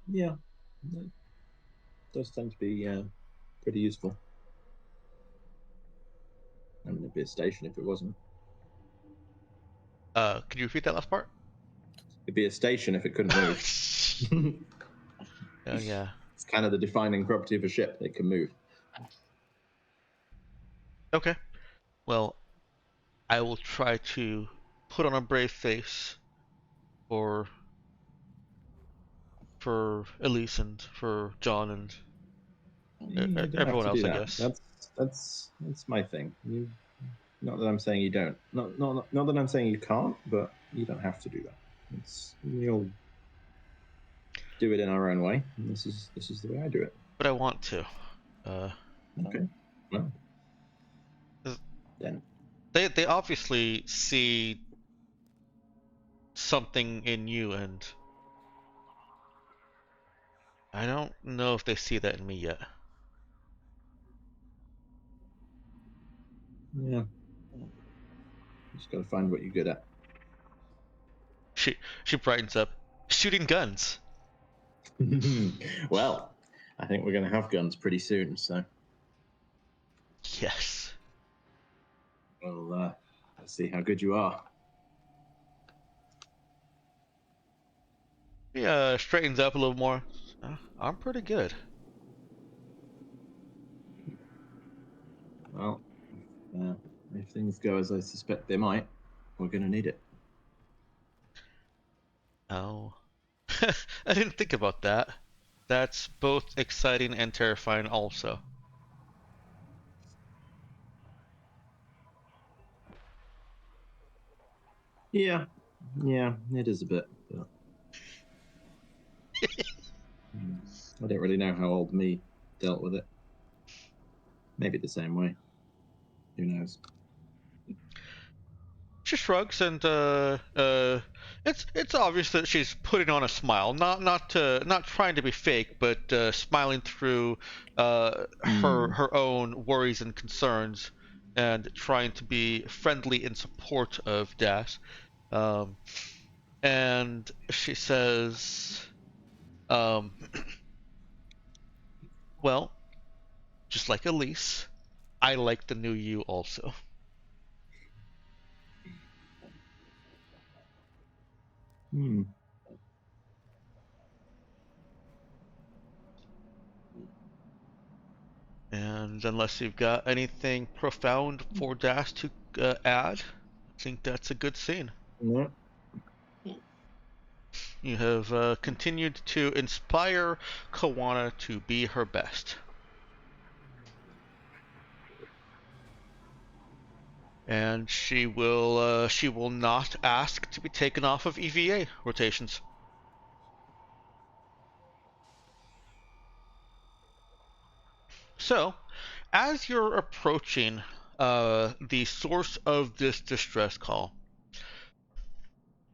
Yeah. It does tend to be pretty useful. I mean, it'd be a station if it wasn't. Could you repeat that last part? It'd be a station if it couldn't move. Oh, yeah. It's kind of the defining property of a ship. It can move. Okay. Well, I will try to put on a brave face for Elise and for John and everyone else, I guess. That's my thing. Not that I'm saying you don't. Not that I'm saying you can't, but you don't have to do that. You'll do it in our own way. And this is the way I do it. But I want to. Okay. Well. Then. They obviously see something in you, and I don't know if they see that in me yet. Yeah. Just gotta find what you're good at. She brightens up. Shooting guns. Well, I think we're gonna have guns pretty soon, so. Yes. Well, let's see how good you are. He straightens up a little more. I'm pretty good. Well, if things go as I suspect they might, we're gonna need it. Oh. I didn't think about that. That's both exciting and terrifying also. Yeah, it is a bit. But... I don't really know how old me dealt with it. Maybe the same way. Who knows? She shrugs, and it's obvious that she's putting on a smile, not trying to be fake, but smiling through her own worries and concerns, and trying to be friendly in support of Das. And she says, well, just like Elise, I like the new you also. And unless you've got anything profound for Das to add, I think that's a good scene. Yeah. You have continued to inspire Kawana to be her best. And she will not ask to be taken off of EVA rotations. So, as you're approaching the source of this distress call,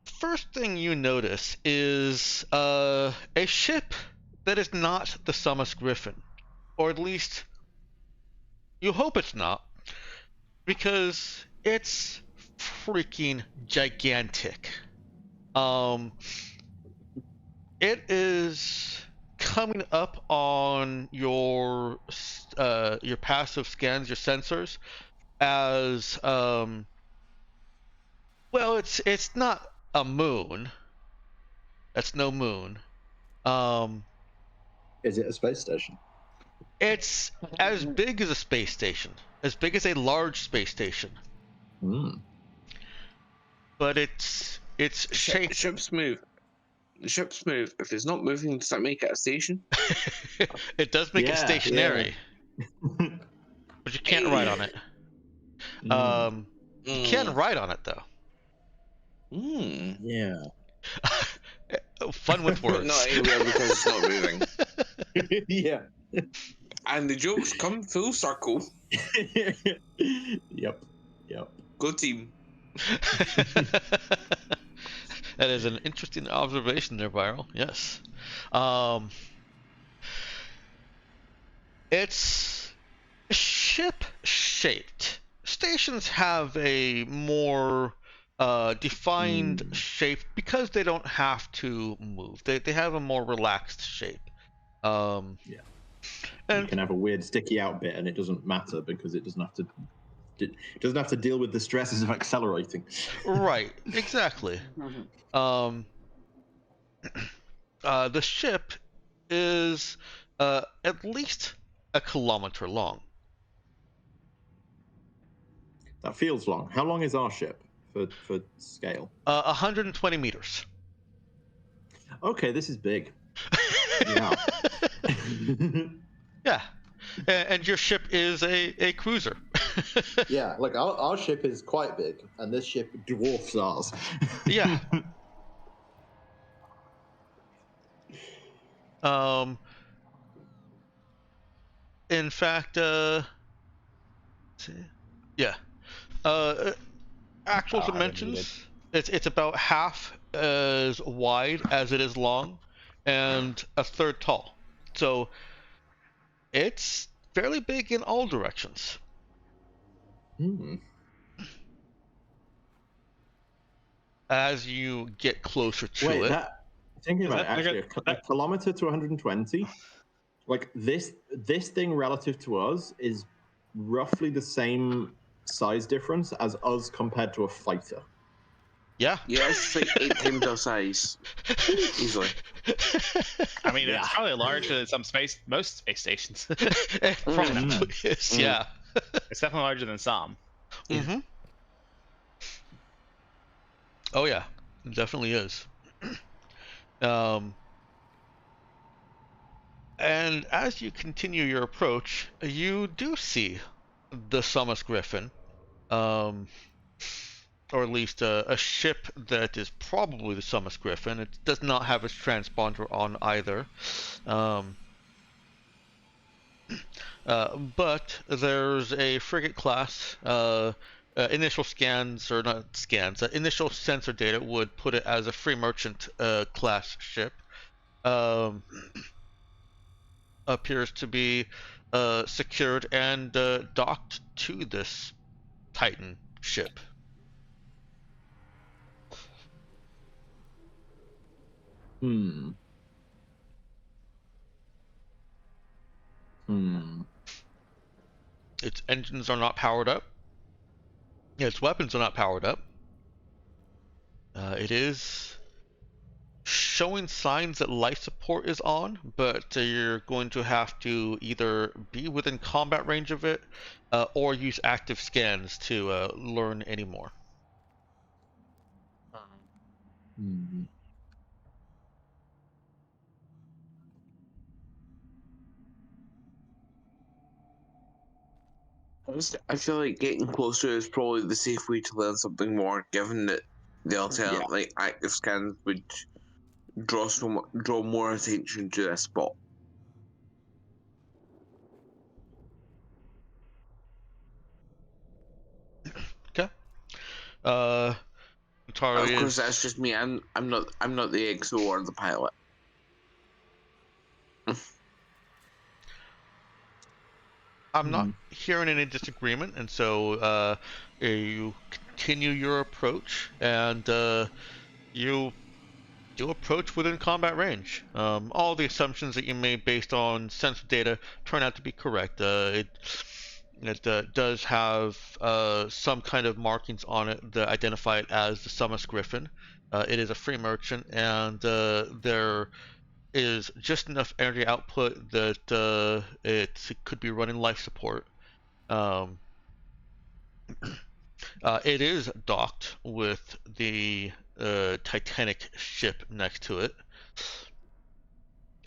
first thing you notice is a ship that is not the Summit Griffin, or at least you hope it's not, because it's freaking gigantic. It is coming up on your passive scans, your sensors, as well. It's not a moon. That's no moon. Is it a space station? It's as big as a space station, as big as a large space station. But it's shaped. Ship's move. The ship's move. If it's not moving, does that make it a station? It does make it stationary, but you can't ride on it. You can ride on it though. Yeah. Fun with words. Not anywhere because it's not moving. Yeah. And the jokes come full circle. Yep. Go team. That is an interesting observation there, Viral. Yes. It's ship-shaped. Stations have a more defined shape because they don't have to move. They have a more relaxed shape. Yeah. And you can have a weird sticky out bit, and it doesn't matter because it doesn't have to deal with the stresses of accelerating. Right. Exactly. The ship is at least a kilometer long. That feels long. How long is our ship for scale? 120 meters. Okay, this is big. Yeah. Yeah. And your ship is a cruiser. Yeah, like our ship is quite big, and this ship dwarfs ours. Yeah. In fact, yeah. Actual dimensions, it's about half as wide as it is long, and a third tall. So it's fairly big in all directions. As you get closer to it. Thinking about it, actually, a kilometer to 120, like this thing relative to us is roughly the same size difference as us compared to a fighter. Yeah. Yeah, it's like 8 times our size. Easily. I mean, it's probably larger than most space stations. It probably is, yeah. It's definitely larger than some. Mm-hmm. Oh yeah, it definitely is. And as you continue your approach, you do see the Summit Griffin, or at least a ship that is probably the Summit Griffin. It does not have its transponder on either. But there's a frigate class. Initial scans, or not scans, initial sensor data would put it as a free merchant class ship. Appears to be secured and docked to this Titan ship. Its engines are not powered up. Its weapons are not powered up. It is showing signs that life support is on, but you're going to have to either be within combat range of it or use active scans to learn any more. I feel like getting closer is probably the safe way to learn something more, given that the alternate like active scans would draw more attention to this spot. Okay. Of Atari course, is. that's just me. I'm not the XO or the pilot. I'm not hearing any disagreement, and so you continue your approach, and you approach within combat range. All the assumptions that you made based on sensor data turn out to be correct. It does have some kind of markings on it that identify it as the Summers Griffin. It is a free merchant, and there is just enough energy output that it could be running life support. It is docked with the Titanic ship next to it.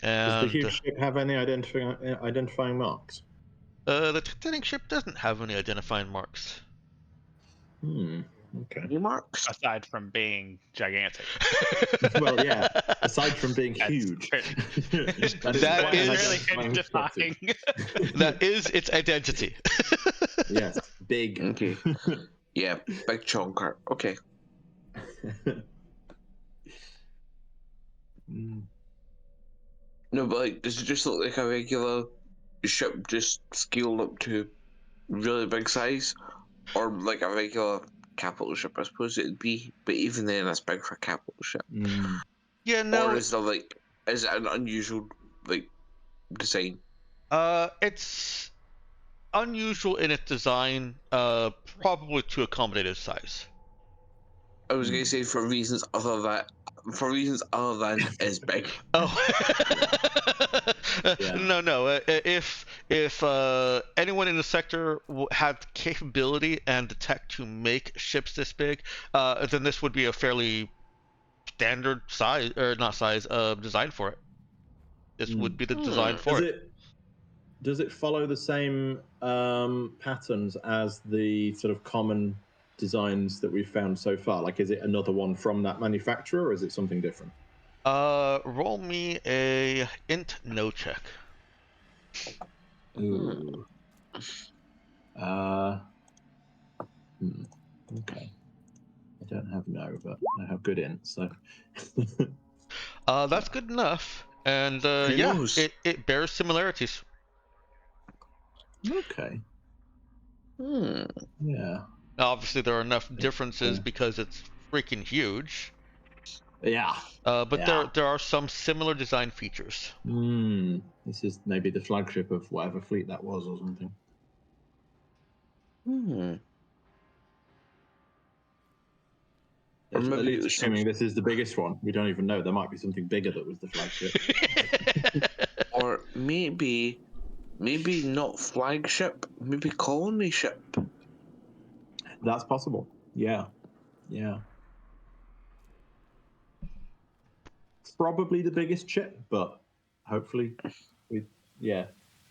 Does the And huge ship have any identifying marks? the Titanic ship doesn't have any identifying marks. Okay. Any marks? Aside from being gigantic. Well, yeah. Aside from being huge, That is really identifying. That is its identity. Yes, big. Okay. Yeah, big chonker. Okay. No, but like, does it just look like a regular ship just scaled up to really big size? Or like a regular capital ship, I suppose it'd be, but even then it's big for a capital ship. Yeah, no. Or is it an unusual like design? It's unusual in its design, probably to accommodate its size. I was gonna say for reasons other than is big. Oh. Yeah. No. If anyone in the sector had the capability and the tech to make ships this big, then this would be a fairly standard size, or not size, design for it. This would be the design for it. Does it follow the same patterns as the sort of common designs that we've found so far? Like, is it another one from that manufacturer, or is it something different? Roll me a int no check. Ooh. Okay. I don't have no, but I have good int, so. That's good enough. And yeah, knows? it bears similarities. Okay. Yeah. Obviously, there are enough differences because it's freaking huge. Yeah. But there are some similar design features. This is maybe the flagship of whatever fleet that was, or something. Or maybe at least assuming this is the biggest one. We don't even know. There might be something bigger that was the flagship. Or maybe not flagship, maybe colony ship. That's possible. Yeah. Probably the biggest ship, but hopefully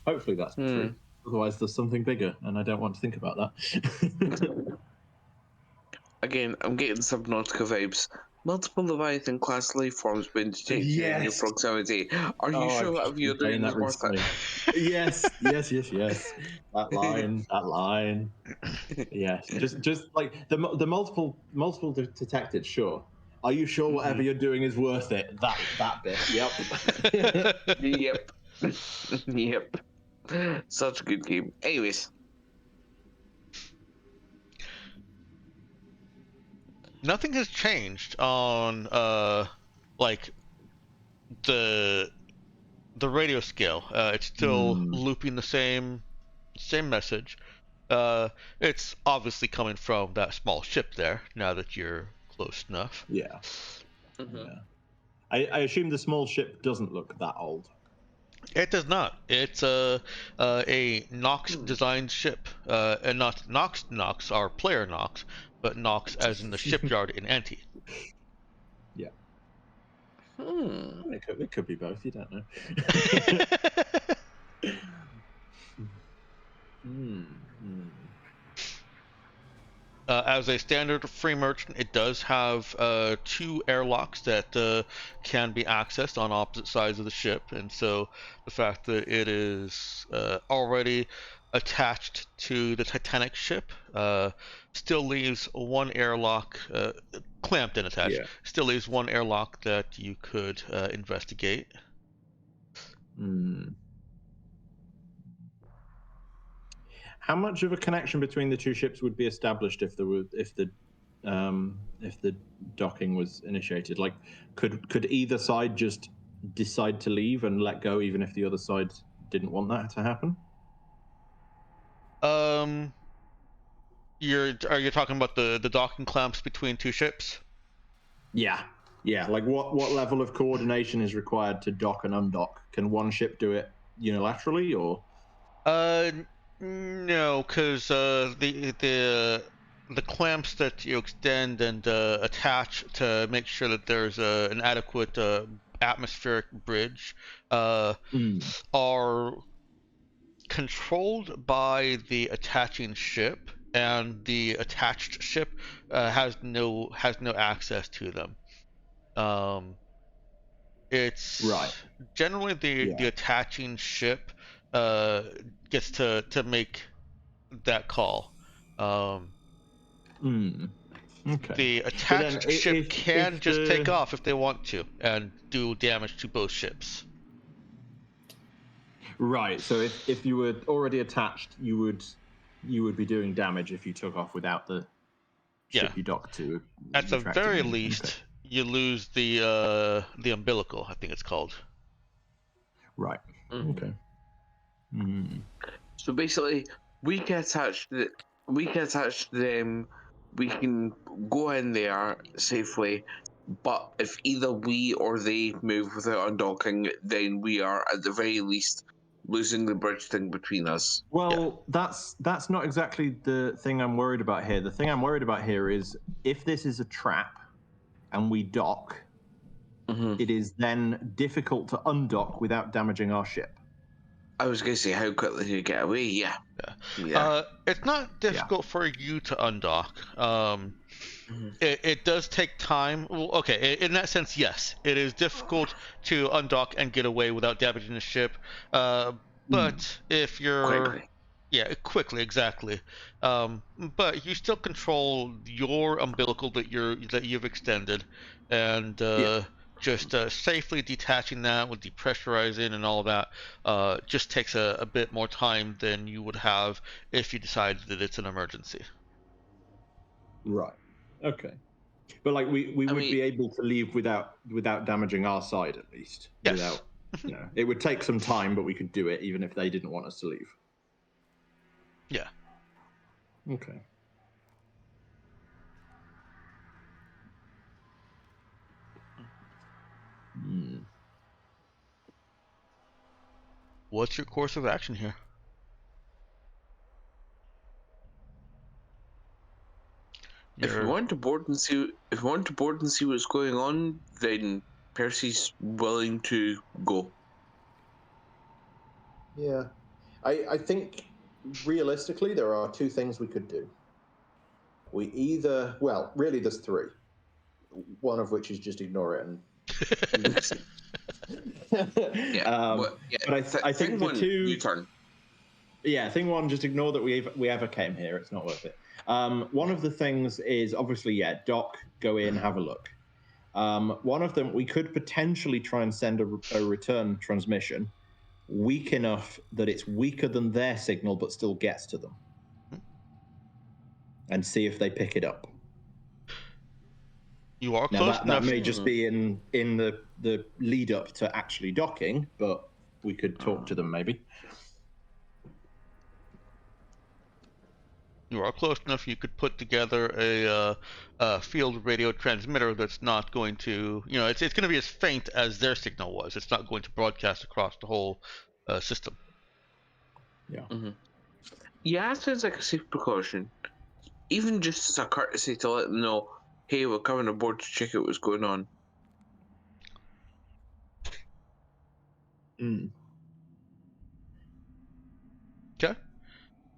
hopefully that's true. Otherwise there's something bigger, and I don't want to think about that. Again, I'm getting Subnautica vibes. Multiple Leviathan class life forms when detected in your proximity. Are you sure whatever you're doing is worth it? Yes. That line. Yes. Just like the multiple detected, sure. Are you sure whatever you're doing is worth it? That bit. Yep. Yep. Such a good game. Anyways. Nothing has changed on like the radio scale. It's still looping the same message. It's obviously coming from that small ship there. Now that you're close enough. Yeah. I assume the small ship doesn't look that old. It does not. It's a Nox designed ship, and not Nox, our player Nox, but Nox as in the shipyard in Anti. Yeah. It could be both. You don't know. As a standard free merchant, it does have 2 airlocks that can be accessed on opposite sides of the ship, and so the fact that it is already attached to the Titanic ship still leaves one airlock clamped and attached. Yeah. Still leaves one airlock that you could investigate. How much of a connection between the 2 ships would be established if the docking was initiated? Like, could either side just decide to leave and let go, even if the other side didn't want that to happen? Are you talking about the docking clamps between 2 ships? Yeah. Like, what level of coordination is required to dock and undock? Can one ship do it unilaterally, or? No, because the clamps that you extend and attach to make sure that there's an adequate atmospheric bridge are controlled by the attaching ship, and the attached ship has no access to them. It's right. Generally the attaching ship gets to make that call. Okay. The attached ship can just take off if they want to and do damage to both ships. Right. So if you were already attached, you would be doing damage if you took off without the ship you docked to. At the very least, you lose the umbilical, I think it's called. Right. Okay. So basically, we can attach them. We can go in there safely, but if either we or they move without undocking, then we are at the very least losing the bridge thing between us. Well, that's not exactly the thing I'm worried about here. The thing I'm worried about here is if this is a trap and we dock, it is then difficult to undock without damaging our ship. I was going to say, how quickly do you get away? Yeah. It's not difficult for you to undock. It does take time. Well, okay, in that sense, yes, it is difficult to undock and get away without damaging the ship. But if you're quickly, exactly. But you still control your umbilical that you've extended, and just safely detaching that with depressurizing and all of that just takes a bit more time than you would have if you decided that it's an emergency. Right. Okay. But like we would be able to leave without damaging our side at least. Yes. Without it would take some time, but we could do it even if they didn't want us to leave. Yeah. Okay. What's your course of action here? If we want to board and see what's going on, then Percy's willing to go. Yeah. I think realistically there are 2 things we could do. We either, well, really there's 3. One of which is just ignore it and but I think the 2 U-turn. Yeah, thing 1, just ignore that we ever came here. It's not worth it. One of the things is obviously, dock, go in, have a look. One of them, we could potentially try and send a return transmission weak enough that it's weaker than their signal but still gets to them, and see if they pick it up. You are now close that enough. That may just be in the lead up to actually docking, but we could talk to them maybe. You are close enough. You could put together a field radio transmitter that's not going to, it's going to be as faint as their signal was. It's not going to broadcast across the whole system. Yeah. Yeah, that sounds like a safe precaution. Even just as a courtesy to let them know, hey, we're coming aboard to check out what's going on. Okay.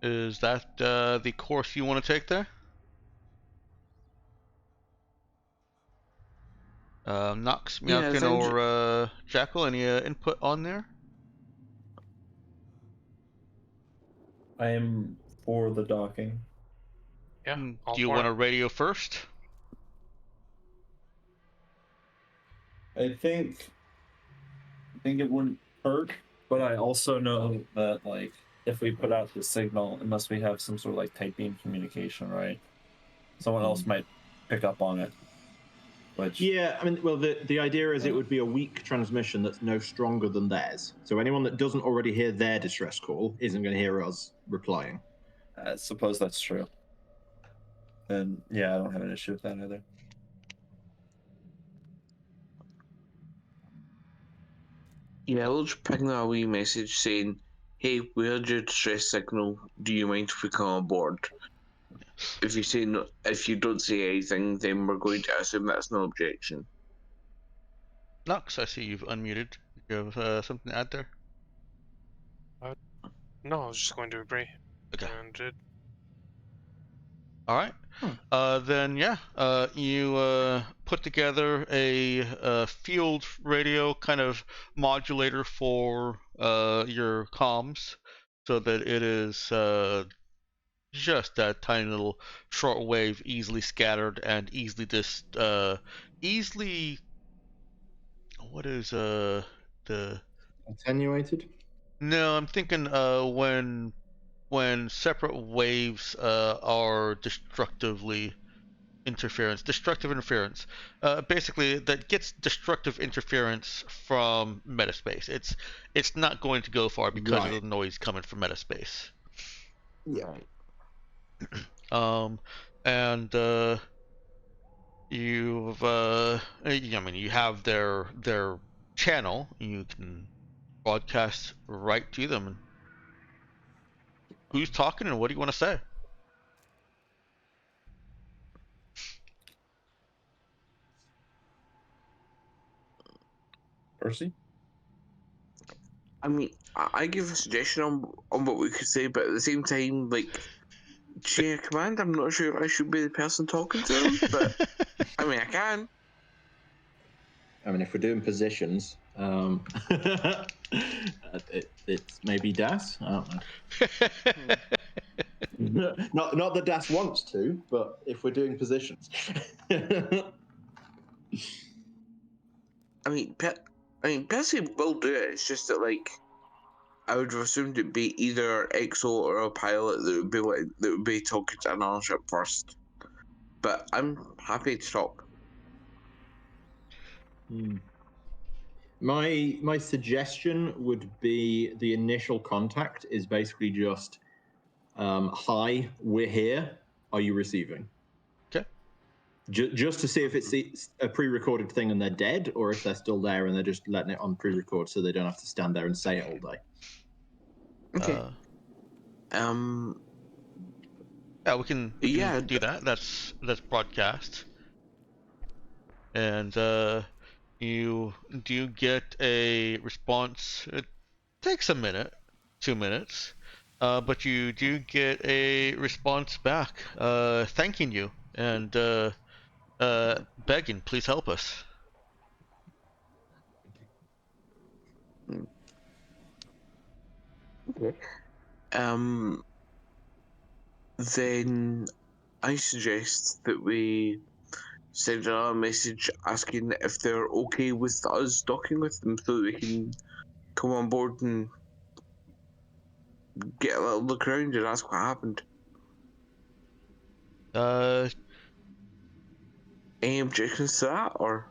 Is that the course you want to take there? Nox, Yeah, Meowkin, or Jackal, any input on there? I am for the docking. Yeah, all Do you for want it. to radio first? I think it wouldn't hurt, but I also know that like if we put out the signal, unless we have some sort of like tight beam communication, right? Someone else might pick up on it. Which Yeah, I mean, well, the idea is it would be a weak transmission that's no stronger than theirs. So anyone that doesn't already hear their distress call isn't going to hear us replying. I suppose that's true. And yeah, I don't have an issue with that either. Yeah, I'll just ping a wee message saying, "Hey, we heard your distress signal. Do you mind if we come on board?" If you say no, if you don't say anything, then we're going to assume that's no objection. Nox, I see you've unmuted. You have something to add there? No, I was just going to agree. Okay. And it, All right. Then yeah, you put together a field radio kind of modulator for your comms, so that it is just that tiny little short wave, easily scattered and easily. What is the? Attenuated? No, I'm thinking when separate waves are destructive interference. Basically, that gets destructive interference from metaspace. It's not going to go far because of Right. the noise coming from metaspace. Yeah. And you've I mean, you have their channel. You can broadcast right to them. Who's talking and what do you want to say? Percy? I mean, I give a suggestion on what we could say, but at the same time, like, chain of command, I'm not sure I should be the person talking to them, but I mean, I can. I mean, if we're doing positions, it's maybe Das. I don't know. Not that Das wants to, but if we're doing positions. I mean, Percy will do it. It's just that, like, I would have assumed it'd be either EXO or a pilot that would be talking to another ship first. But I'm happy to talk. My suggestion would be the initial contact is basically just, "Hi, we're here. Are you receiving?" Okay. Just to see if it's a pre-recorded thing and they're dead, or if they're still there and they're just letting it on pre-record so they don't have to stand there and say it all day. Okay. Yeah, we can Yeah. do that. That's broadcast. And you do get a response. It takes a minute, 2 minutes, but you do get a response back, thanking you and begging, please help us. Okay. Then I suggest that we send another message asking if they're okay with us docking with them so that we can come on board and get a little look around and ask what happened. Any objections to that, or?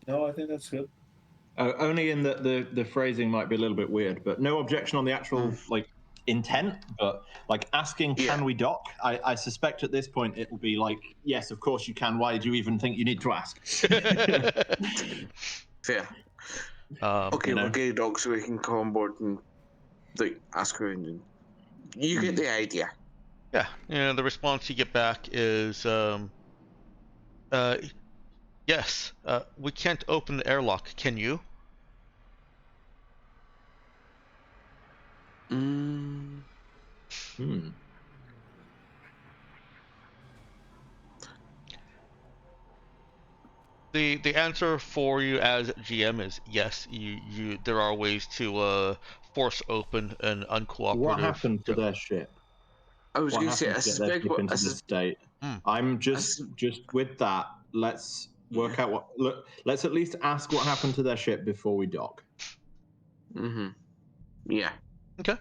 No, I think that's good. Only in that the phrasing might be a little bit weird, but no objection on the actual like intent. But like asking, Yeah. "Can we dock?" I suspect at this point it will be like, "Yes, of course you can. Why do you even think you need to ask?" Fair. Okay, we'll get a dock so we can come on board and like ask around. And you get the idea. Yeah, the response you get back is, yes, we can't open the airlock. Can you? The answer for you as GM is yes. There are ways to force open an uncooperative. What happened to ship. their ship? I was What going to say, happened I to get their suspect ship what into this state? I'm just with that. Let's work out what. Look, let's at least ask what happened to their ship before we dock. Yeah. Okay.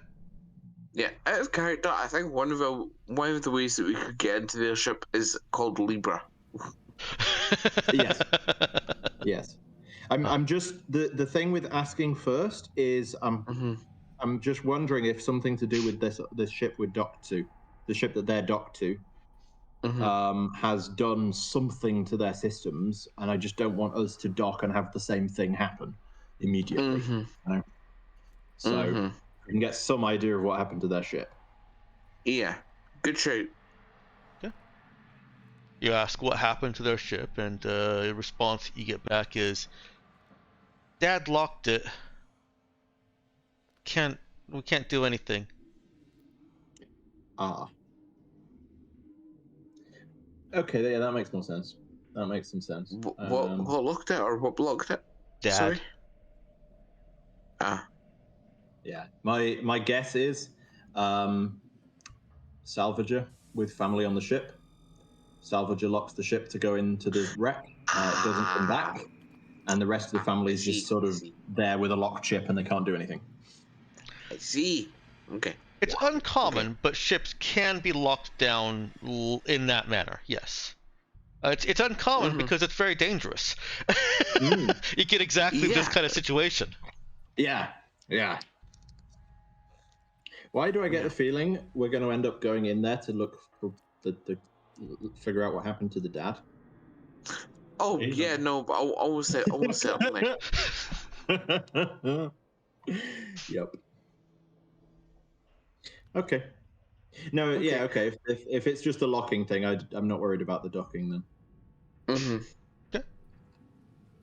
Yeah, out of character, I think one of the ways that we could get into their ship is called Libra. Yes. Yes. I'm just the thing with asking first is I'm just wondering if something to do with this ship we're docked to, the ship that they're docked to, has done something to their systems, and I just don't want us to dock and have the same thing happen immediately. You know? So we can get some idea of what happened to their ship. Yeah, good shout. Okay. You ask what happened to their ship, and the response you get back is, "Dad locked it. We can't do anything." Ah. Okay, yeah, that makes more sense. That makes some sense. What locked it or what blocked it? Dad. Sorry. Ah. Yeah, my guess is salvager with family on the ship. Salvager locks the ship to go into the wreck. It doesn't come back, and the rest of the family is just sort of there with a locked ship, and they can't do anything. I see. Okay. It's uncommon, but ships can be locked down in that manner. Yes. It's uncommon because it's very dangerous. You get exactly this kind of situation. Yeah. Why do I get the feeling we're going to end up going in there to look for the figure out what happened to the dad? Oh yeah, no, but almost certainly. Yep. Okay. No, Okay. yeah, okay. If it's just a locking thing, I'm not worried about the docking then. Okay.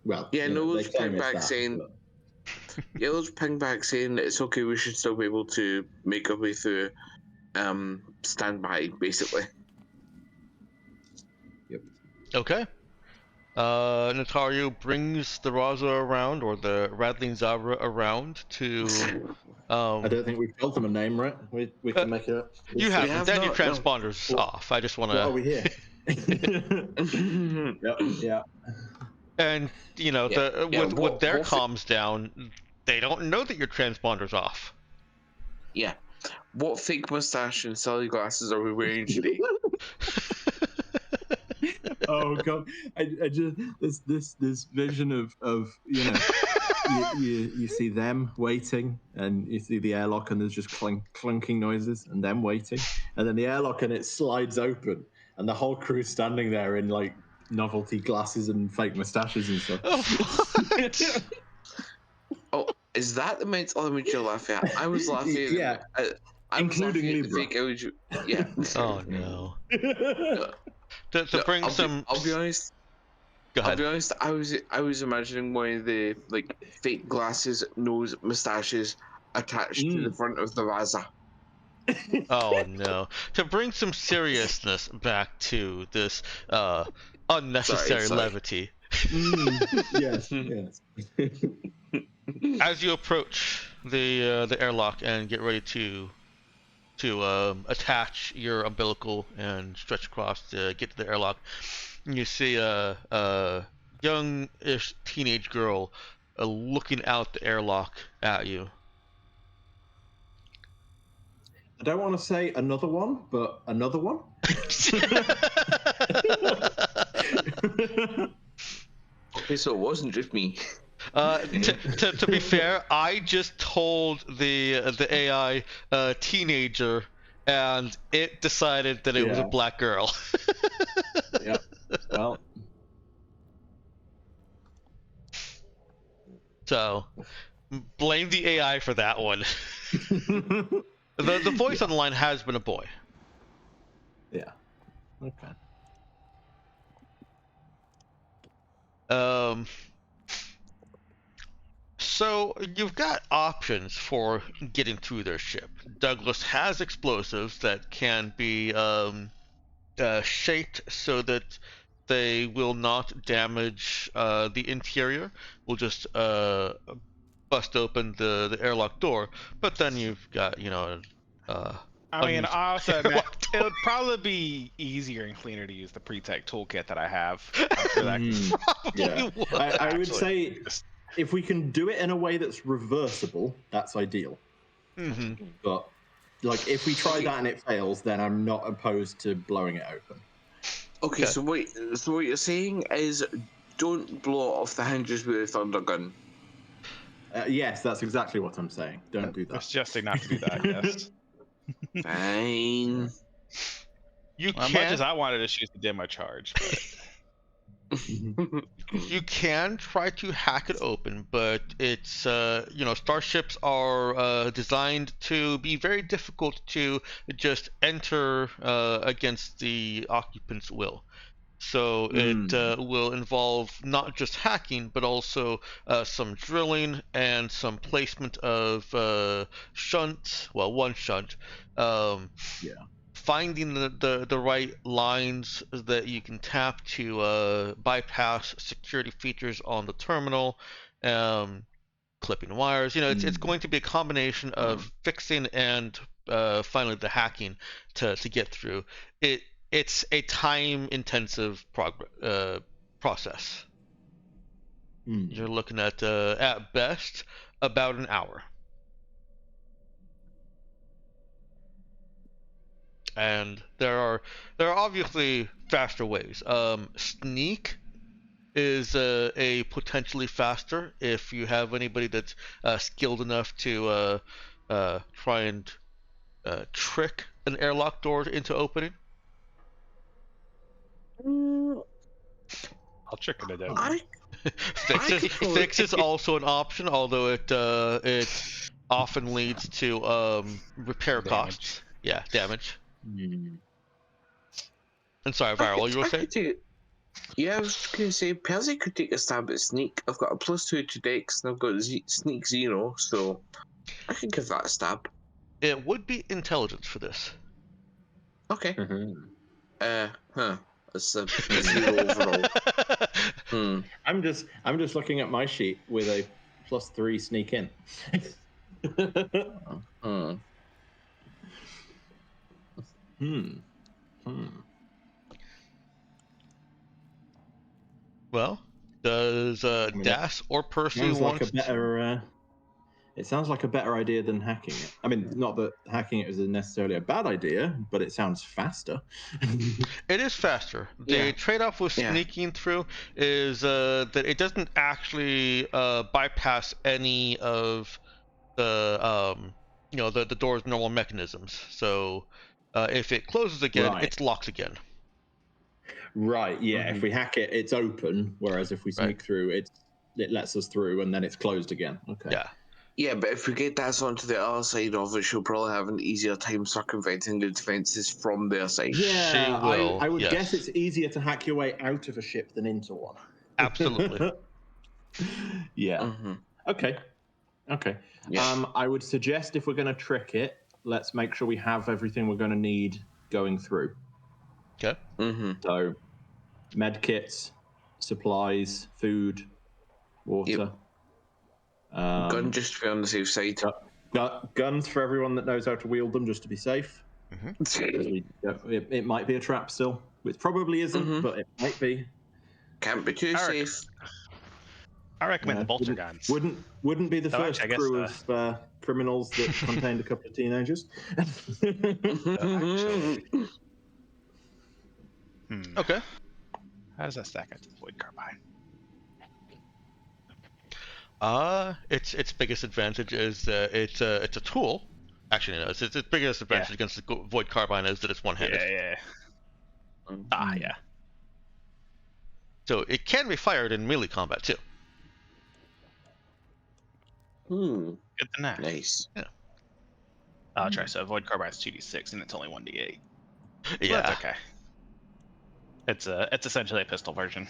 Well, yeah, no, let's ping back that, saying. but... Yeah, let's ping back saying that it's okay. We should still be able to make our way through. Standby, basically. Yep. Okay. Natario brings the Raza around, or the Rattling Zabra around to. I don't think we've told them a name, right? We can make it. You haven't. have Then not, your transponders off. I just want to. What are we here? Yep. Yeah. And with their comms down, they don't know that your transponders off. Yeah. What fake mustache and silly glasses are we wearing today? Oh god, I just this vision of you see them waiting, and you see the airlock, and there's just clunking noises, and them waiting, and then the airlock and it slides open, and the whole crew's standing there in like novelty glasses and fake mustaches and stuff. Oh, is that the mental image you're laughing at? I was laughing. Yeah. Including Libra. Fake image. Yeah. Oh no. To bring some. I'll be honest. Go ahead. I'll be honest. I was imagining one of the like fake glasses, nose, mustaches attached to the front of the Raza. Oh no. To bring some seriousness back to this unnecessary levity. Yes. As you approach the airlock and get ready to attach your umbilical and stretch across to get to the airlock, you see a young-ish teenage girl looking out the airlock at you. I don't want to say another one, but another one. Okay, so it wasn't just me. To be fair, I just told the AI teenager, and it decided that it was a black girl. Yeah. Well. So, blame the AI for that one. The voice on the line has been a boy. Yeah. Okay. So you've got options for getting through their ship. Douglas has explosives that can be shaped so that they will not damage the interior. We'll just bust open the airlock door. But then you've got, I mean, unused I also admit airlock it would probably be easier and cleaner to use the pre-tech toolkit that I have. I'm sure that Probably would. I would Actually, say just- if we can do it in a way that's reversible, that's ideal. Mm-hmm. But like if we try that and it fails, then I'm not opposed to blowing it open. Okay, Okay. so what you're saying is don't blow it off the hinges with a thunder gun. Yes, that's exactly what I'm saying. Don't do I'm that. suggesting not to do that. Yes. Fine. You Well, as much can as I wanted to choose to dim my charge, but you can try to hack it open, but it's starships are designed to be very difficult to just enter against the occupant's will. So it will involve not just hacking, but also some drilling and some placement of shunts. Well, one shunt. Finding the right lines that you can tap to bypass security features on the terminal. Clipping wires. It's going to be a combination of fixing and finally the hacking to get through. It's a time-intensive process. You're looking at best about an hour. And there are obviously faster ways. Sneak is a potentially faster if you have anybody that's skilled enough to try and trick an airlock door into opening. I'll trick it out. Fix is also an option, although it often leads to repair costs. Yeah, damage. And sorry, Viral, you were saying? Yeah, I was going to say, Percy could take a stab at Sneak. I've got a +2 to Dex, and I've got Sneak 0, so I can give that a stab. It would be intelligence for this. Okay. It's a 0 overall. I'm just looking at my sheet with a +3 sneak in. Well, does Das or Percy want to... It sounds like a better idea than hacking it. I mean, not that hacking it is necessarily a bad idea, but it sounds faster. It is faster. The trade-off with sneaking through is that it doesn't actually bypass any of the the door's normal mechanisms. So if it closes again, it's locked again. Right. Yeah. If we hack it, it's open. Whereas if we sneak through, it lets us through, and then it's closed again. Okay. Yeah. Yeah, but if we get Das onto the other side of it, she'll probably have an easier time circumventing the defenses from their side. Yeah, she will. I would guess it's easier to hack your way out of a ship than into one. Absolutely. Yeah. Okay. Yeah. I would suggest if we're going to trick it, let's make sure we have everything we're going to need going through. Okay. So, med kits, supplies, food, water. Yep. Gun just to be on the safe side. Guns for everyone that knows how to wield them, just to be safe. It might be a trap still, which probably isn't, but it might be. Can't be too safe. I recommend the bolter guns. Wouldn't be the first crew of criminals that contained a couple of teenagers. Okay. How does that stack up to the void carbine? Its biggest advantage is it's a tool. Actually, no, its biggest advantage against the void carbine is that it's one-handed. Yeah. So it can be fired in melee combat too. Good to know. Nice. Yeah. I'll try. So void carbine is 2d6 and it's only 1d8. Yeah. That's okay. It's essentially a pistol version.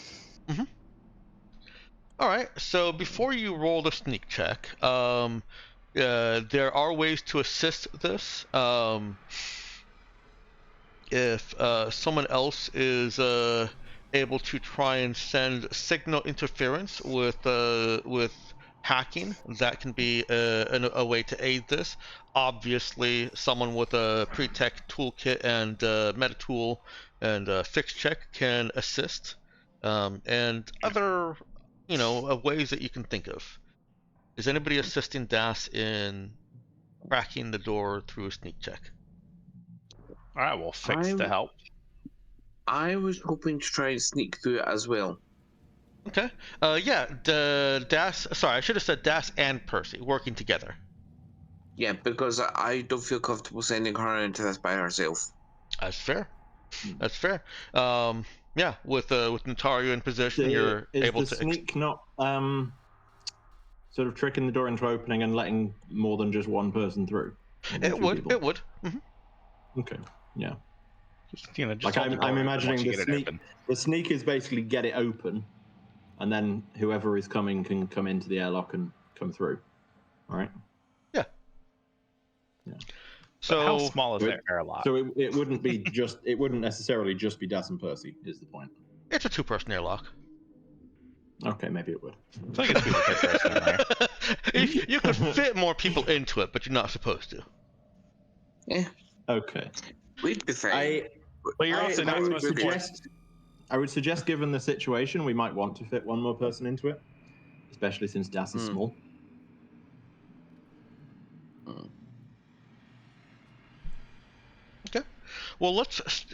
All right. So before you roll the sneak check, there are ways to assist this. If someone else is able to try and send signal interference with hacking. That can be a way to aid this. Obviously, someone with a pre-tech toolkit and meta tool and fix check can assist, and other ways that you can think of. Is anybody assisting Das in cracking the door through a sneak check? All right, we'll fix to help. I was hoping to try and sneak through it as well. Okay. Yeah. Das. Sorry, I should have said Das and Percy working together. Yeah, because I don't feel comfortable sending her into this by herself. That's fair. That's fair. Yeah. With Natario in position, you're able to sneak not sort of tricking the door into opening and letting more than just one person through. It would. People. It would. Mm-hmm. Okay. Yeah. Just like I'm imagining the sneak is basically get it open, and then whoever is coming can come into the airlock and come through. All right. Yeah. Yeah. So how small is their airlock? So it wouldn't be just it wouldn't necessarily just be Das and Percy is the point. It's a 2-person airlock. Okay, maybe it would. I think it's people per person in there. You could fit more people into it, but you're not supposed to. Yeah. Okay. We'd be fine. But you're also not supposed to. I would suggest, given the situation, we might want to fit one more person into it, especially since Das is small. Okay. Well,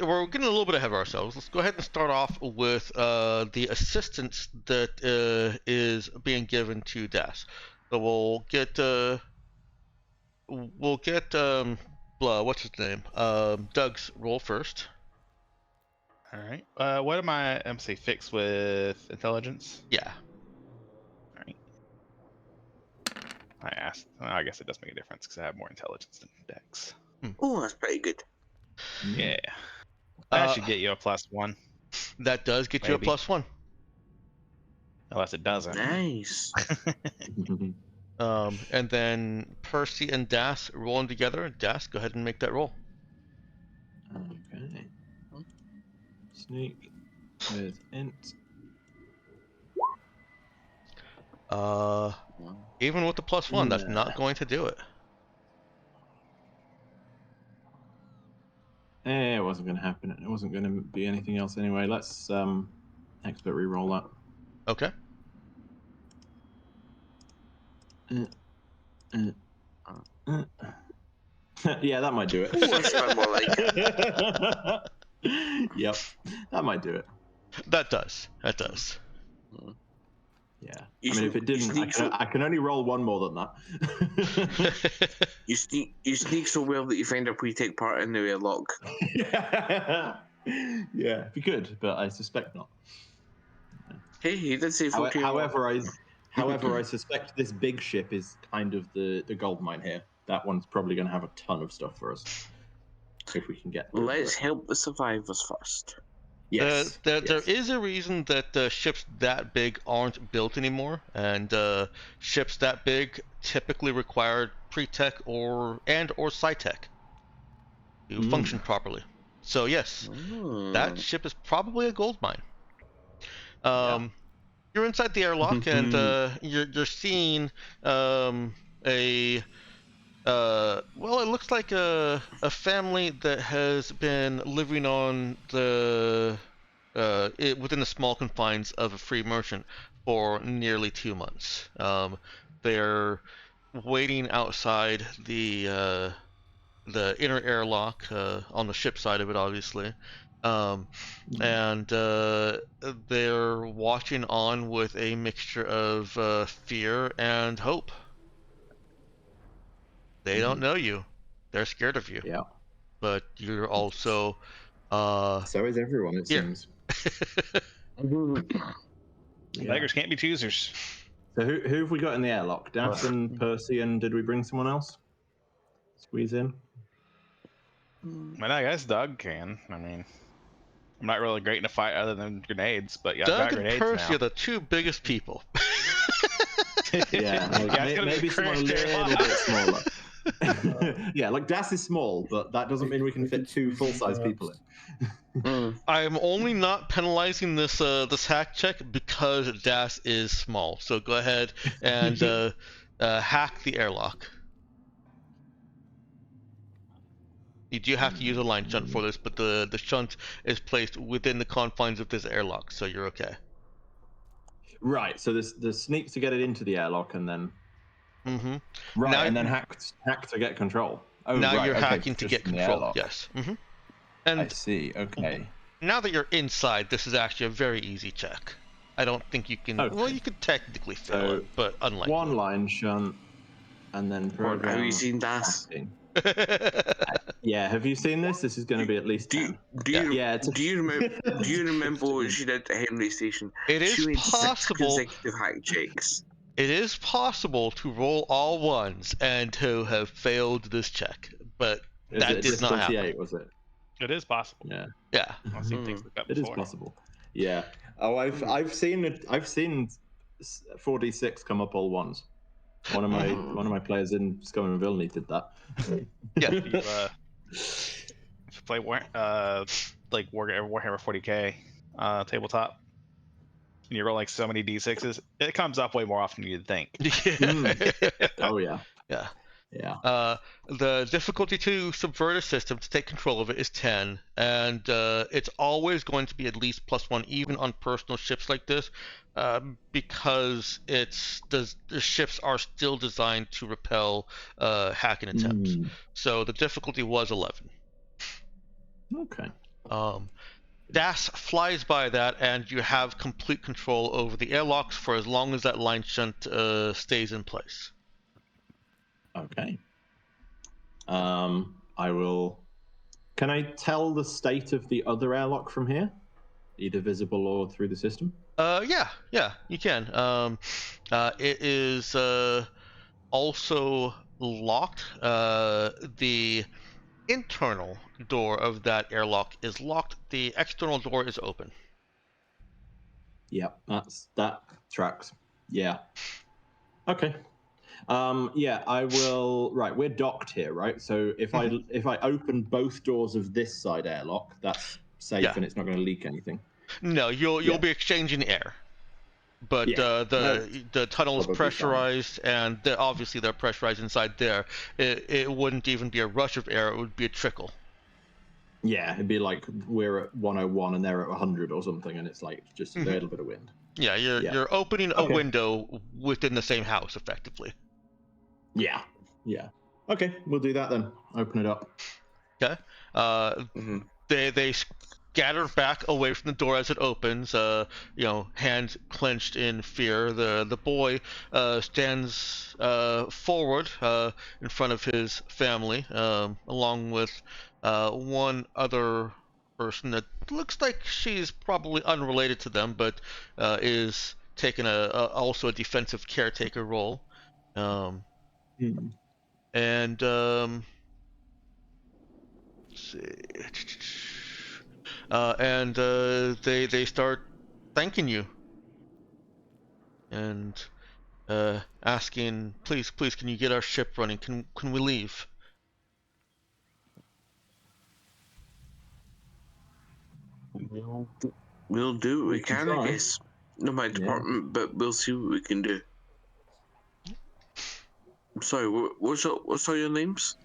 we're getting a little bit ahead of ourselves. Let's go ahead and start off with the assistance that is being given to Das. So we'll get what's his name? Doug's roll first. All right. What am I? MC fix with intelligence? Yeah. All right. I asked. I guess it does make a difference because I have more intelligence than Dex. Oh, that's pretty good. Yeah. That should get you a +1. That does get you a +1. Unless it doesn't. Nice. And then Percy and Das rolling together. Das, go ahead and make that roll. Okay. Sneak with int. Even with the +1, that's not going to do it. It wasn't going to happen. It wasn't going to be anything else anyway. Let's expert re-roll that. Okay. Yeah, that might do it. Yep, that might do it. That does. That does. Yeah. I mean, if it didn't, I can only roll one more than that. You sneak so well that you find a pre-take part in the airlock. Yeah, it'd be good, but I suspect not. Hey, he did say 14. However, I suspect this big ship is kind of the gold mine here. That one's probably going to have a ton of stuff for us. If we can get there. Let's help the survivors first. Yes. There is a reason that ships that big aren't built anymore, and ships that big typically require pre-tech or sci-tech to function properly. So yes, that ship is probably a gold mine. You're inside the airlock, and you're seeing it looks like a family that has been living on within the small confines of a free merchant for nearly 2 months. They're waiting outside the inner airlock on the ship side of it, obviously, and they're watching on with a mixture of fear and hope. They don't know you. They're scared of you. Yeah. But you're also so is everyone, it seems. Beggars can't be choosers. So who have we got in the airlock? Das and Percy, and did we bring someone else? Squeeze in? I guess Doug can. I mean, I'm not really great in a fight other than grenades, but yeah, Doug I've got and grenades Percy now. are the two biggest people. Yeah, maybe someone a little bit smaller. Yeah, like Das is small, but that doesn't mean we can fit 2 full-size people in. I'm only not penalizing this this hack check because Das is small. So go ahead and hack the airlock. You do have to use a line shunt for this, but the shunt is placed within the confines of this airlock, so you're okay. Right. So the sneak to get it into the airlock, and then Right, now, and then hack to get control. Oh, now right. you're Okay, hacking to get control. Yes. And I see. Okay. Now that you're inside, this is actually a very easy check. I don't think you can. Okay. Well, you could technically fail it, but unlikely. 1 line shunt, and then program. Have you seen Das? Yeah, have you seen this? This is going to be at least 10. Do you remember what she did at Henry Station? It is she made possible. 6 consecutive hack checks. It is possible to roll all ones and to have failed this check, but that did not happen. Was it? It is possible. Yeah. Yeah. I've seen things like that It before. is possible. Yeah. Oh, I've seen 4d6 come up all ones. One of my players in Scum and Villainy did that. Yeah. If you play Warhammer 40k tabletop, and you roll like so many d6s, it comes up way more often than you'd think. Oh yeah. Yeah. Yeah. The difficulty to subvert a system, to take control of it, is 10, and it's always going to be at least +1, even on personal ships like this, because the ships are still designed to repel hacking attempts. So the difficulty was 11. Okay. Das flies by that, and you have complete control over the airlocks for as long as that line shunt stays in place. Okay. I will. Can I tell the state of the other airlock from here, either visible or through the system? Yeah, you can. It is also locked. The internal door of that airlock is locked. The external door is open. Yep, that tracks. Yeah. Okay. Yeah, I will. Right, we're docked here, right? So if I open both doors of this side airlock, that's safe and it's not going to leak anything. No, you'll be exchanging air, but the tunnel is pressurized, and obviously they're pressurized inside there. It wouldn't even be a rush of air; it would be a trickle. Yeah, it'd be like we're at 101 and they're at 100 or something, and it's like just a little bit of wind. Yeah, you're opening a window within the same house, effectively. Yeah. Okay, we'll do that then. Open it up. Okay. They scatter back away from the door as it opens. Hands clenched in fear. The boy stands forward in front of his family, along with one other person that looks like she's probably unrelated to them, but is taking also a defensive caretaker role. And let's see. And they start thanking you and asking, please, can you get our ship running? Can we leave? We'll do what we can, I guess. Not my department, but we'll see what we can do. Sorry, what's all your names?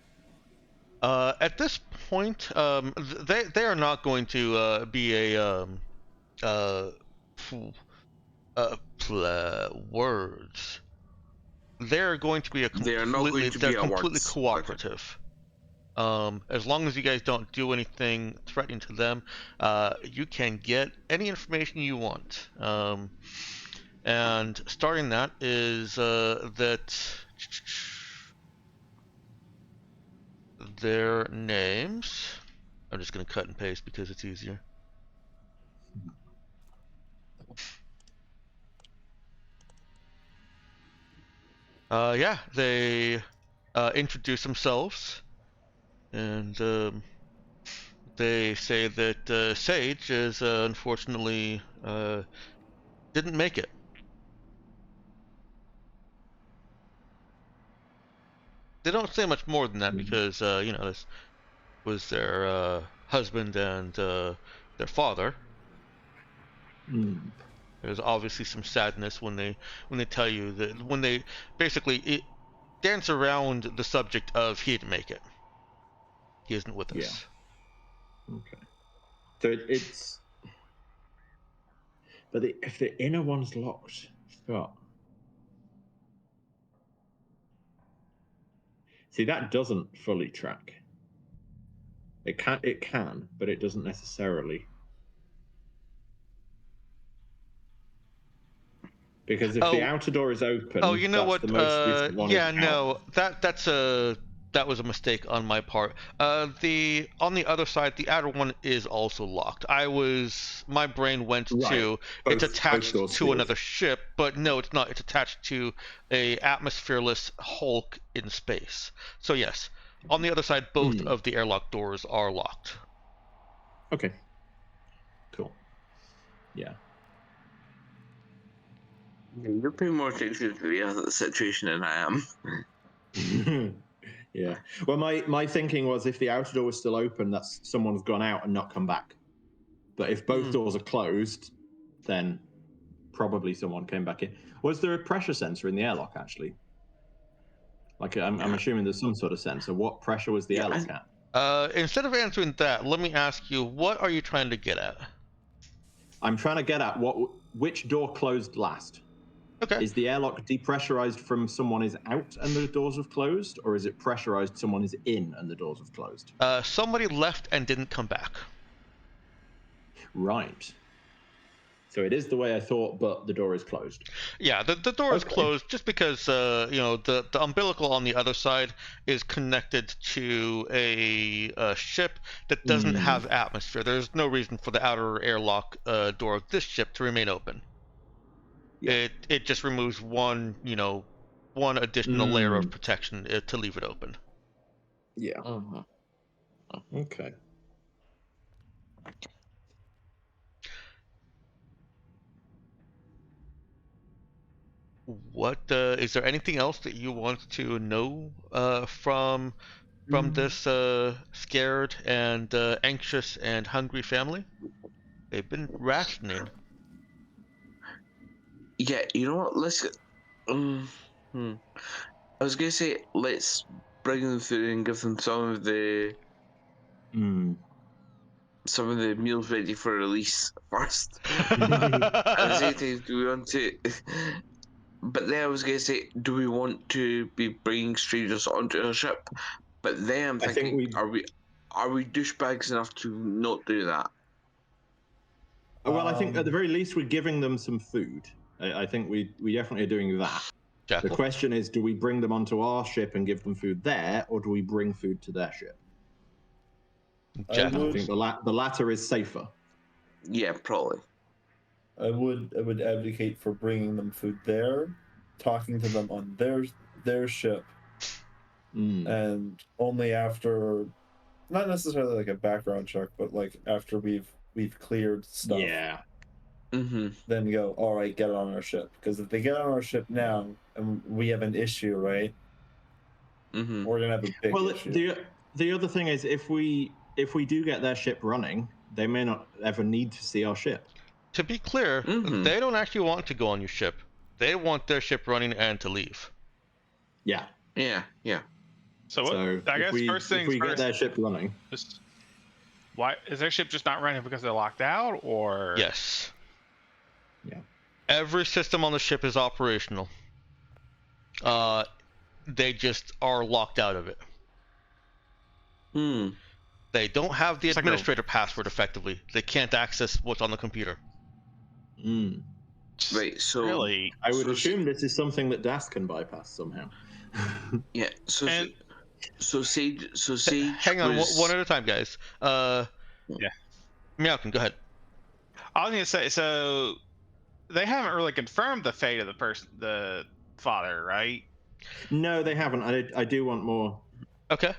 At this point, they are not going to be a words. They're going to be a completely cooperative. As long as you guys don't do anything threatening to them, you can get any information you want. And starting that is that their names. I'm just going to cut and paste because it's easier. They introduce themselves, and they say that Sage is unfortunately didn't make it. They don't say much more than that because you know, this was their husband and their father. There's obviously some sadness when they tell you that when they basically dance around the subject of he didn't make it. He isn't with us. Okay. So it's. But if the inner one's locked, Scott. See, that doesn't fully track. It can, but it doesn't necessarily. Because if the outer door is open, you know that's what? the most recent one. Yeah, no, that was a mistake on my part. On the other side, the outer one is also locked. My brain went to it's attached to another ship, but no, it's not. It's attached to a atmosphereless hulk in space. So yes, on the other side, both of the airlock doors are locked. Okay. Cool. Yeah. You're paying more attention to the situation than I am. Yeah. Well, my thinking was if the outer door was still open, that's someone's gone out and not come back. But if both doors are closed, then probably someone came back in. Was there a pressure sensor in the airlock, actually? Like, I'm assuming there's some sort of sensor. What pressure was the airlock at? Instead of answering that, let me ask you, what are you trying to get at? I'm trying to get at which door closed last. Okay. Is the airlock depressurized from someone is out and the doors have closed, or is it pressurized someone is in and the doors have closed? Somebody left and didn't come back. Right. So it is the way I thought, but the door is closed. Yeah, the door is closed just because the umbilical on the other side is connected to a ship that doesn't have atmosphere. There's no reason for the outer airlock door of this ship to remain open. Yeah. It just removes one additional layer of protection to leave it open. Yeah. Okay. What is there anything else that you want to know from this scared and anxious and hungry family? They've been rationing. Yeah, you know what? Let's. I was gonna say let's bring them through and give them some of the meals ready for release first. At the same time, do we want to? But then I was gonna say, do we want to be bringing strangers onto our ship? But then I'm thinking, are we douchebags enough to not do that? Well, I think at the very least we're giving them some food. I think we definitely are doing that. The question is, do we bring them onto our ship and give them food there, or do we bring food to their ship? I think the latter is safer. Yeah, probably. I would advocate for bringing them food there, talking to them on their ship, and only after, not necessarily like a background check, but like after we've cleared stuff. Yeah. Then go, all right, get it on our ship. Because if they get on our ship now and we have an issue, right? We're gonna have a big issue. The other thing is, if we do get their ship running, they may not ever need to see our ship. To be clear, they don't actually want to go on your ship. They want their ship running and to leave. Yeah. Yeah. So I guess first things if we first, get their ship running. Why is their ship just not running because they're locked out, or? Yes. Yeah. Every system on the ship is operational. They just are locked out of it. They don't have the administrator password effectively. They can't access what's on the computer. Right, so really, I would assume this is something that DAS can bypass somehow. Yeah. So Sage. Hang on, one at a time, guys. Yeah. Meowkin, go ahead. I was gonna say, so they haven't really confirmed the fate of the father, right? No, they haven't. I do want more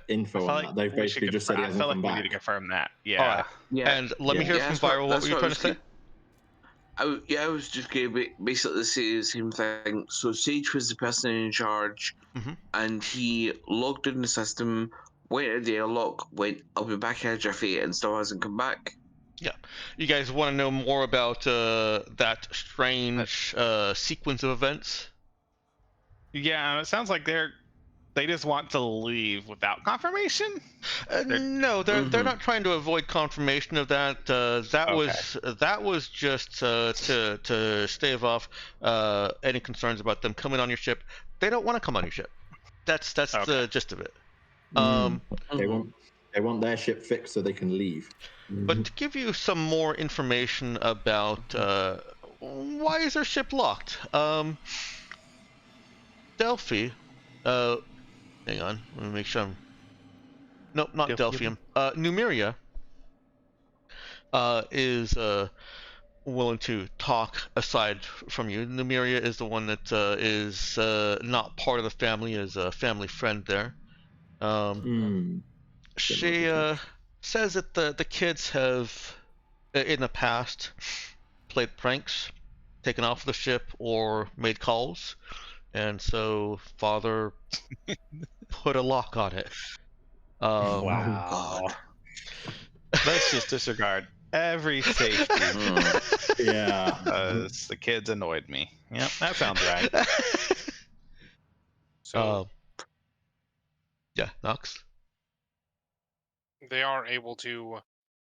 info on that. They've basically just said he hasn't come back. We need to confirm that. Yeah. All right. And let me hear from Viral. What were you trying to say? I was just going to basically say the same thing. So Sage was the person in charge, and he logged in the system, went to the airlock, went, "I'll be back at your fate," and still hasn't come back. Yeah. You guys want to know more about that strange sequence of events? Yeah, it sounds like they just want to leave without confirmation. No, they're not trying to avoid confirmation of that. That was just to stave off any concerns about them coming on your ship. They don't want to come on your ship. That's the gist of it. They want their ship fixed so they can leave. But to give you some more information about why is their ship locked? Delphi. Hang on. Let me make sure I'm. Nope, not Delphium. Numeria is willing to talk aside from you. Numeria is the one that is not part of the family, is a family friend there. She says that the kids have, in the past, played pranks, taken off the ship, or made calls, and so father put a lock on it. Wow. Let's just disregard every safety. Yeah. Because the kids annoyed me. Yep, that sounds right. So yeah, Nox? they are able to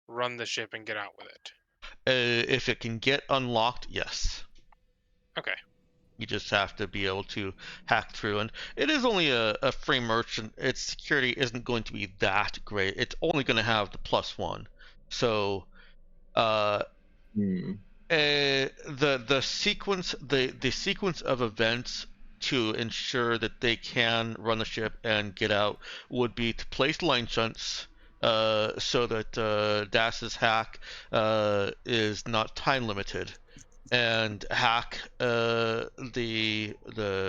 run the ship and get out with it. If it can get unlocked, yes. Okay. You just have to be able to hack through, and it is only a free merchant. Its security isn't going to be that great. It's only going to have the +1. So, the sequence of events to ensure that they can run the ship and get out would be to place line shunts, so that DAS's hack is not time limited, and hack the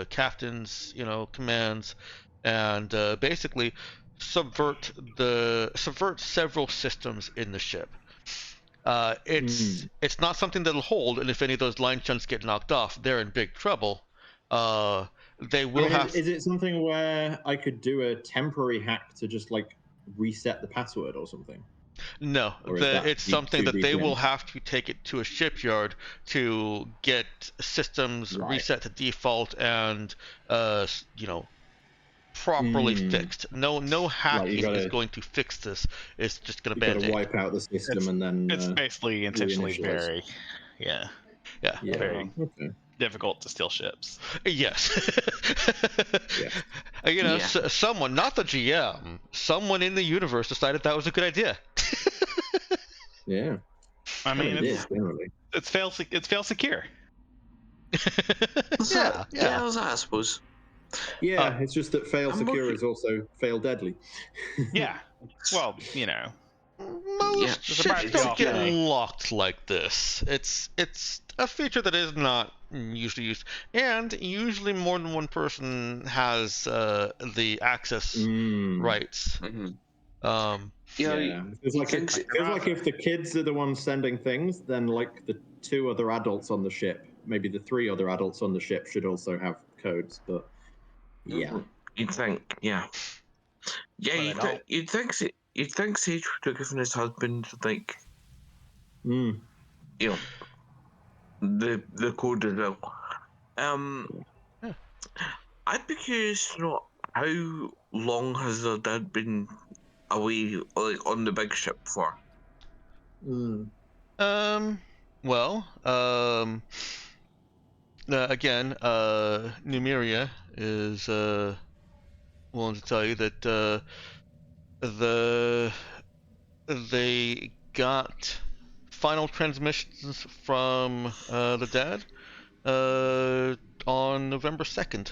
captain's commands, and basically subvert several systems in the ship. It's not something that'll hold, and if any of those line shunts get knocked off, they're in big trouble. They will have. Is it something where I could do a temporary hack to just like reset the password or something? No, it's something that they will have to take it to a shipyard to get systems reset to default and properly fixed. No hacking is going to fix this. It's just going to band-aid. You got to wipe out the system and then it's basically intentionally very very difficult to steal ships. Yes. Someone, not the GM, someone in the universe decided that was a good idea. Yeah. I mean, it's fail secure. Yeah, I suppose. Yeah, it's just that fail secure is also fail deadly. Yeah. Well, most ships don't get locked like this. It's a feature that is not usually used, and usually more than one person has the access rights. It's like if the kids are the ones sending things, then like the 2 other adults on the ship, maybe the 3 other adults on the ship should also have codes. But you'd think, you'd think Sage would have given his husband like, the code as well. I'd be curious to know how long has their dad been away, like on the big ship for? Again, Numeria is willing to tell you that they got final transmissions from the dad on November 2nd.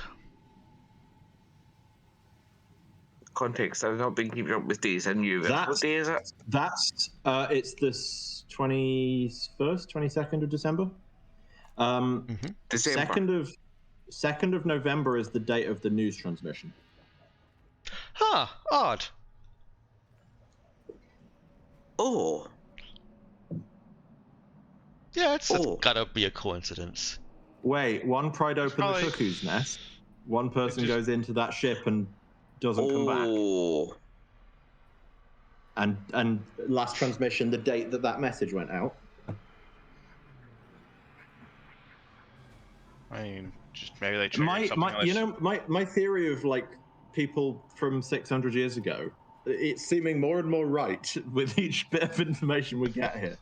Context, I've not been keeping up with days. I knew it. What day is it? That's it's the 21st, 22nd of December. December. 2nd of November is the date of the news transmission. Huh, odd. Oh. Yeah, it's gotta be a coincidence. Wait, one pried open probably- the cuckoo's nest. One person just- goes into that ship and doesn't come back. Oh, And last transmission, the date that message went out. I mean, just maybe they triggered something. My theory of like people from 600 years ago, it's seeming more and more right with each bit of information we get here.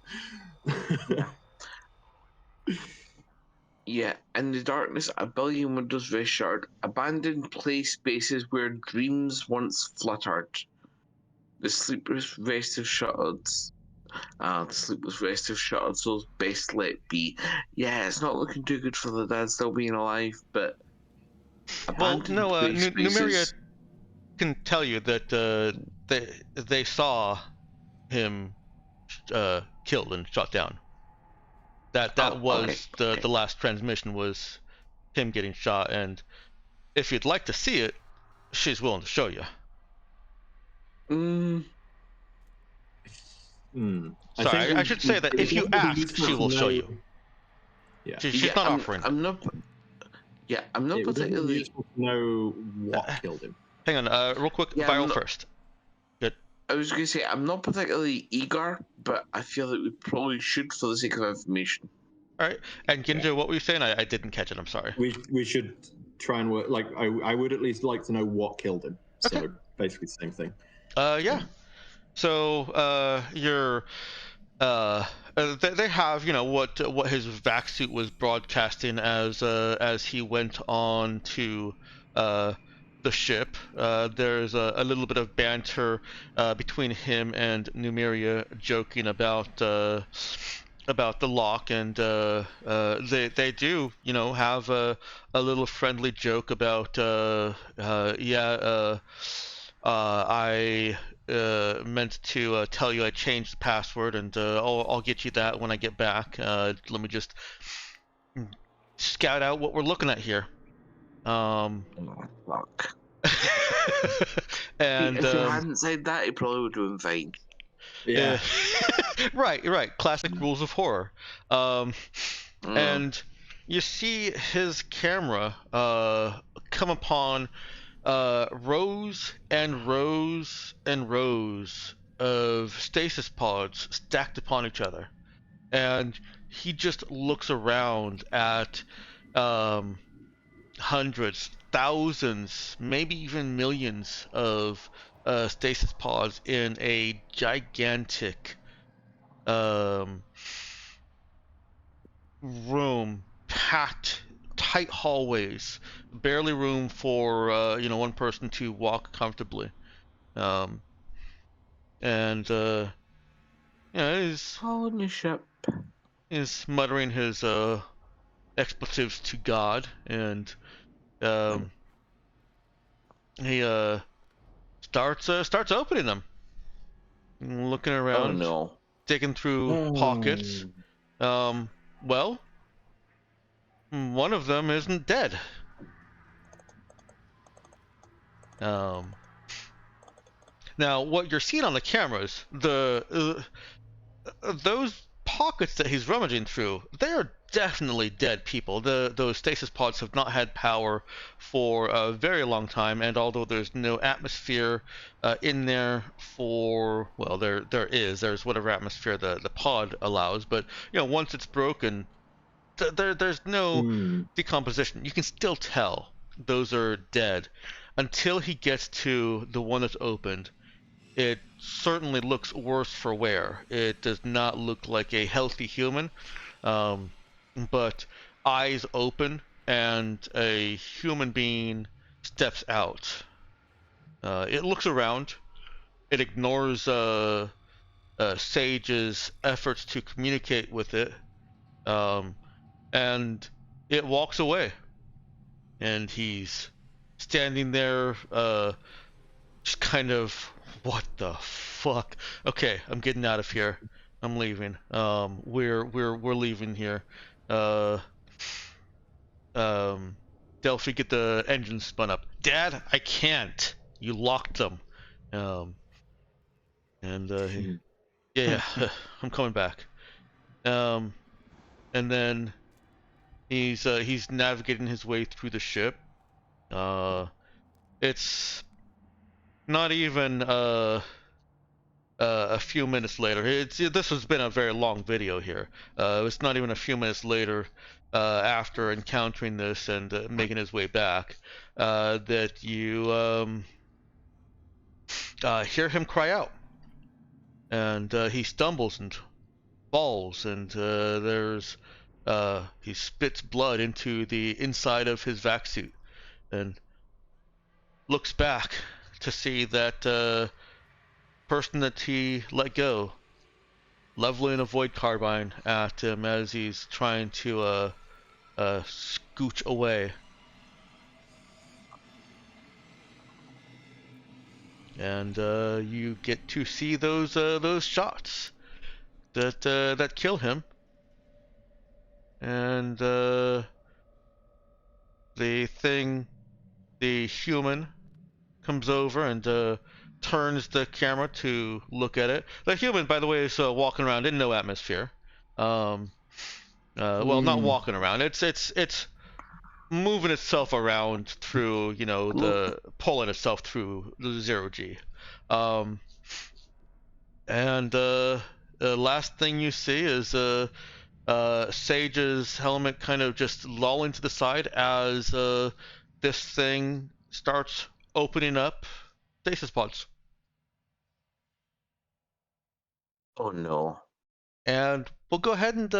yeah. In the darkness, a billion windows rest shuttered, abandoned play spaces where dreams once fluttered. The sleepless rest have shuttered. The sleepless rest have shuttered, so best let be. Yeah, it's not looking too good for the dad still being alive, but Well, abandoned no, play Numeria spaces. can tell you that they saw him killed and shot down. That Oh, was okay. the last transmission was him getting shot, and if you'd like to see it, she's willing to show you. Sorry, I should say that if you ask, she will show you. Yeah. She's not offering. I'm not. Yeah, I'm not It would be particularly. useful to know what killed him. Hang on, real quick, Yeah, viral first. Good. I was going to say I'm not particularly eager, but I feel that we probably should for the sake of information. All right, and Ginja, what were you saying? I didn't catch it. I'm sorry. We should try and work. Like I would at least like to know what killed him. Okay. So basically the same thing. Yeah. So they have what his vac suit was broadcasting as he went on to the ship. There's a little bit of banter between him and Numeria, joking about the lock, and they do have a little friendly joke about I meant to tell you I changed the password, and I'll get you that when I get back. Let me just scout out what we're looking at here. Fuck. And if you hadn't said that, he probably would have been fine. Yeah. Right. Classic rules of horror. And you see his camera come upon rows and rows and rows of stasis pods stacked upon each other, and he just looks around at hundreds, thousands, maybe even millions of stasis pods in a gigantic room, packed, tight hallways, barely room for one person to walk comfortably, and Holy ship. he's muttering his expletives to God, and he starts opening them, looking Oh around, no. digging through pockets. Well, one of them isn't dead. Now, what you're seeing on the cameras, those pockets that he's rummaging through, they are definitely dead people. Those stasis pods have not had power for a very long time, and although there's no atmosphere in there for, well, there's whatever atmosphere the pod allows, but once it's broken, there's no decomposition. You can still tell those are dead until he gets to the one that's opened. It certainly looks worse for wear. It does not look like a healthy human, but eyes open and a human being steps out. It looks around. It ignores Sage's efforts to communicate with it, and it walks away. And he's standing there, just kind of, what the fuck? Okay, I'm getting out of here. I'm leaving. We're leaving here. Delphi, get the engines spun up. Dad, I can't. You locked them. Yeah, I'm coming back. and then he's navigating his way through the ship. It's not even a few minutes later. This has been a very long video here. It's not even a few minutes later, after encountering this and making his way back, that you hear him cry out, and he stumbles and falls, and he spits blood into the inside of his vac suit, and looks back to see that person that he let go leveling a void carbine at him as he's trying to scooch away. And you get to see those shots that kill him, and the human comes over and turns the camera to look at it. The human, by the way, is walking around in no atmosphere. Well, not walking around. It's moving itself around through, pulling itself through the 0G. And the last thing you see is Sage's helmet kind of just lolling to the side as this thing starts opening up stasis pods. Oh no. And we'll go ahead and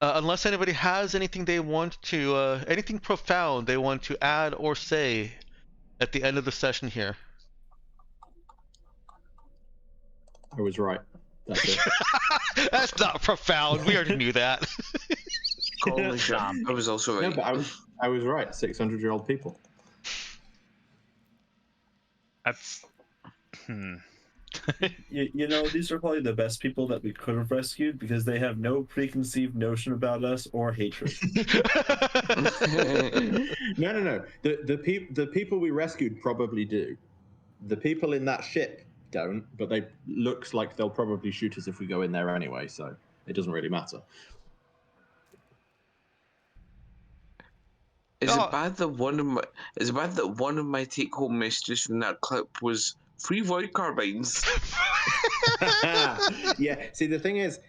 unless anybody has anything they want to anything profound they want to add or say at the end of the session here. I was right. That's it. That's not profound. We already knew that. Call me John. I was also No, right. but I was right. 600-year-old people. That's. These are probably the best people that we could have rescued because they have no preconceived notion about us or hatred. No. The people we rescued probably do. The people in that ship don't, but they looks like they'll probably shoot us if we go in there anyway, so it doesn't really matter. Is it bad that one of my take-home messages from that clip was free void carbines? Yeah, see, the thing is,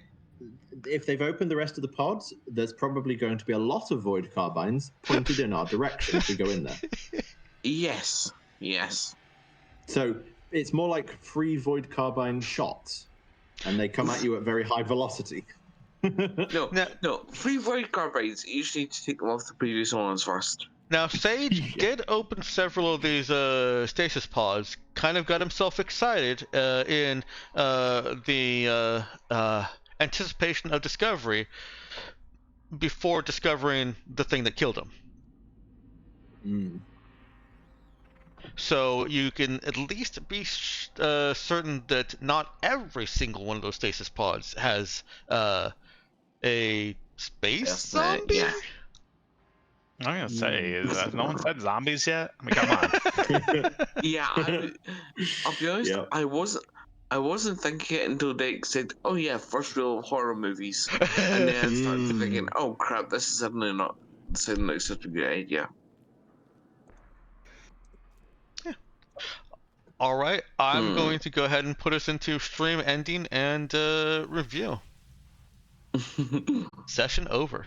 if they've opened the rest of the pods, there's probably going to be a lot of void carbines pointed in our direction if we go in there. Yes. So it's more like free void carbine shots, and they come at you at very high velocity. No. Free void carbines, you just need to take them off the previous ones first. Now, Sage did open several of these stasis pods, kind of got himself excited in the anticipation of discovery before discovering the thing that killed him. Mm. So you can at least be certain that not every single one of those stasis pods has a space zombie? Yeah. I'm gonna say, has no one said zombies yet? I mean, come on. Yeah, I'll be honest. Yeah. I wasn't thinking it until Dick said, "Oh yeah, first rule of horror movies," and then I started thinking, "Oh crap, this is suddenly not sounding like such a good idea." All right, I'm going to go ahead and put us into stream ending and review. Session over.